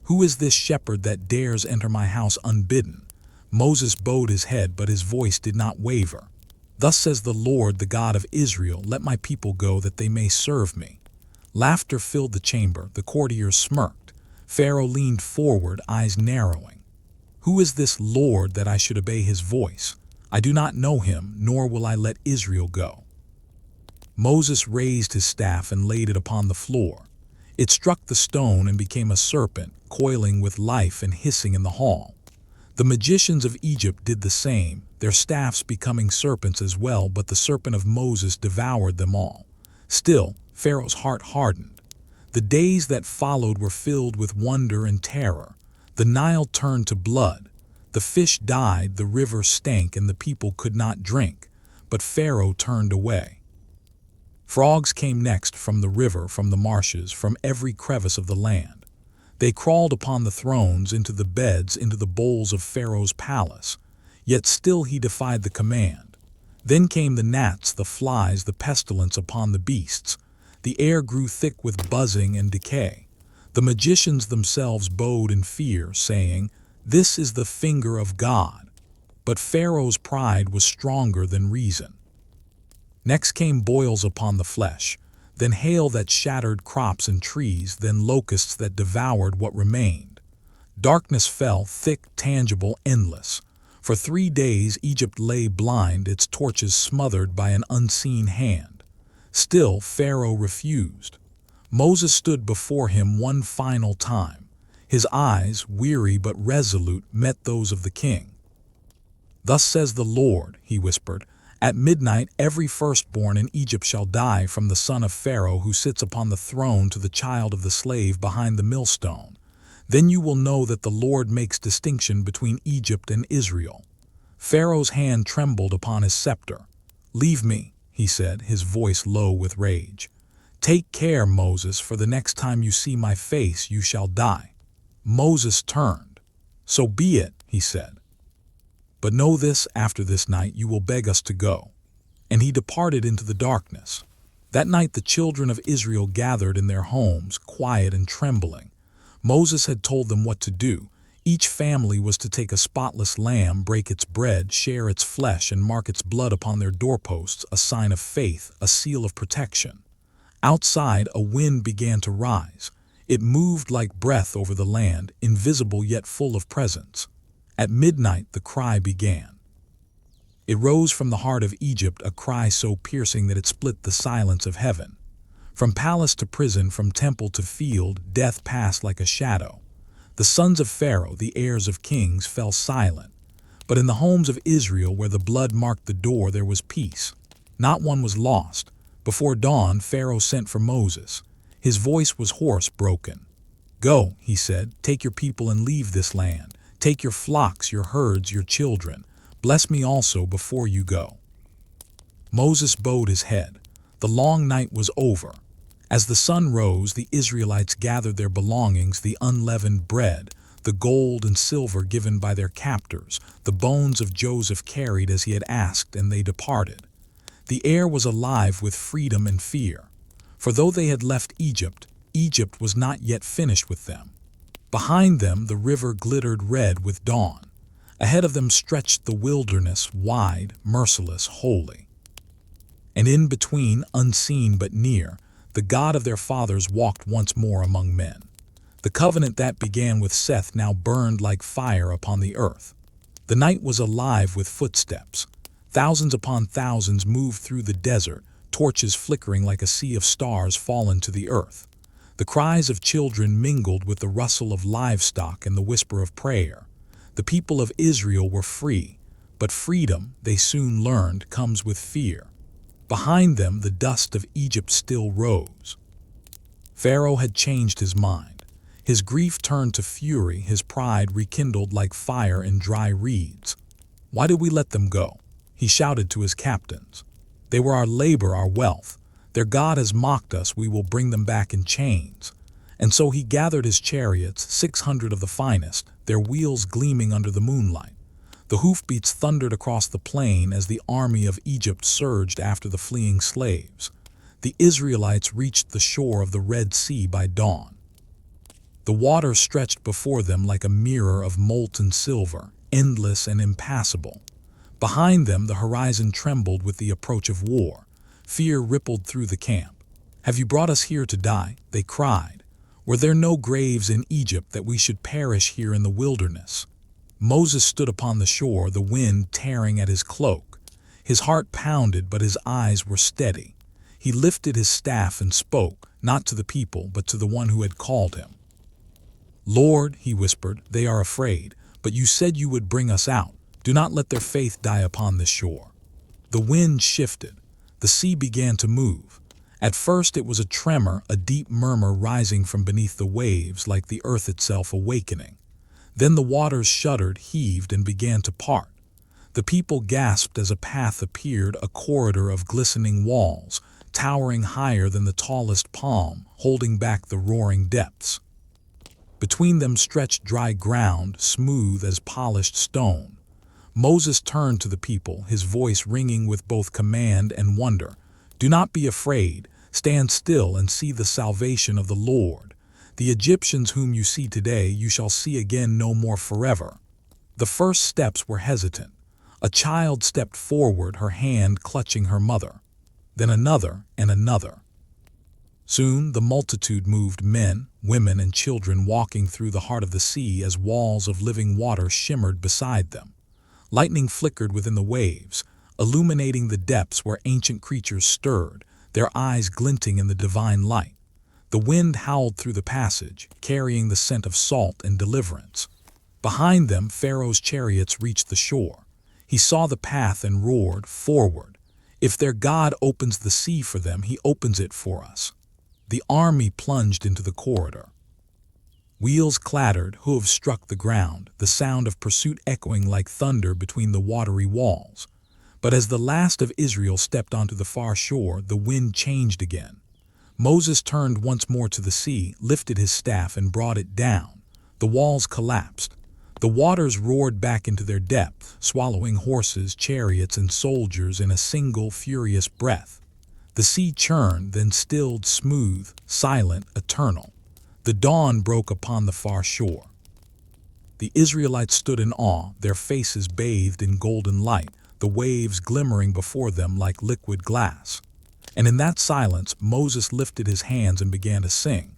[SPEAKER 1] who is this shepherd that dares enter my house unbidden?" Moses bowed his head, but his voice did not waver. "Thus says the Lord, the God of Israel, let my people go that they may serve me." Laughter filled the chamber, the courtiers smirked. Pharaoh leaned forward, eyes narrowing. "Who is this Lord that I should obey his voice? I do not know him, nor will I let Israel go." Moses raised his staff and laid it upon the floor. It struck the stone and became a serpent, coiling with life and hissing in the hall. The magicians of Egypt did the same, their staffs becoming serpents as well, but the serpent of Moses devoured them all. Still, Pharaoh's heart hardened. The days that followed were filled with wonder and terror. The Nile turned to blood. The fish died, the river stank, and the people could not drink. But Pharaoh turned away. Frogs came next from the river, from the marshes, from every crevice of the land. They crawled upon the thrones, into the beds, into the bowls of Pharaoh's palace. Yet still he defied the command. Then came the gnats, the flies, the pestilence upon the beasts. The air grew thick with buzzing and decay. The magicians themselves bowed in fear, saying, "This is the finger of God." But Pharaoh's pride was stronger than reason. Next came boils upon the flesh, then hail that shattered crops and trees, then locusts that devoured what remained. Darkness fell, thick, tangible, endless. For 3 days Egypt lay blind, its torches smothered by an unseen hand. Still Pharaoh refused. Moses stood before him one final time. His eyes, weary but resolute, met those of the king. "Thus says the Lord," he whispered, "at midnight every firstborn in Egypt shall die, from the son of Pharaoh who sits upon the throne to the child of the slave behind the millstone. Then you will know that the Lord makes distinction between Egypt and Israel." Pharaoh's hand trembled upon his scepter. "Leave me," he said, his voice low with rage. "Take care, Moses, for the next time you see my face you shall die." Moses turned. "So be it," he said. "But know this, after this night you will beg us to go." And he departed into the darkness. That night the children of Israel gathered in their homes, quiet and trembling. Moses had told them what to do. Each family was to take a spotless lamb, break its bread, share its flesh, and mark its blood upon their doorposts, a sign of faith, a seal of protection. Outside, a wind began to rise. It moved like breath over the land, invisible yet full of presence. At midnight the cry began. It rose from the heart of Egypt, a cry so piercing that it split the silence of heaven. From palace to prison, from temple to field, death passed like a shadow. The sons of Pharaoh, the heirs of kings, fell silent. But in the homes of Israel, where the blood marked the door, there was peace. Not one was lost. Before dawn, Pharaoh sent for Moses. His voice was hoarse, broken. "Go," he said, "take your people and leave this land. Take your flocks, your herds, your children. Bless me also before you go." Moses bowed his head. The long night was over. As the sun rose, the Israelites gathered their belongings, the unleavened bread, the gold and silver given by their captors, the bones of Joseph carried as he had asked, and they departed. The air was alive with freedom and fear. For though they had left Egypt, Egypt was not yet finished with them. Behind them the river glittered red with dawn. Ahead of them stretched the wilderness, wide, merciless, holy. And in between, unseen but near, the God of their fathers walked once more among men. The covenant that began with Seth now burned like fire upon the earth. The night was alive with footsteps. Thousands upon thousands moved through the desert, torches flickering like a sea of stars fallen to the earth. The cries of children mingled with the rustle of livestock and the whisper of prayer. The people of Israel were free, but freedom, they soon learned, comes with fear. Behind them, the dust of Egypt still rose. Pharaoh had changed his mind. His grief turned to fury, his pride rekindled like fire in dry reeds. "Why did we let them go?" he shouted to his captains. "They were our labor, our wealth. Their God has mocked us, we will bring them back in chains." And so he gathered his chariots, 600 of the finest, their wheels gleaming under the moonlight. The hoofbeats thundered across the plain as the army of Egypt surged after the fleeing slaves. The Israelites reached the shore of the Red Sea by dawn. The water stretched before them like a mirror of molten silver, endless and impassable. Behind them the horizon trembled with the approach of war. Fear rippled through the camp. "Have you brought us here to die?" they cried. "Were there no graves in Egypt that we should perish here in the wilderness?" Moses stood upon the shore, the wind tearing at his cloak. His heart pounded, but his eyes were steady. He lifted his staff and spoke, not to the people, but to the one who had called him. "Lord," he whispered, "they are afraid, but you said you would bring us out. Do not let their faith die upon this shore." The wind shifted. The sea began to move. At first it was a tremor, a deep murmur rising from beneath the waves, like the earth itself awakening. Then the waters shuddered, heaved, and began to part. The people gasped as a path appeared, a corridor of glistening walls, towering higher than the tallest palm, holding back the roaring depths. Between them stretched dry ground, smooth as polished stone. Moses turned to the people, his voice ringing with both command and wonder. "Do not be afraid. Stand still and see the salvation of the Lord. The Egyptians whom you see today you shall see again no more forever." The first steps were hesitant. A child stepped forward, her hand clutching her mother. Then another and another. Soon the multitude moved, men, women, and children walking through the heart of the sea as walls of living water shimmered beside them. Lightning flickered within the waves, illuminating the depths where ancient creatures stirred, their eyes glinting in the divine light. The wind howled through the passage, carrying the scent of salt and deliverance. Behind them, Pharaoh's chariots reached the shore. He saw the path and roared, "Forward! If their God opens the sea for them, he opens it for us." The army plunged into the corridor. Wheels clattered, hooves struck the ground, the sound of pursuit echoing like thunder between the watery walls. But as the last of Israel stepped onto the far shore, the wind changed again. Moses turned once more to the sea, lifted his staff, and brought it down. The walls collapsed. The waters roared back into their depth, swallowing horses, chariots, and soldiers in a single furious breath. The sea churned, then stilled, smooth, silent, eternal. The dawn broke upon the far shore. The Israelites stood in awe, their faces bathed in golden light, the waves glimmering before them like liquid glass. And in that silence, Moses lifted his hands and began to sing.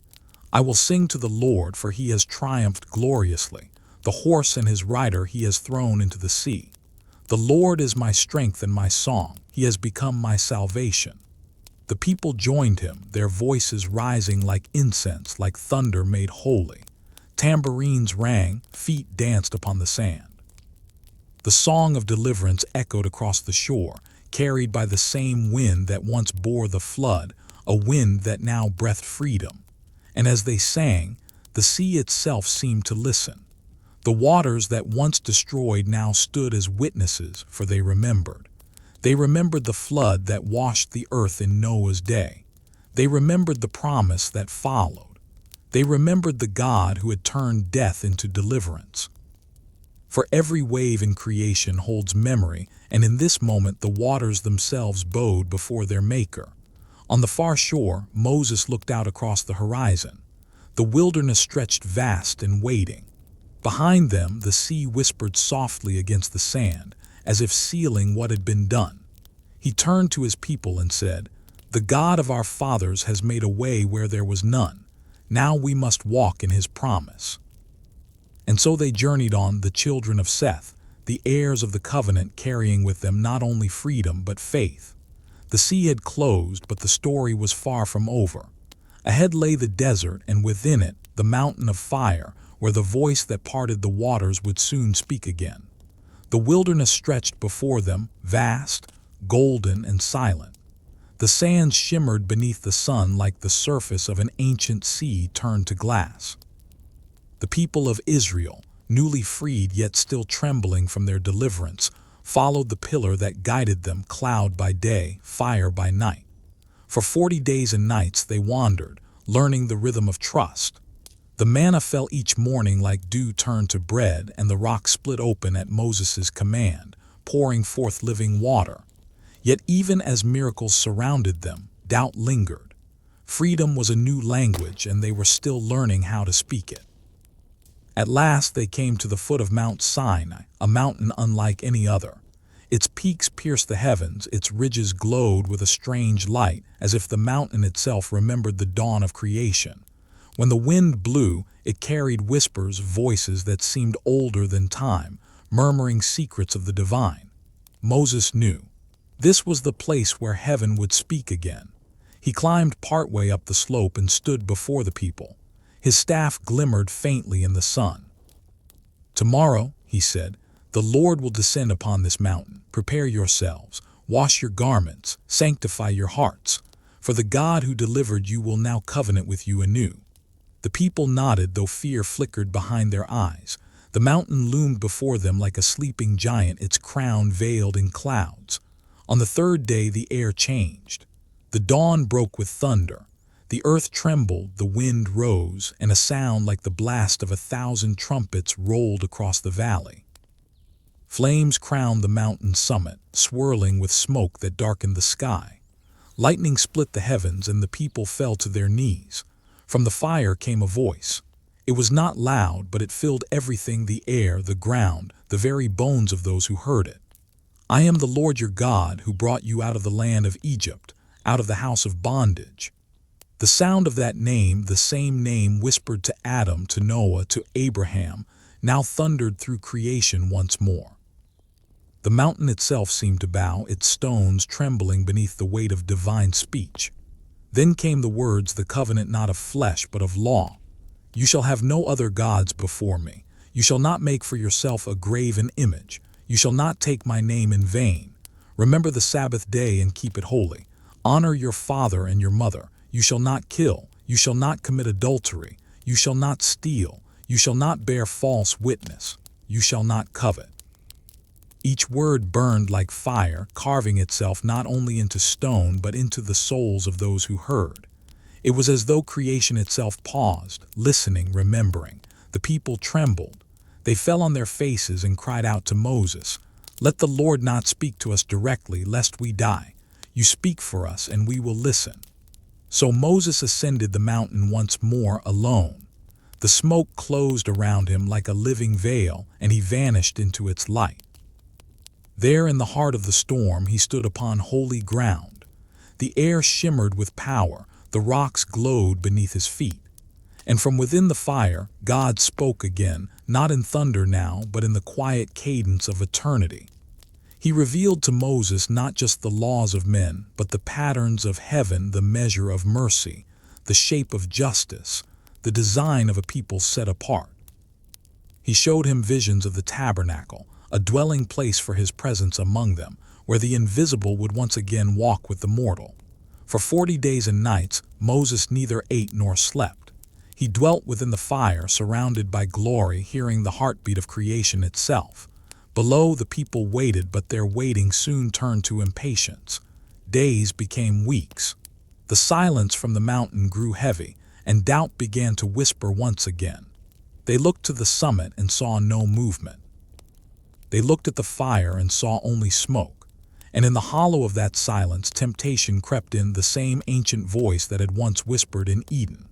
[SPEAKER 1] "I will sing to the Lord, for he has triumphed gloriously. The horse and his rider he has thrown into the sea. The Lord is my strength and my song. He has become my salvation." The people joined him, their voices rising like incense, like thunder made holy. Tambourines rang, feet danced upon the sand. The song of deliverance echoed across the shore, carried by the same wind that once bore the flood, a wind that now breathed freedom. And as they sang, the sea itself seemed to listen. The waters that once destroyed now stood as witnesses, for they remembered. They remembered the flood that washed the earth in Noah's day. They remembered the promise that followed. They remembered the God who had turned death into deliverance. For every wave in creation holds memory, and in this moment the waters themselves bowed before their Maker. On the far shore, Moses looked out across the horizon. The wilderness stretched vast and waiting. Behind them, the sea whispered softly against the sand, as if sealing what had been done. He turned to his people and said, "The God of our fathers has made a way where there was none. Now we must walk in his promise." And so they journeyed on, the children of Seth, the heirs of the covenant, carrying with them not only freedom but faith. The sea had closed, but the story was far from over. Ahead lay the desert, and within it the mountain of fire, where the voice that parted the waters would soon speak again. The wilderness stretched before them, vast, golden, and silent. The sands shimmered beneath the sun like the surface of an ancient sea turned to glass. The people of Israel, newly freed yet still trembling from their deliverance, followed the pillar that guided them, cloud by day, fire by night. For 40 days and nights they wandered, learning the rhythm of trust. The manna fell each morning like dew turned to bread, and the rock split open at Moses' command, pouring forth living water. Yet even as miracles surrounded them, doubt lingered. Freedom was a new language, and they were still learning how to speak it. At last they came to the foot of Mount Sinai, a mountain unlike any other. Its peaks pierced the heavens, its ridges glowed with a strange light, as if the mountain itself remembered the dawn of creation. When the wind blew, it carried whispers, voices that seemed older than time, murmuring secrets of the divine. Moses knew. This was the place where heaven would speak again. He climbed partway up the slope and stood before the people. His staff glimmered faintly in the sun. "Tomorrow," he said, "the Lord will descend upon this mountain. Prepare yourselves, wash your garments, sanctify your hearts, for the God who delivered you will now covenant with you anew." The people nodded, though fear flickered behind their eyes. The mountain loomed before them like a sleeping giant, its crown veiled in clouds. On the third day the air changed. The dawn broke with thunder. The earth trembled, the wind rose, and a sound like the blast of 1,000 trumpets rolled across the valley. Flames crowned the mountain's summit, swirling with smoke that darkened the sky. Lightning split the heavens, and the people fell to their knees. From the fire came a voice. It was not loud, but it filled everything, the air, the ground, the very bones of those who heard it. "I am the Lord your God, who brought you out of the land of Egypt, out of the house of bondage." The sound of that name, the same name whispered to Adam, to Noah, to Abraham, now thundered through creation once more. The mountain itself seemed to bow, its stones trembling beneath the weight of divine speech. Then came the words, the covenant not of flesh but of law. "You shall have no other gods before me. You shall not make for yourself a graven image. You shall not take my name in vain. Remember the Sabbath day and keep it holy. Honor your father and your mother. You shall not kill. You shall not commit adultery. You shall not steal. You shall not bear false witness. You shall not covet." Each word burned like fire, carving itself not only into stone but into the souls of those who heard. It was as though creation itself paused, listening, remembering. The people trembled. They fell on their faces and cried out to Moses, "Let the Lord not speak to us directly, lest we die. You speak for us, and we will listen." So Moses ascended the mountain once more alone. The smoke closed around him like a living veil, and he vanished into its light. There in the heart of the storm he stood upon holy ground. The air shimmered with power, the rocks glowed beneath his feet. And from within the fire, God spoke again, not in thunder now, but in the quiet cadence of eternity. He revealed to Moses not just the laws of men, but the patterns of heaven, the measure of mercy, the shape of justice, the design of a people set apart. He showed him visions of the tabernacle, a dwelling place for his presence among them, where the invisible would once again walk with the mortal. For 40 days and nights, Moses neither ate nor slept. He dwelt within the fire, surrounded by glory, hearing the heartbeat of creation itself. Below, the people waited, but their waiting soon turned to impatience. Days became weeks. The silence from the mountain grew heavy, and doubt began to whisper once again. They looked to the summit and saw no movement. They looked at the fire and saw only smoke. And in the hollow of that silence, temptation crept in, the same ancient voice that had once whispered in Eden.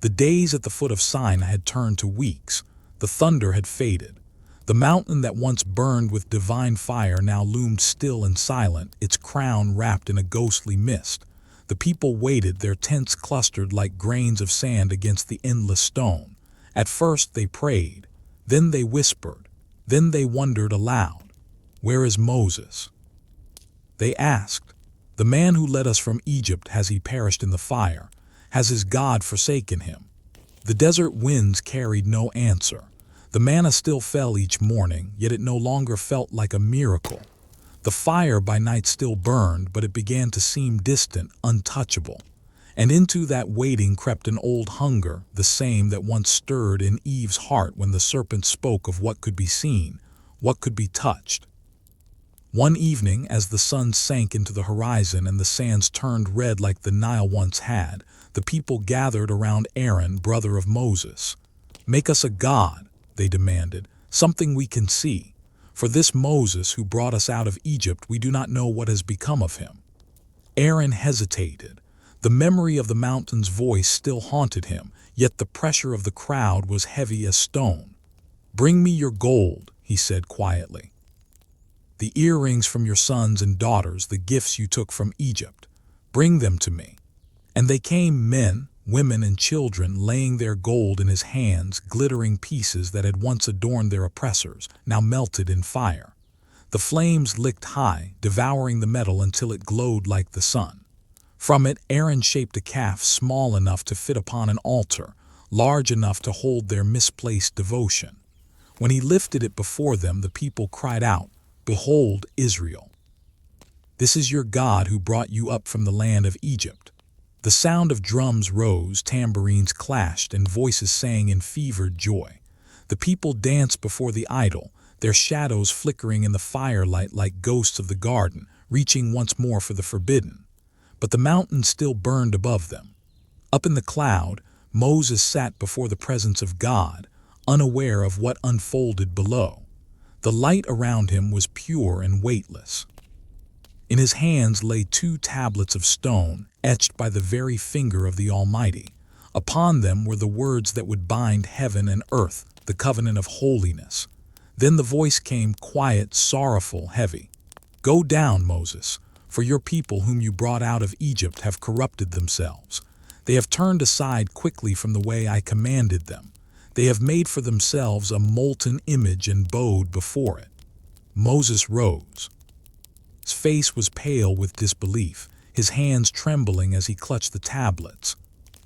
[SPEAKER 1] The days at the foot of Sinai had turned to weeks. The thunder had faded. The mountain that once burned with divine fire now loomed still and silent, its crown wrapped in a ghostly mist. The people waited, their tents clustered like grains of sand against the endless stone. At first they prayed, then they whispered, then they wondered aloud, "Where is Moses?" They asked, "The man who led us from Egypt, has he perished in the fire? Has his God forsaken him?" The desert winds carried no answer. The manna still fell each morning, yet it no longer felt like a miracle. The fire by night still burned, but it began to seem distant, untouchable. And into that waiting crept an old hunger, the same that once stirred in Eve's heart when the serpent spoke of what could be seen, what could be touched. One evening, as the sun sank into the horizon and the sands turned red like the Nile once had, the people gathered around Aaron, brother of Moses. "Make us a god," they demanded, "something we can see. For this Moses who brought us out of Egypt, we do not know what has become of him." Aaron hesitated. The memory of the mountain's voice still haunted him, yet the pressure of the crowd was heavy as stone. "Bring me your gold," he said quietly. "The earrings from your sons and daughters, the gifts you took from Egypt. Bring them to me." And they came, men, women, and children, laying their gold in his hands, glittering pieces that had once adorned their oppressors, now melted in fire. The flames licked high, devouring the metal until it glowed like the sun. From it, Aaron shaped a calf small enough to fit upon an altar, large enough to hold their misplaced devotion. When he lifted it before them, the people cried out, "Behold, Israel! This is your God who brought you up from the land of Egypt." The sound of drums rose, tambourines clashed, and voices sang in fevered joy. The people danced before the idol, their shadows flickering in the firelight like ghosts of the garden, reaching once more for the forbidden. But the mountain still burned above them. Up in the cloud, Moses sat before the presence of God, unaware of what unfolded below. The light around him was pure and weightless. In his hands lay 2 tablets of stone, etched by the very finger of the Almighty. Upon them were the words that would bind heaven and earth, the covenant of holiness. Then the voice came, quiet, sorrowful, heavy. "Go down, Moses, for your people whom you brought out of Egypt have corrupted themselves. They have turned aside quickly from the way I commanded them. They have made for themselves a molten image and bowed before it." Moses rose. His face was pale with disbelief, his hands trembling as he clutched the tablets.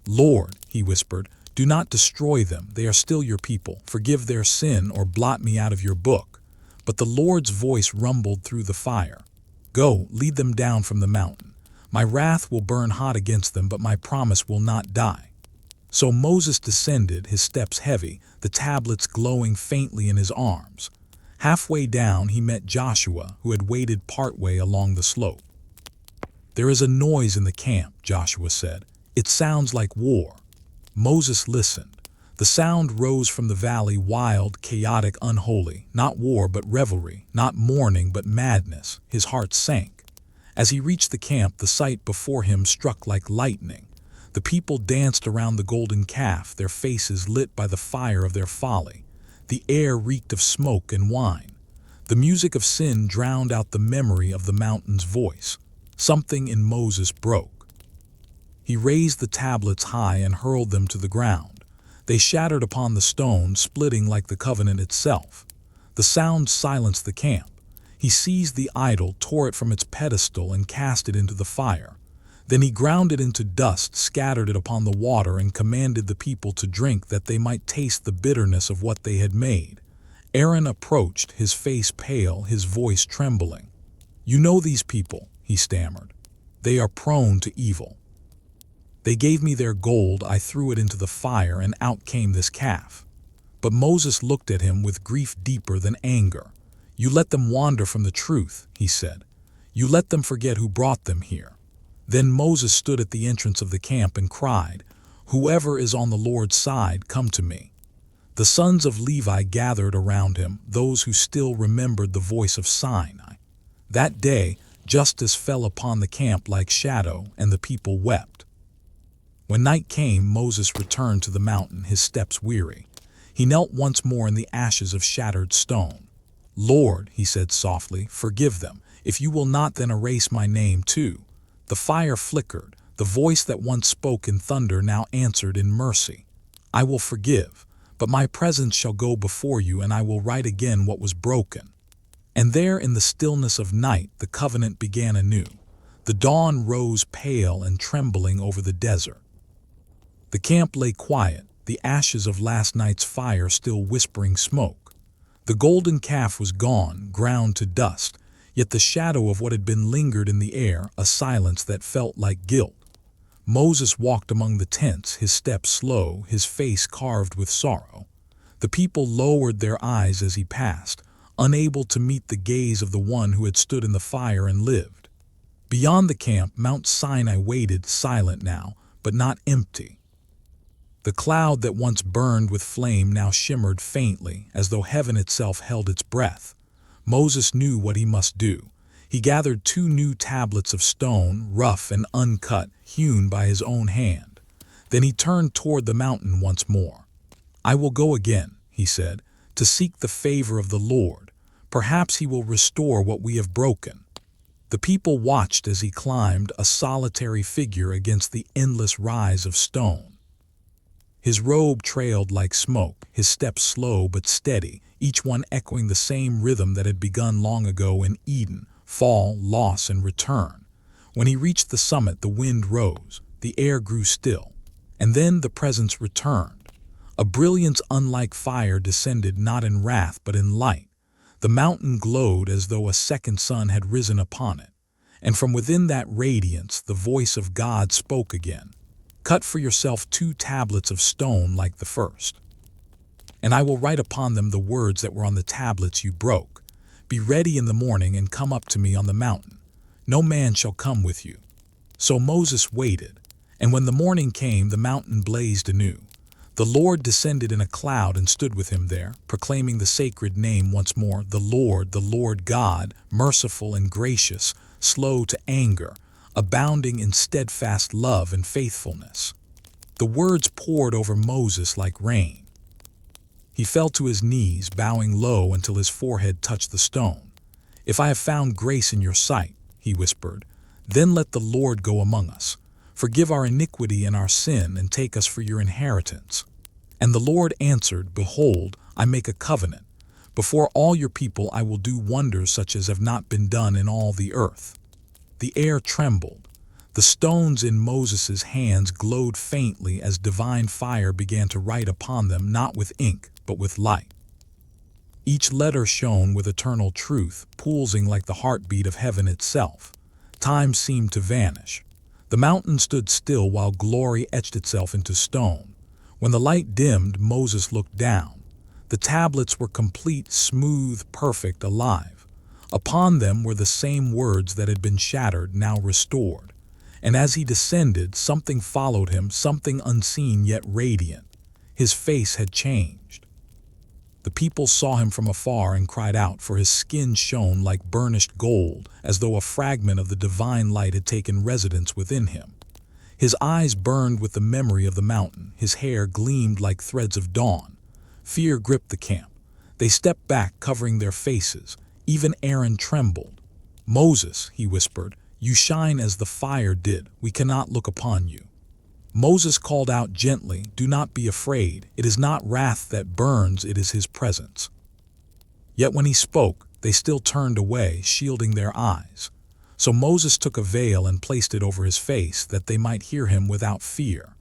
[SPEAKER 1] "Lord," he whispered, "do not destroy them. They are still your people. Forgive their sin or blot me out of your book." But the Lord's voice rumbled through the fire. "Go, lead them down from the mountain. My wrath will burn hot against them, but my promise will not die." So Moses descended, his steps heavy, the tablets glowing faintly in his arms. Halfway down, he met Joshua, who had waited partway along the slope. "There is a noise in the camp," Joshua said. "It sounds like war." Moses listened. The sound rose from the valley, wild, chaotic, unholy. Not war, but revelry. Not mourning, but madness. His heart sank. As he reached the camp, the sight before him struck like lightning. The people danced around the golden calf, their faces lit by the fire of their folly. The air reeked of smoke and wine. The music of sin drowned out the memory of the mountain's voice. Something in Moses broke. He raised the tablets high and hurled them to the ground. They shattered upon the stone, splitting like the covenant itself. The sound silenced the camp. He seized the idol, tore it from its pedestal, and cast it into the fire. Then he ground it into dust, scattered it upon the water, and commanded the people to drink, that they might taste the bitterness of what they had made. Aaron approached, his face pale, his voice trembling. "You know these people," he stammered. "They are prone to evil. They gave me their gold, I threw it into the fire, and out came this calf." But Moses looked at him with grief deeper than anger. "You let them wander from the truth," he said. "You let them forget who brought them here." Then Moses stood at the entrance of the camp and cried, "Whoever is on the Lord's side, come to me." The sons of Levi gathered around him, those who still remembered the voice of Sinai. That day, justice fell upon the camp like shadow, and the people wept. When night came, Moses returned to the mountain, his steps weary. He knelt once more in the ashes of shattered stone. "Lord," he said softly, "forgive them. If you will not, then erase my name too." The fire flickered. The voice that once spoke in thunder now answered in mercy. "I will forgive, but my presence shall go before you, and I will write again what was broken." And there in the stillness of night the covenant began anew. The dawn rose pale and trembling over the desert. The camp lay quiet, the ashes of last night's fire still whispering smoke. The golden calf was gone, ground to dust, yet the shadow of what had been lingered in the air, a silence that felt like guilt. Moses walked among the tents, his steps slow, his face carved with sorrow. The people lowered their eyes as he passed, unable to meet the gaze of the one who had stood in the fire and lived. Beyond the camp, Mount Sinai waited, silent now, but not empty. The cloud that once burned with flame now shimmered faintly, as though heaven itself held its breath. Moses knew what he must do. He gathered 2 new tablets of stone, rough and uncut, hewn by his own hand. Then he turned toward the mountain once more. "I will go again," he said, "to seek the favor of the Lord. Perhaps he will restore what we have broken." The people watched as he climbed, a solitary figure against the endless rise of stone. His robe trailed like smoke, his steps slow but steady, each one echoing the same rhythm that had begun long ago in Eden: fall, loss, and return. When he reached the summit, the wind rose, the air grew still, and then the presence returned. A brilliance unlike fire descended, not in wrath but in light. The mountain glowed as though a second sun had risen upon it, and from within that radiance the voice of God spoke again. "Cut for yourself 2 tablets of stone like the first, and I will write upon them the words that were on the tablets you broke. Be ready in the morning and come up to me on the mountain. No man shall come with you." So Moses waited, and when the morning came, the mountain blazed anew. The Lord descended in a cloud and stood with him there, proclaiming the sacred name once more: the Lord God, merciful and gracious, slow to anger, abounding in steadfast love and faithfulness. The words poured over Moses like rain. He fell to his knees, bowing low until his forehead touched the stone. "If I have found grace in your sight," he whispered, "then let the Lord go among us. Forgive our iniquity and our sin, and take us for your inheritance." And the Lord answered, "Behold, I make a covenant. Before all your people I will do wonders such as have not been done in all the earth." The air trembled. The stones in Moses' hands glowed faintly as divine fire began to write upon them, not with ink, but with light. Each letter shone with eternal truth, pulsing like the heartbeat of heaven itself. Time seemed to vanish. The mountain stood still while glory etched itself into stone. When the light dimmed, Moses looked down. The tablets were complete, smooth, perfect, alive. Upon them were the same words that had been shattered, now restored. And as he descended, something followed him, something unseen yet radiant. His face had changed. The people saw him from afar and cried out, for his skin shone like burnished gold, as though a fragment of the divine light had taken residence within him. His eyes burned with the memory of the mountain, his hair gleamed like threads of dawn. Fear gripped the camp. They stepped back, covering their faces. Even Aaron trembled. "Moses," he whispered, "you shine as the fire did. We cannot look upon you." Moses called out gently, "Do not be afraid. It is not wrath that burns, it is his presence." Yet when he spoke, they still turned away, shielding their eyes. So Moses took a veil and placed it over his face, that they might hear him without fear.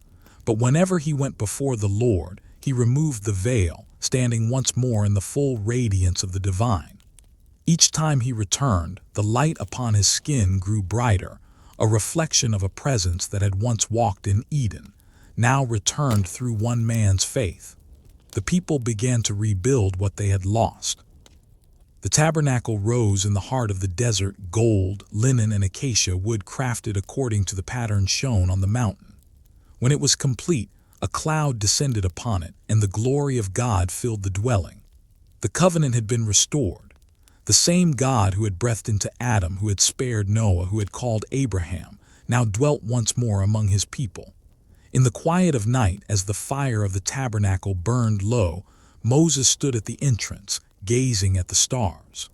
[SPEAKER 1] But whenever he went before the Lord, he removed the veil, standing once more in the full radiance of the divine. Each time he returned, the light upon his skin grew brighter, a reflection of a presence that had once walked in Eden, now returned through one man's faith. The people began to rebuild what they had lost. The tabernacle rose in the heart of the desert, gold, linen, and acacia wood crafted according to the pattern shown on the mountain. When it was complete, a cloud descended upon it, and the glory of God filled the dwelling. The covenant had been restored. The same God who had breathed into Adam, who had spared Noah, who had called Abraham, now dwelt once more among his people. In the quiet of night, as the fire of the tabernacle burned low, Moses stood at the entrance, gazing at the stars.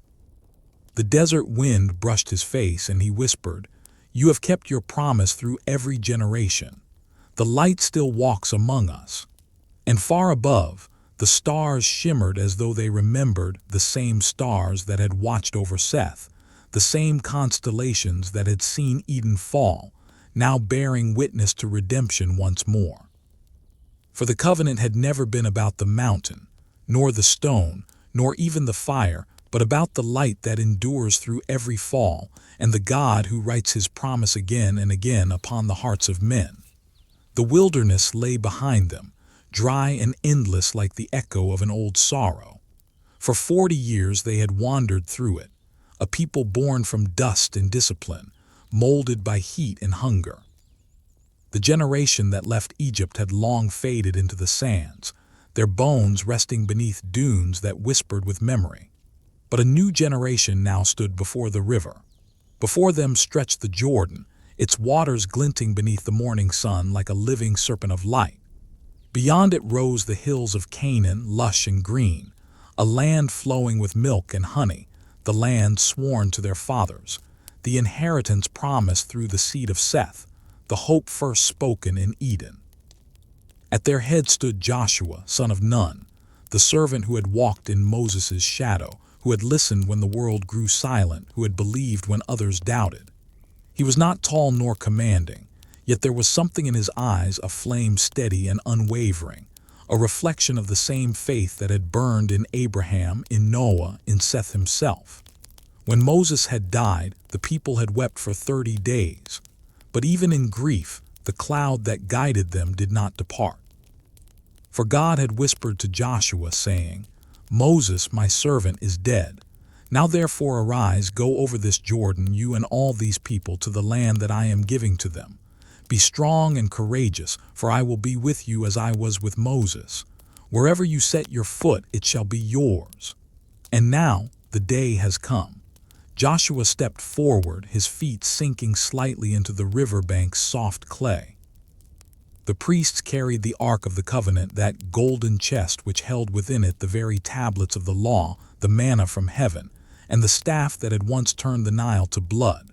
[SPEAKER 1] The desert wind brushed his face, and he whispered, "You have kept your promise through every generation. The light still walks among us." And far above, the stars shimmered as though they remembered, the same stars that had watched over Seth, the same constellations that had seen Eden fall, now bearing witness to redemption once more. For the covenant had never been about the mountain, nor the stone, nor even the fire, but about the light that endures through every fall, and the God who writes his promise again and again upon the hearts of men. The wilderness lay behind them, dry and endless like the echo of an old sorrow. For 40 years they had wandered through it, a people born from dust and discipline, molded by heat and hunger. The generation that left Egypt had long faded into the sands, their bones resting beneath dunes that whispered with memory. But a new generation now stood before the river. Before them stretched the Jordan, its waters glinting beneath the morning sun like a living serpent of light. Beyond it rose the hills of Canaan, lush and green, a land flowing with milk and honey, the land sworn to their fathers, the inheritance promised through the seed of Seth, the hope first spoken in Eden. At their head stood Joshua, son of Nun, the servant who had walked in Moses' shadow, who had listened when the world grew silent, who had believed when others doubted. He was not tall nor commanding, yet there was something in his eyes, a flame steady and unwavering, a reflection of the same faith that had burned in Abraham, in Noah, in Seth himself. When Moses had died, the people had wept for 30 days, but even in grief, the cloud that guided them did not depart. For God had whispered to Joshua, saying, "Moses, my servant, is dead. Now therefore arise, go over this Jordan, you and all these people, to the land that I am giving to them. Be strong and courageous, for I will be with you as I was with Moses. Wherever you set your foot, it shall be yours." And now the day has come. Joshua stepped forward, his feet sinking slightly into the riverbank's soft clay. The priests carried the Ark of the Covenant, that golden chest which held within it the very tablets of the law, the manna from heaven, and the staff that had once turned the Nile to blood.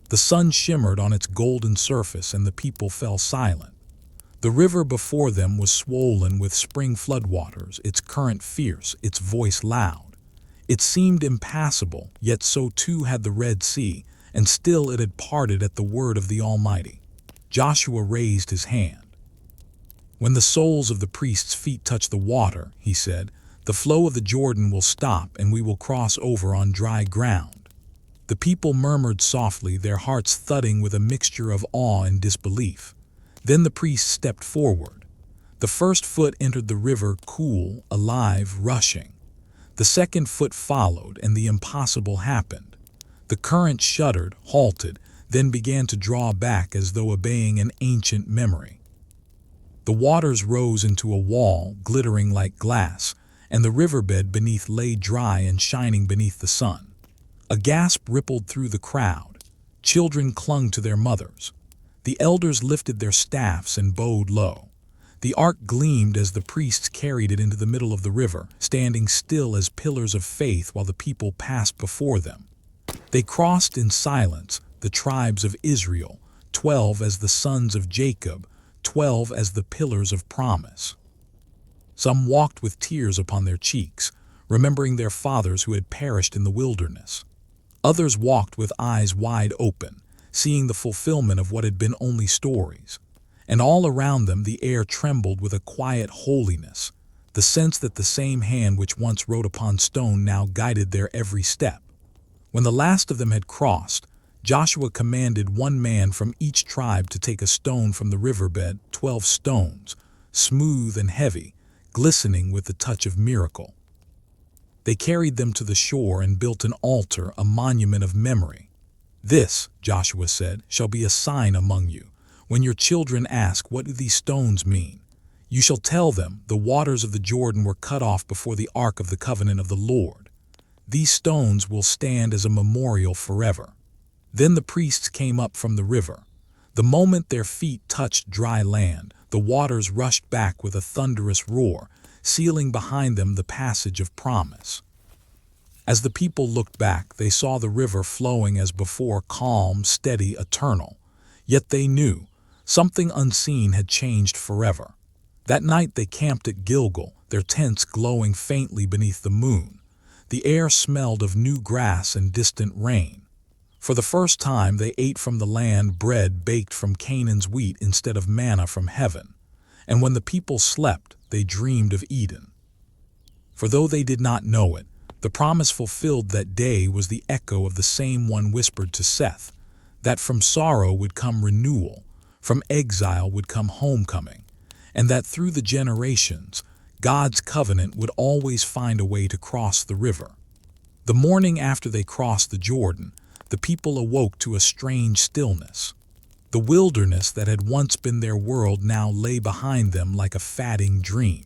[SPEAKER 1] The sun shimmered on its golden surface, and the people fell silent. The river before them was swollen with spring floodwaters, its current fierce, its voice loud. It seemed impassable, yet so too had the Red Sea, and still it had parted at the word of the Almighty. Joshua raised his hand. "When the soles of the priests' feet touch the water," he said, "the flow of the Jordan will stop, and we will cross over on dry ground." The people murmured softly, their hearts thudding with a mixture of awe and disbelief. Then the priests stepped forward. The first foot entered the river, cool, alive, rushing. The second foot followed, and the impossible happened. The current shuddered, halted, then began to draw back as though obeying an ancient memory. The waters rose into a wall, glittering like glass, and the riverbed beneath lay dry and shining beneath the sun. A gasp rippled through the crowd. Children clung to their mothers. The elders lifted their staffs and bowed low. The ark gleamed as the priests carried it into the middle of the river, standing still as pillars of faith while the people passed before them. They crossed in silence, the tribes of Israel, 12 as the sons of Jacob, 12 as the pillars of promise. Some walked with tears upon their cheeks, remembering their fathers who had perished in the wilderness. Others walked with eyes wide open, seeing the fulfillment of what had been only stories. And all around them the air trembled with a quiet holiness, the sense that the same hand which once wrote upon stone now guided their every step. When the last of them had crossed, Joshua commanded one man from each tribe to take a stone from the riverbed, 12 stones, smooth and heavy, glistening with the touch of miracle. They carried them to the shore and built an altar, a monument of memory. "This," Joshua said, "shall be a sign among you. When your children ask, 'What do these stones mean?' you shall tell them, 'The waters of the Jordan were cut off before the ark of the covenant of the Lord.' These stones will stand as a memorial forever." Then the priests came up from the river. The moment their feet touched dry land, the waters rushed back with a thunderous roar, sealing behind them the passage of promise. As the people looked back, they saw the river flowing as before, calm, steady, eternal. Yet they knew something unseen had changed forever. That night they camped at Gilgal, their tents glowing faintly beneath the moon. The air smelled of new grass and distant rain. For the first time they ate from the land bread baked from Canaan's wheat instead of manna from heaven. And when the people slept, they dreamed of Eden. For though they did not know it, the promise fulfilled that day was the echo of the same one whispered to Seth, that from sorrow would come renewal, from exile would come homecoming, and that through the generations, God's covenant would always find a way to cross the river. The morning after they crossed the Jordan, the people awoke to a strange stillness. The wilderness that had once been their world now lay behind them like a fading dream.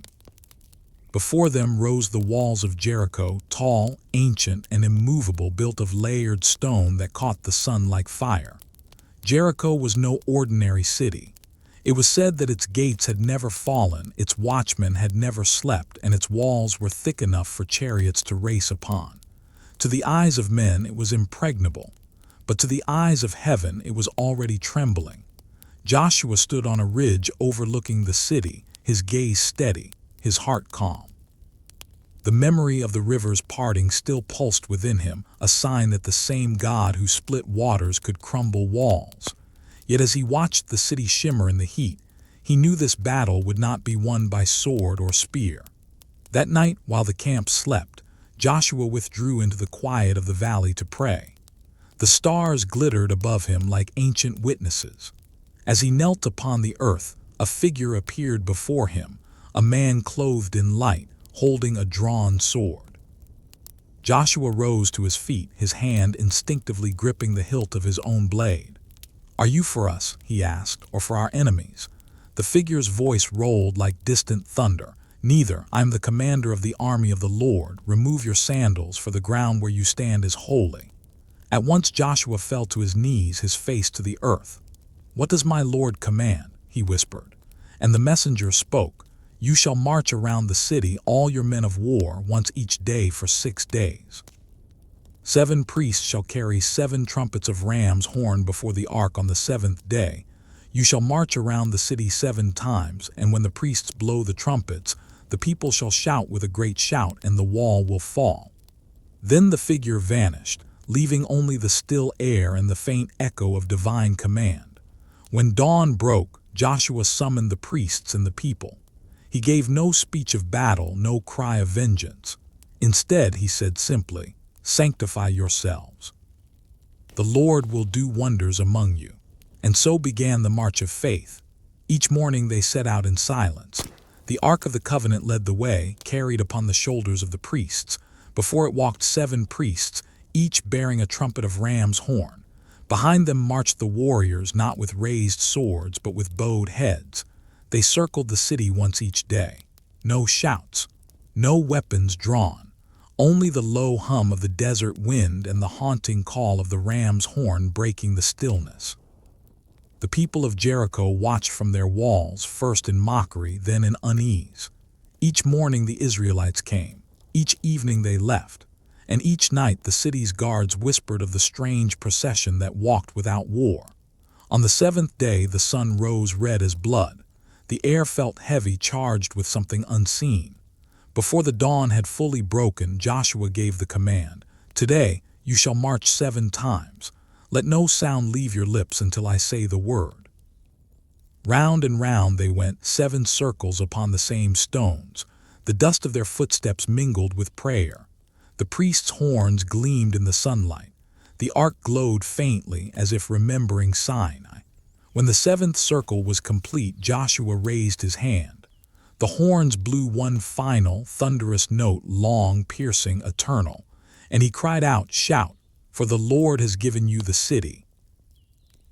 [SPEAKER 1] Before them rose the walls of Jericho, tall, ancient, and immovable, built of layered stone that caught the sun like fire. Jericho was no ordinary city. It was said that its gates had never fallen, its watchmen had never slept, and its walls were thick enough for chariots to race upon. To the eyes of men it was impregnable, but to the eyes of heaven it was already trembling. Joshua stood on a ridge overlooking the city, his gaze steady, his heart calm. The memory of the river's parting still pulsed within him, a sign that the same God who split waters could crumble walls. Yet as he watched the city shimmer in the heat, he knew this battle would not be won by sword or spear. That night, while the camp slept, Joshua withdrew into the quiet of the valley to pray. The stars glittered above him like ancient witnesses. As he knelt upon the earth, a figure appeared before him, a man clothed in light, holding a drawn sword. Joshua rose to his feet, his hand instinctively gripping the hilt of his own blade. "Are you for us," he asked, "or for our enemies?" The figure's voice rolled like distant thunder. "Neither. I am the commander of the army of the Lord. Remove your sandals, for the ground where you stand is holy." At once Joshua fell to his knees, his face to the earth. "What does my Lord command?" he whispered. And the messenger spoke, "You shall march around the city, all your men of war, once each day for 6 days. 7 priests shall carry 7 trumpets of ram's horn before the ark on the 7th day. You shall march around the city 7 times, and when the priests blow the trumpets, the people shall shout with a great shout, and the wall will fall." Then the figure vanished, leaving only the still air and the faint echo of divine command. When dawn broke, Joshua summoned the priests and the people. He gave no speech of battle, no cry of vengeance. Instead, he said simply, "Sanctify yourselves. The Lord will do wonders among you." And so began the march of faith. Each morning they set out in silence. The Ark of the Covenant led the way, carried upon the shoulders of the priests. Before it walked 7 priests, each bearing a trumpet of ram's horn. Behind them marched the warriors, not with raised swords, but with bowed heads. They circled the city once each day. No shouts, no weapons drawn, only the low hum of the desert wind and the haunting call of the ram's horn breaking the stillness. The people of Jericho watched from their walls, first in mockery, then in unease. Each morning the Israelites came, each evening they left, and each night the city's guards whispered of the strange procession that walked without war. On the 7th day the sun rose red as blood. The air felt heavy, charged with something unseen. Before the dawn had fully broken, Joshua gave the command, "Today you shall march 7 times. Let no sound leave your lips until I say the word." Round and round they went, 7 circles upon the same stones. The dust of their footsteps mingled with prayer. The priests' horns gleamed in the sunlight. The ark glowed faintly as if remembering Sinai. When the seventh circle was complete, Joshua raised his hand. The horns blew one final, thunderous note, long, piercing, eternal, and he cried out, "Shout, for the Lord has given you the city."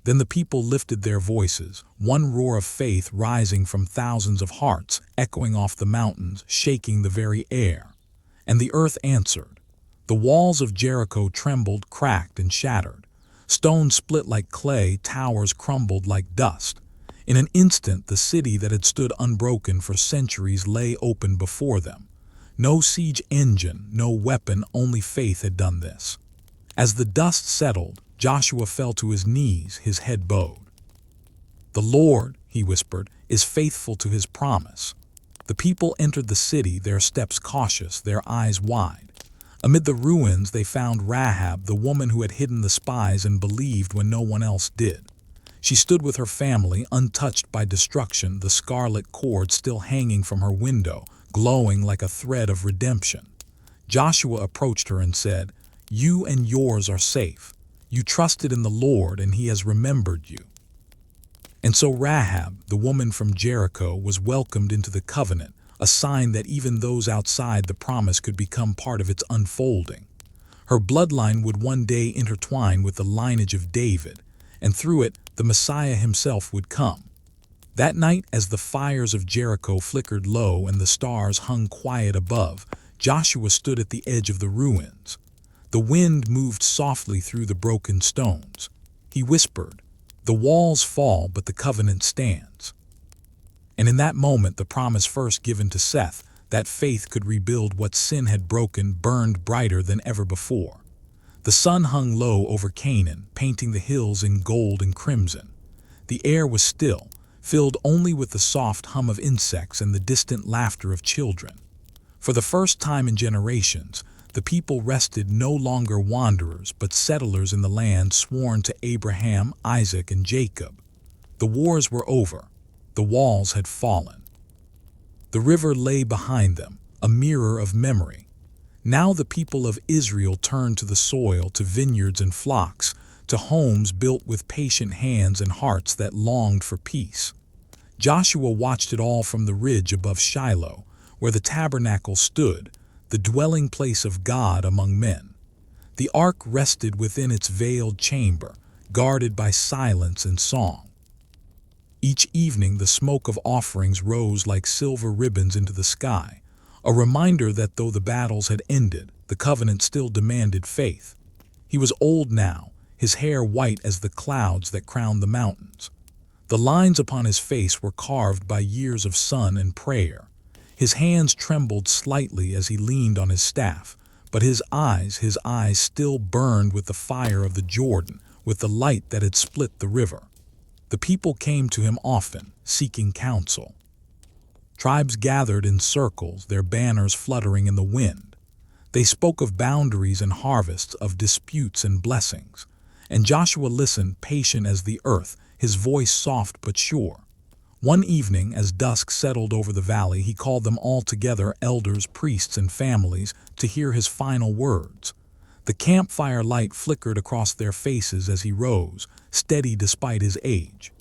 [SPEAKER 1] Then the people lifted their voices, one roar of faith rising from thousands of hearts, echoing off the mountains, shaking the very air. And the earth answered. The walls of Jericho trembled, cracked, and shattered. Stones split like clay, towers crumbled like dust. In an instant, the city that had stood unbroken for centuries lay open before them. No siege engine, no weapon, only faith had done this. As the dust settled, Joshua fell to his knees, his head bowed. "The Lord," he whispered, "is faithful to his promise." The people entered the city, their steps cautious, their eyes wide. Amid the ruins they found Rahab, the woman who had hidden the spies and believed when no one else did. She stood with her family, untouched by destruction, the scarlet cord still hanging from her window, glowing like a thread of redemption. Joshua approached her and said, "You and yours are safe. You trusted in the Lord, and he has remembered you." And so Rahab, the woman from Jericho, was welcomed into the covenant, a sign that even those outside the promise could become part of its unfolding. Her bloodline would one day intertwine with the lineage of David, and through it, the Messiah himself would come. That night, as the fires of Jericho flickered low and the stars hung quiet above, Joshua stood at the edge of the ruins. The wind moved softly through the broken stones. He whispered, "The walls fall, but the covenant stands." And in that moment, the promise first given to Seth, that faith could rebuild what sin had broken, burned brighter than ever before. The sun hung low over Canaan, painting the hills in gold and crimson. The air was still, filled only with the soft hum of insects and the distant laughter of children. For the first time in generations, the people rested, no longer wanderers, but settlers in the land sworn to Abraham, Isaac, and Jacob. The wars were over. The walls had fallen. The river lay behind them, a mirror of memory. Now the people of Israel turned to the soil, to vineyards and flocks, to homes built with patient hands and hearts that longed for peace. Joshua watched it all from the ridge above Shiloh, where the tabernacle stood, the dwelling place of God among men. The ark rested within its veiled chamber, guarded by silence and song. Each evening the smoke of offerings rose like silver ribbons into the sky, a reminder that though the battles had ended, the covenant still demanded faith. He was old now, his hair white as the clouds that crowned the mountains. The lines upon his face were carved by years of sun and prayer. His hands trembled slightly as he leaned on his staff, but his eyes still burned with the fire of the Jordan, with the light that had split the river. The people came to him often, seeking counsel. Tribes gathered in circles, their banners fluttering in the wind. They spoke of boundaries and harvests, of disputes and blessings. And Joshua listened, patient as the earth, his voice soft but sure. One evening, as dusk settled over the valley, he called them all together, elders, priests, and families, to hear his final words. The campfire light flickered across their faces as he rose, steady despite his age.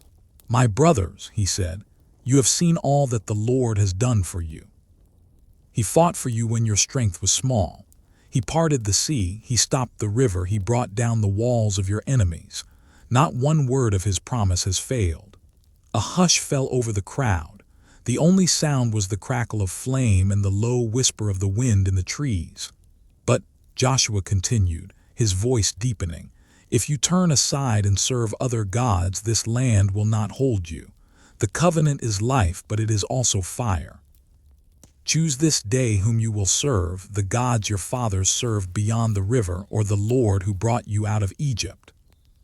[SPEAKER 1] "My brothers," he said, "you have seen all that the Lord has done for you. He fought for you when your strength was small. He parted the sea, he stopped the river, he brought down the walls of your enemies. Not one word of his promise has failed." A hush fell over the crowd. The only sound was the crackle of flame and the low whisper of the wind in the trees. "But," Joshua continued, his voice deepening, "if you turn aside and serve other gods, this land will not hold you. The covenant is life, but it is also fire. Choose this day whom you will serve, the gods your fathers served beyond the river, or the Lord who brought you out of Egypt."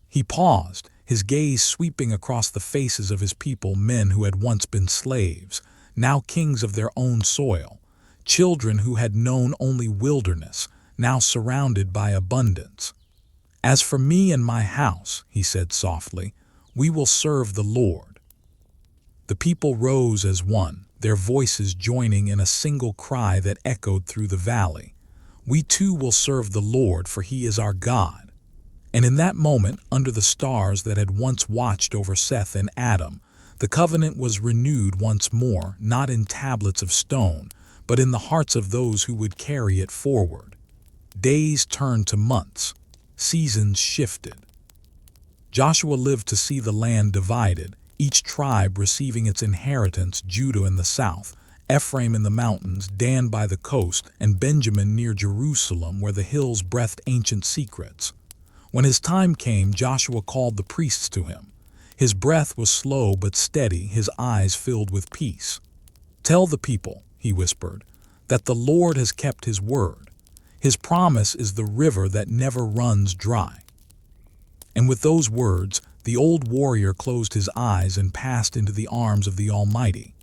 [SPEAKER 1] He paused, his gaze sweeping across the faces of his people, men who had once been slaves, now kings of their own soil, children who had known only wilderness, now surrounded by abundance. "As for me and my house," he said softly, "we will serve the Lord." The people rose as one, their voices joining in a single cry that echoed through the valley. "We too will serve the Lord, for he is our God." And in that moment, under the stars that had once watched over Seth and Adam, the covenant was renewed once more, not in tablets of stone, but in the hearts of those who would carry it forward. Days turned to months. Seasons shifted. Joshua lived to see the land divided, each tribe receiving its inheritance, Judah in the south, Ephraim in the mountains, Dan by the coast, and Benjamin near Jerusalem where the hills breathed ancient secrets. When his time came, Joshua called the priests to him. His breath was slow but steady, his eyes filled with peace. "Tell the people," he whispered, "that the Lord has kept his word. His promise is the river that never runs dry." And with those words, the old warrior closed his eyes and passed into the arms of the Almighty.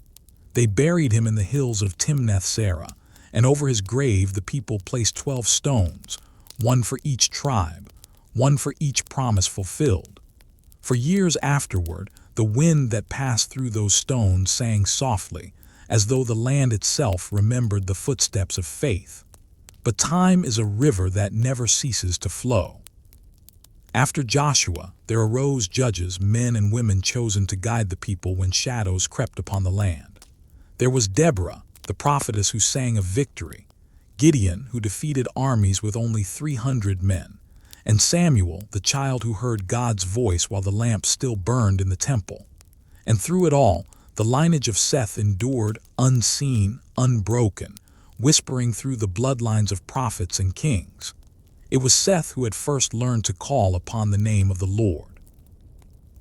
[SPEAKER 1] They buried him in the hills of Timnath-Serah, and over his grave the people placed 12 stones, one for each tribe, one for each promise fulfilled. For years afterward, the wind that passed through those stones sang softly, as though the land itself remembered the footsteps of faith. But time is a river that never ceases to flow. After Joshua, there arose judges, men and women chosen to guide the people when shadows crept upon the land. There was Deborah, the prophetess who sang of victory, Gideon, who defeated armies with only 300 men, and Samuel, the child who heard God's voice while the lamp still burned in the temple. And through it all, the lineage of Seth endured, unseen, unbroken, whispering through the bloodlines of prophets and kings. It was Seth who had first learned to call upon the name of the Lord.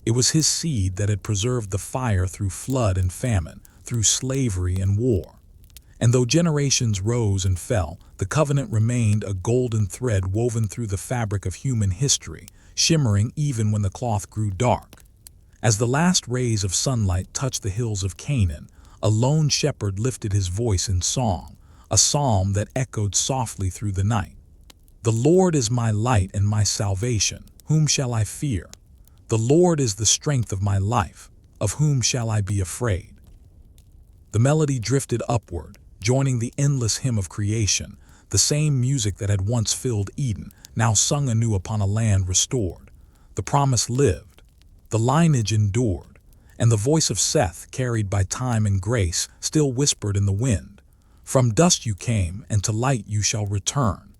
[SPEAKER 1] It was his seed that had preserved the fire through flood and famine, through slavery and war. And though generations rose and fell, the covenant remained a golden thread woven through the fabric of human history, shimmering even when the cloth grew dark. As the last rays of sunlight touched the hills of Canaan, a lone shepherd lifted his voice in song, a psalm that echoed softly through the night. "The Lord is my light and my salvation, whom shall I fear? The Lord is the strength of my life, of whom shall I be afraid?" The melody drifted upward, joining the endless hymn of creation, the same music that had once filled Eden, now sung anew upon a land restored. The promise lived, the lineage endured, and the voice of Seth, carried by time and grace, still whispered in the wind, "From dust you came, and to light you shall return."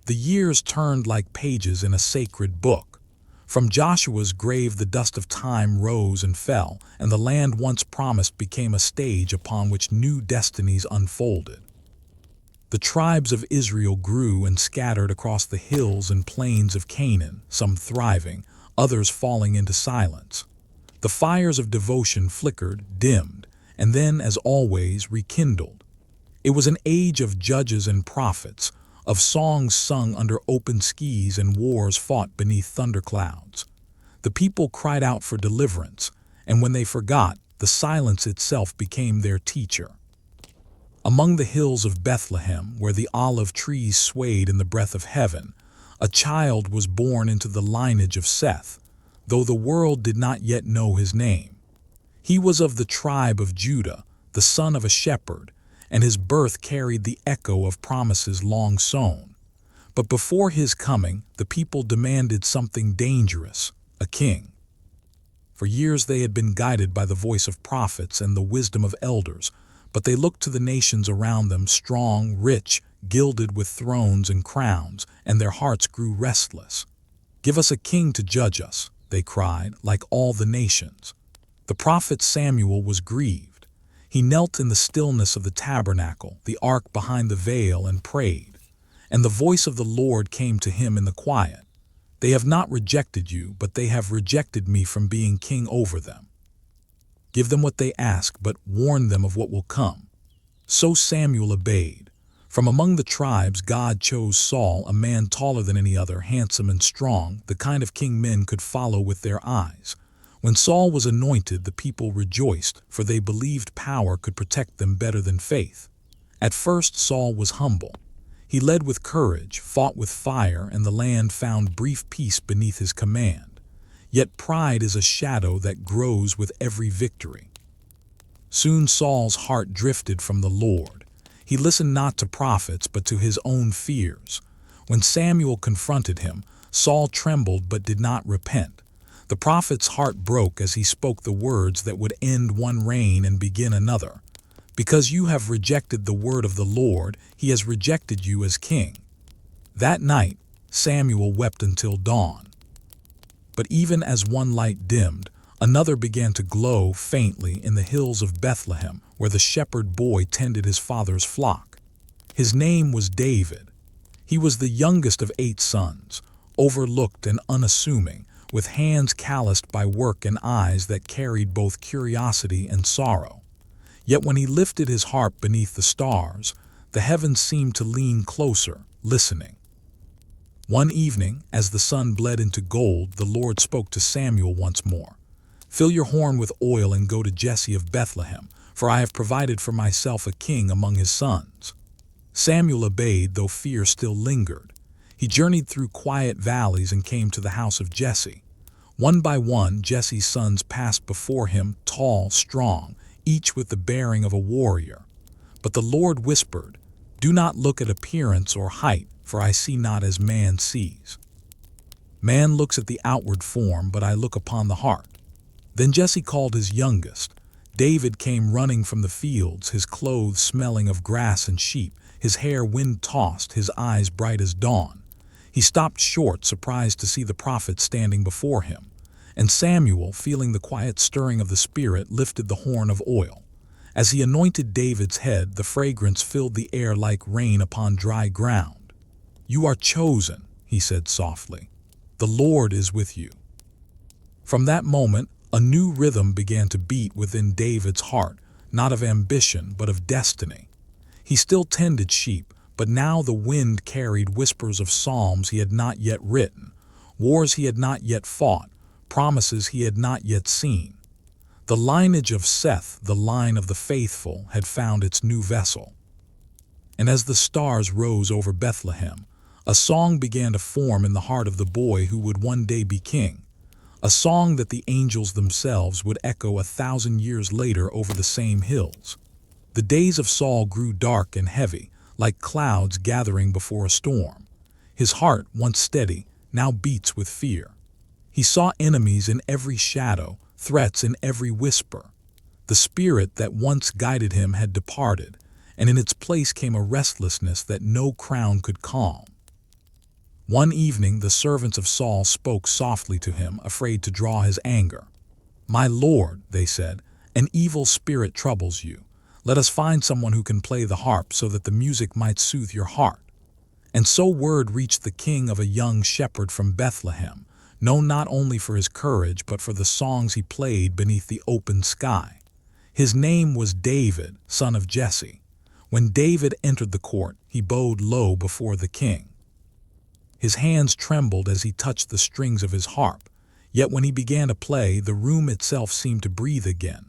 [SPEAKER 1] The years turned like pages in a sacred book. From Joshua's grave the dust of time rose and fell, and the land once promised became a stage upon which new destinies unfolded. The tribes of Israel grew and scattered across the hills and plains of Canaan, some thriving, others falling into silence. The fires of devotion flickered, dimmed, and then, as always, rekindled. It was an age of judges and prophets, of songs sung under open skies and wars fought beneath thunderclouds. The people cried out for deliverance, and when they forgot, the silence itself became their teacher. Among the hills of Bethlehem, where the olive trees swayed in the breath of heaven, a child was born into the lineage of Seth, though the world did not yet know his name. He was of the tribe of Judah, the son of a shepherd, and his birth carried the echo of promises long sown. But before his coming, the people demanded something dangerous, a king. For years they had been guided by the voice of prophets and the wisdom of elders, but they looked to the nations around them, strong, rich, gilded with thrones and crowns, and their hearts grew restless. "Give us a king to judge us," they cried, "like all the nations." The prophet Samuel was grieved. He knelt in the stillness of the tabernacle, the ark behind the veil, and prayed. And the voice of the Lord came to him in the quiet. "They have not rejected you, but they have rejected me from being king over them. Give them what they ask, but warn them of what will come." So Samuel obeyed. From among the tribes God chose Saul, a man taller than any other, handsome and strong, the kind of king men could follow with their eyes. When Saul was anointed, the people rejoiced, for they believed power could protect them better than faith. At first Saul was humble. He led with courage, fought with fire, and the land found brief peace beneath his command. Yet pride is a shadow that grows with every victory. Soon Saul's heart drifted from the Lord. He listened not to prophets, but to his own fears. When Samuel confronted him, Saul trembled but did not repent. The prophet's heart broke as he spoke the words that would end one reign and begin another. Because you have rejected the word of the Lord, he has rejected you as king. That night, Samuel wept until dawn. But even as one light dimmed, another began to glow faintly in the hills of Bethlehem, where the shepherd boy tended his father's flock. His name was David. He was the youngest of 8 sons, overlooked and unassuming, with hands calloused by work and eyes that carried both curiosity and sorrow. Yet when he lifted his harp beneath the stars, the heavens seemed to lean closer, listening. One evening, as the sun bled into gold, the Lord spoke to Samuel once more. "Fill your horn with oil and go to Jesse of Bethlehem, for I have provided for myself a king among his sons." Samuel obeyed, though fear still lingered. He journeyed through quiet valleys and came to the house of Jesse. One by one, Jesse's sons passed before him, tall, strong, each with the bearing of a warrior. But the Lord whispered, "Do not look at appearance or height, for I see not as man sees. Man looks at the outward form, but I look upon the heart." Then Jesse called his youngest. David came running from the fields, his clothes smelling of grass and sheep, his hair wind-tossed, his eyes bright as dawn. He stopped short, surprised to see the prophet standing before him. And Samuel, feeling the quiet stirring of the Spirit, lifted the horn of oil. As he anointed David's head, the fragrance filled the air like rain upon dry ground. "You are chosen," he said softly. "The Lord is with you." From that moment, a new rhythm began to beat within David's heart, not of ambition, but of destiny. He still tended sheep, but now the wind carried whispers of psalms he had not yet written, wars he had not yet fought, promises he had not yet seen. The lineage of Seth, the line of the faithful, had found its new vessel. And as the stars rose over Bethlehem, a song began to form in the heart of the boy who would one day be king, a song that the angels themselves would echo 1,000 years later over the same hills. The days of Saul grew dark and heavy, like clouds gathering before a storm. His heart, once steady, now beats with fear. He saw enemies in every shadow, threats in every whisper. The spirit that once guided him had departed, and in its place came a restlessness that no crown could calm. One evening the servants of Saul spoke softly to him, afraid to draw his anger. "My lord," they said, "an evil spirit troubles you. Let us find someone who can play the harp so that the music might soothe your heart." And so word reached the king of a young shepherd from Bethlehem, known not only for his courage but for the songs he played beneath the open sky. His name was David, son of Jesse. When David entered the court, he bowed low before the king. His hands trembled as he touched the strings of his harp, yet when he began to play, the room itself seemed to breathe again.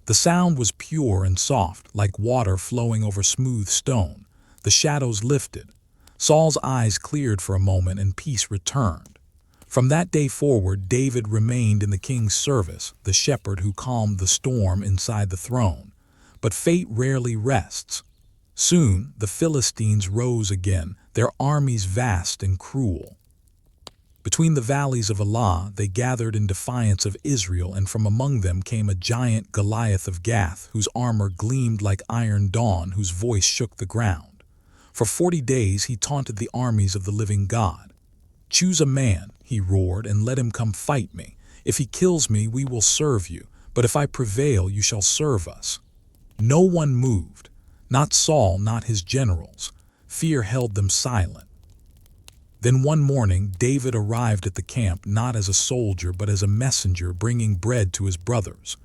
[SPEAKER 1] The sound was pure and soft, like water flowing over smooth stone. The shadows lifted. Saul's eyes cleared for a moment and peace returned. From that day forward, David remained in the king's service, the shepherd who calmed the storm inside the throne. But fate rarely rests. Soon, the Philistines rose again, their armies vast and cruel. Between the valleys of Elah, they gathered in defiance of Israel, and from among them came a giant Goliath of Gath, whose armor gleamed like iron dawn, whose voice shook the ground. For 40 days he taunted the armies of the living God. "Choose a man," he roared, "and let him come fight me. If he kills me, we will serve you, but if I prevail, you shall serve us." No one moved, not Saul, not his generals. Fear held them silent. Then one morning, David arrived at the camp not as a soldier but as a messenger bringing bread to his brothers.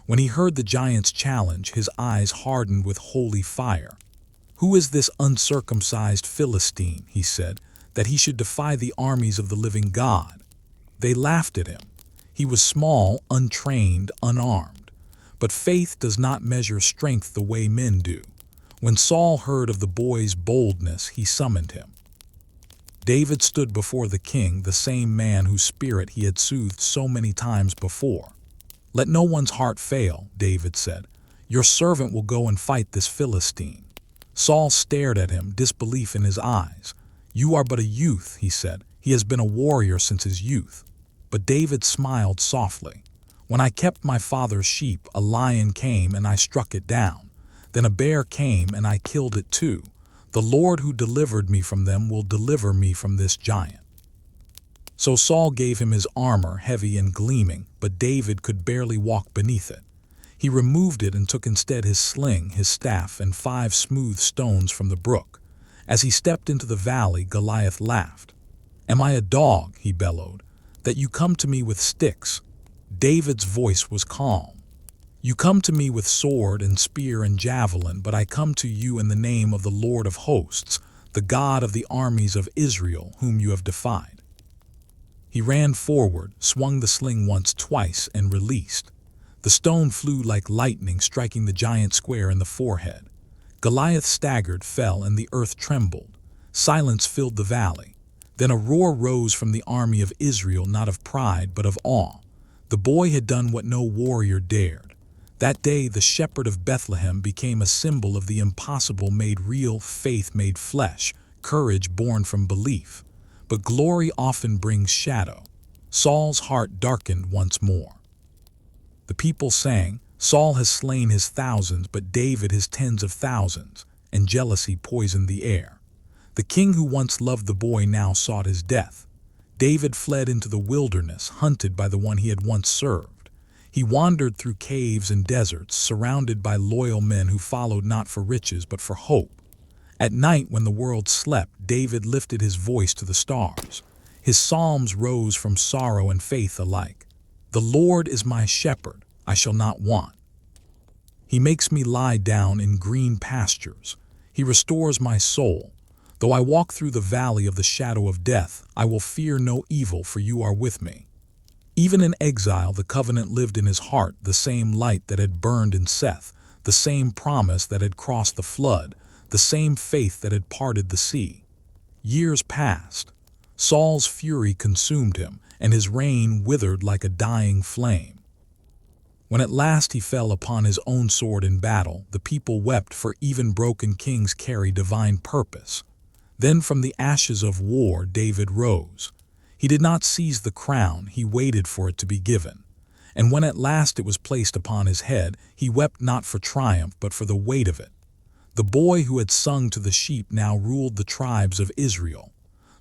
[SPEAKER 1] When he heard the giant's challenge, his eyes hardened with holy fire. "Who is this uncircumcised Philistine," he said, "that he should defy the armies of the living God?" They laughed at him. He was small, untrained, unarmed. But faith does not measure strength the way men do. When Saul heard of the boy's boldness, he summoned him. David stood before the king, the same man whose spirit he had soothed so many times before. "Let no one's heart fail," David said. "Your servant will go and fight this Philistine." Saul stared at him, disbelief in his eyes. "You are but a youth," he said. He has been a warrior since his youth." But David smiled softly. "When I kept my father's sheep, a lion came and I struck it down. Then a bear came and I killed it too. The Lord who delivered me from them will deliver me from this giant." So Saul gave him his armor, heavy and gleaming, but David could barely walk beneath it. He removed it and took instead his sling, his staff, and 5 smooth stones from the brook. As he stepped into the valley, Goliath laughed. "Am I a dog," he bellowed, "that you come to me with sticks?" David's voice was calm. "You come to me with sword and spear and javelin, but I come to you in the name of the Lord of hosts, the God of the armies of Israel, whom you have defied." He ran forward, swung the sling once, twice, and released. The stone flew like lightning, striking the giant square in the forehead. Goliath staggered, fell, and the earth trembled. Silence filled the valley. Then a roar rose from the army of Israel, not of pride, but of awe. The boy had done what no warrior dared. That day the shepherd of Bethlehem became a symbol of the impossible made real, faith made flesh, courage born from belief. But glory often brings shadow. Saul's heart darkened once more. The people sang, "Saul has slain his thousands, but David his tens of thousands," and jealousy poisoned the air. The king who once loved the boy now sought his death. David fled into the wilderness, hunted by the one he had once served. He wandered through caves and deserts, surrounded by loyal men who followed not for riches but for hope. At night, when the world slept, David lifted his voice to the stars. His psalms rose from sorrow and faith alike. "The Lord is my shepherd, I shall not want. He makes me lie down in green pastures. He restores my soul. Though I walk through the valley of the shadow of death, I will fear no evil, for you are with me." Even in exile, the covenant lived in his heart, the same light that had burned in Seth, the same promise that had crossed the flood, the same faith that had parted the sea. Years passed. Saul's fury consumed him, and his reign withered like a dying flame. When at last he fell upon his own sword in battle, the people wept, for even broken kings carry divine purpose. Then from the ashes of war David rose. He did not seize the crown, he waited for it to be given. And when at last it was placed upon his head, he wept not for triumph, but for the weight of it. The boy who had sung to the sheep now ruled the tribes of Israel.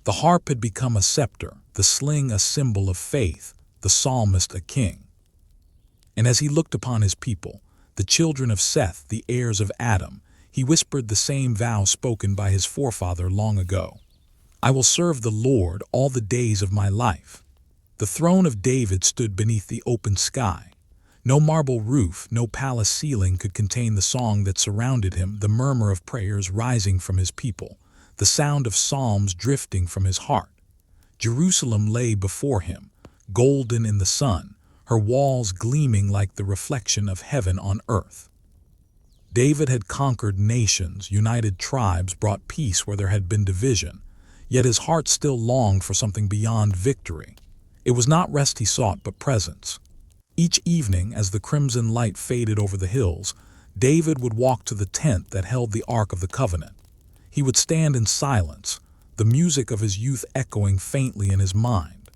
[SPEAKER 1] The harp had become a scepter, the sling a symbol of faith, the psalmist a king. And as he looked upon his people, the children of Seth, the heirs of Adam, he whispered the same vow spoken by his forefather long ago. "I will serve the Lord all the days of my life." The throne of David stood beneath the open sky. No marble roof, no palace ceiling could contain the song that surrounded him, the murmur of prayers rising from his people, the sound of psalms drifting from his heart. Jerusalem lay before him, golden in the sun, her walls gleaming like the reflection of heaven on earth. David had conquered nations, united tribes, brought peace where there had been division, yet his heart still longed for something beyond victory. It was not rest he sought, but presence. Each evening, as the crimson light faded over the hills, David would walk to the tent that held the Ark of the Covenant. He would stand in silence, the music of his youth echoing faintly in his mind.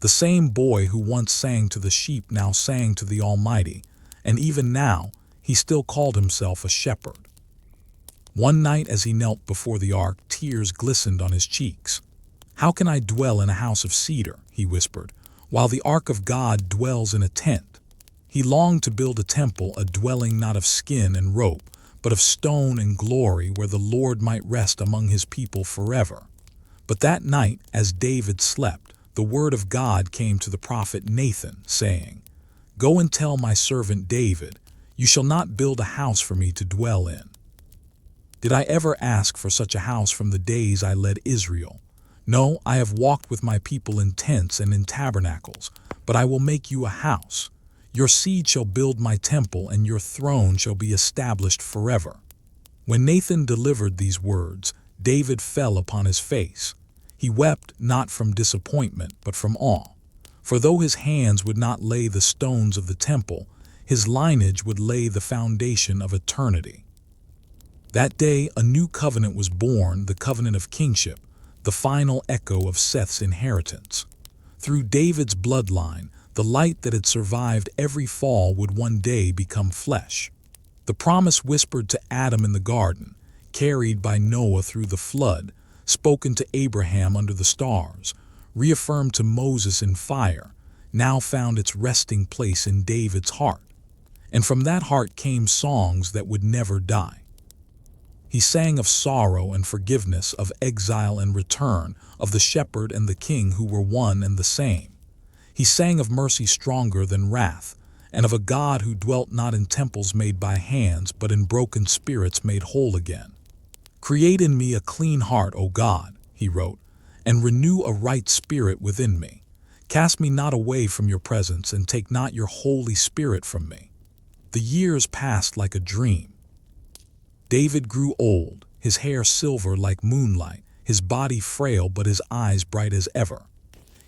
[SPEAKER 1] The same boy who once sang to the sheep now sang to the Almighty, and even now he still called himself a shepherd. One night as he knelt before the ark, tears glistened on his cheeks. "How can I dwell in a house of cedar," he whispered, "while the ark of God dwells in a tent?" He longed to build a temple, a dwelling not of skin and rope, but of stone and glory, where the Lord might rest among his people forever. But that night, as David slept, the word of God came to the prophet Nathan, saying, "Go and tell my servant David, you shall not build a house for me to dwell in. Did I ever ask for such a house from the days I led Israel? No, I have walked with my people in tents and in tabernacles, but I will make you a house. Your seed shall build my temple, and your throne shall be established forever." When Nathan delivered these words, David fell upon his face. He wept not from disappointment, but from awe. For though his hands would not lay the stones of the temple, his lineage would lay the foundation of eternity. That day a new covenant was born, the covenant of kingship, the final echo of Seth's inheritance. Through David's bloodline, the light that had survived every fall would one day become flesh. The promise whispered to Adam in the garden, carried by Noah through the flood, spoken to Abraham under the stars, reaffirmed to Moses in fire, now found its resting place in David's heart. And from that heart came songs that would never die. He sang of sorrow and forgiveness, of exile and return, of the shepherd and the king who were one and the same. He sang of mercy stronger than wrath, and of a God who dwelt not in temples made by hands, but in broken spirits made whole again. "Create in me a clean heart, O God," he wrote, "and renew a right spirit within me. Cast me not away from your presence, and take not your Holy Spirit from me." The years passed like a dream. David grew old, his hair silver like moonlight, his body frail but his eyes bright as ever.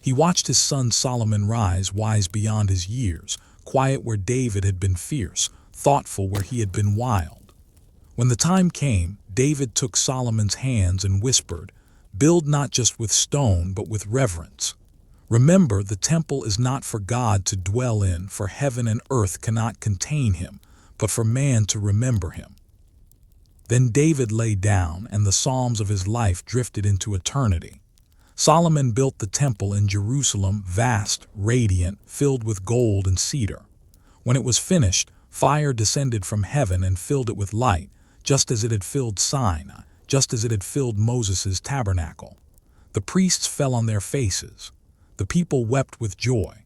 [SPEAKER 1] He watched his son Solomon rise, wise beyond his years, quiet where David had been fierce, thoughtful where he had been wild. When the time came, David took Solomon's hands and whispered, "Build not just with stone, but with reverence. Remember, the temple is not for God to dwell in, for heaven and earth cannot contain him, but for man to remember him." Then David lay down, and the psalms of his life drifted into eternity. Solomon built the temple in Jerusalem, vast, radiant, filled with gold and cedar. When it was finished, fire descended from heaven and filled it with light, just as it had filled Sinai, just as it had filled Moses' tabernacle. The priests fell on their faces. The people wept with joy.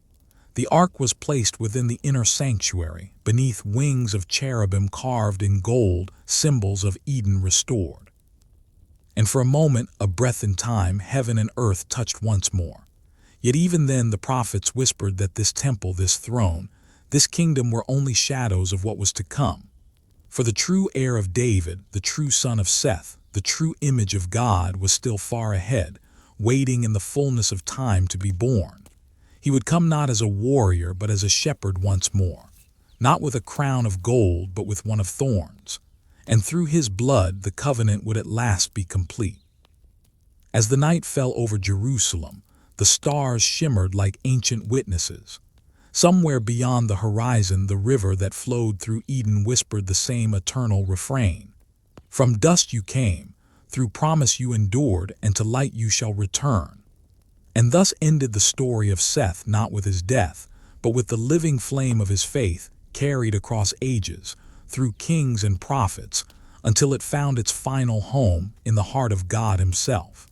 [SPEAKER 1] The ark was placed within the inner sanctuary, beneath wings of cherubim carved in gold, symbols of Eden restored. And for a moment, a breath in time, heaven and earth touched once more. Yet even then the prophets whispered that this temple, this throne, this kingdom were only shadows of what was to come. For the true heir of David, the true son of Seth, the true image of God was still far ahead, waiting in the fullness of time to be born. He would come not as a warrior, but as a shepherd once more, not with a crown of gold, but with one of thorns. And through his blood the covenant would at last be complete. As the night fell over Jerusalem, the stars shimmered like ancient witnesses. Somewhere beyond the horizon, the river that flowed through Eden whispered the same eternal refrain. "From dust you came, through promise you endured, and to light you shall return." And thus ended the story of Seth, not with his death, but with the living flame of his faith, carried across ages, through kings and prophets, until it found its final home in the heart of God himself.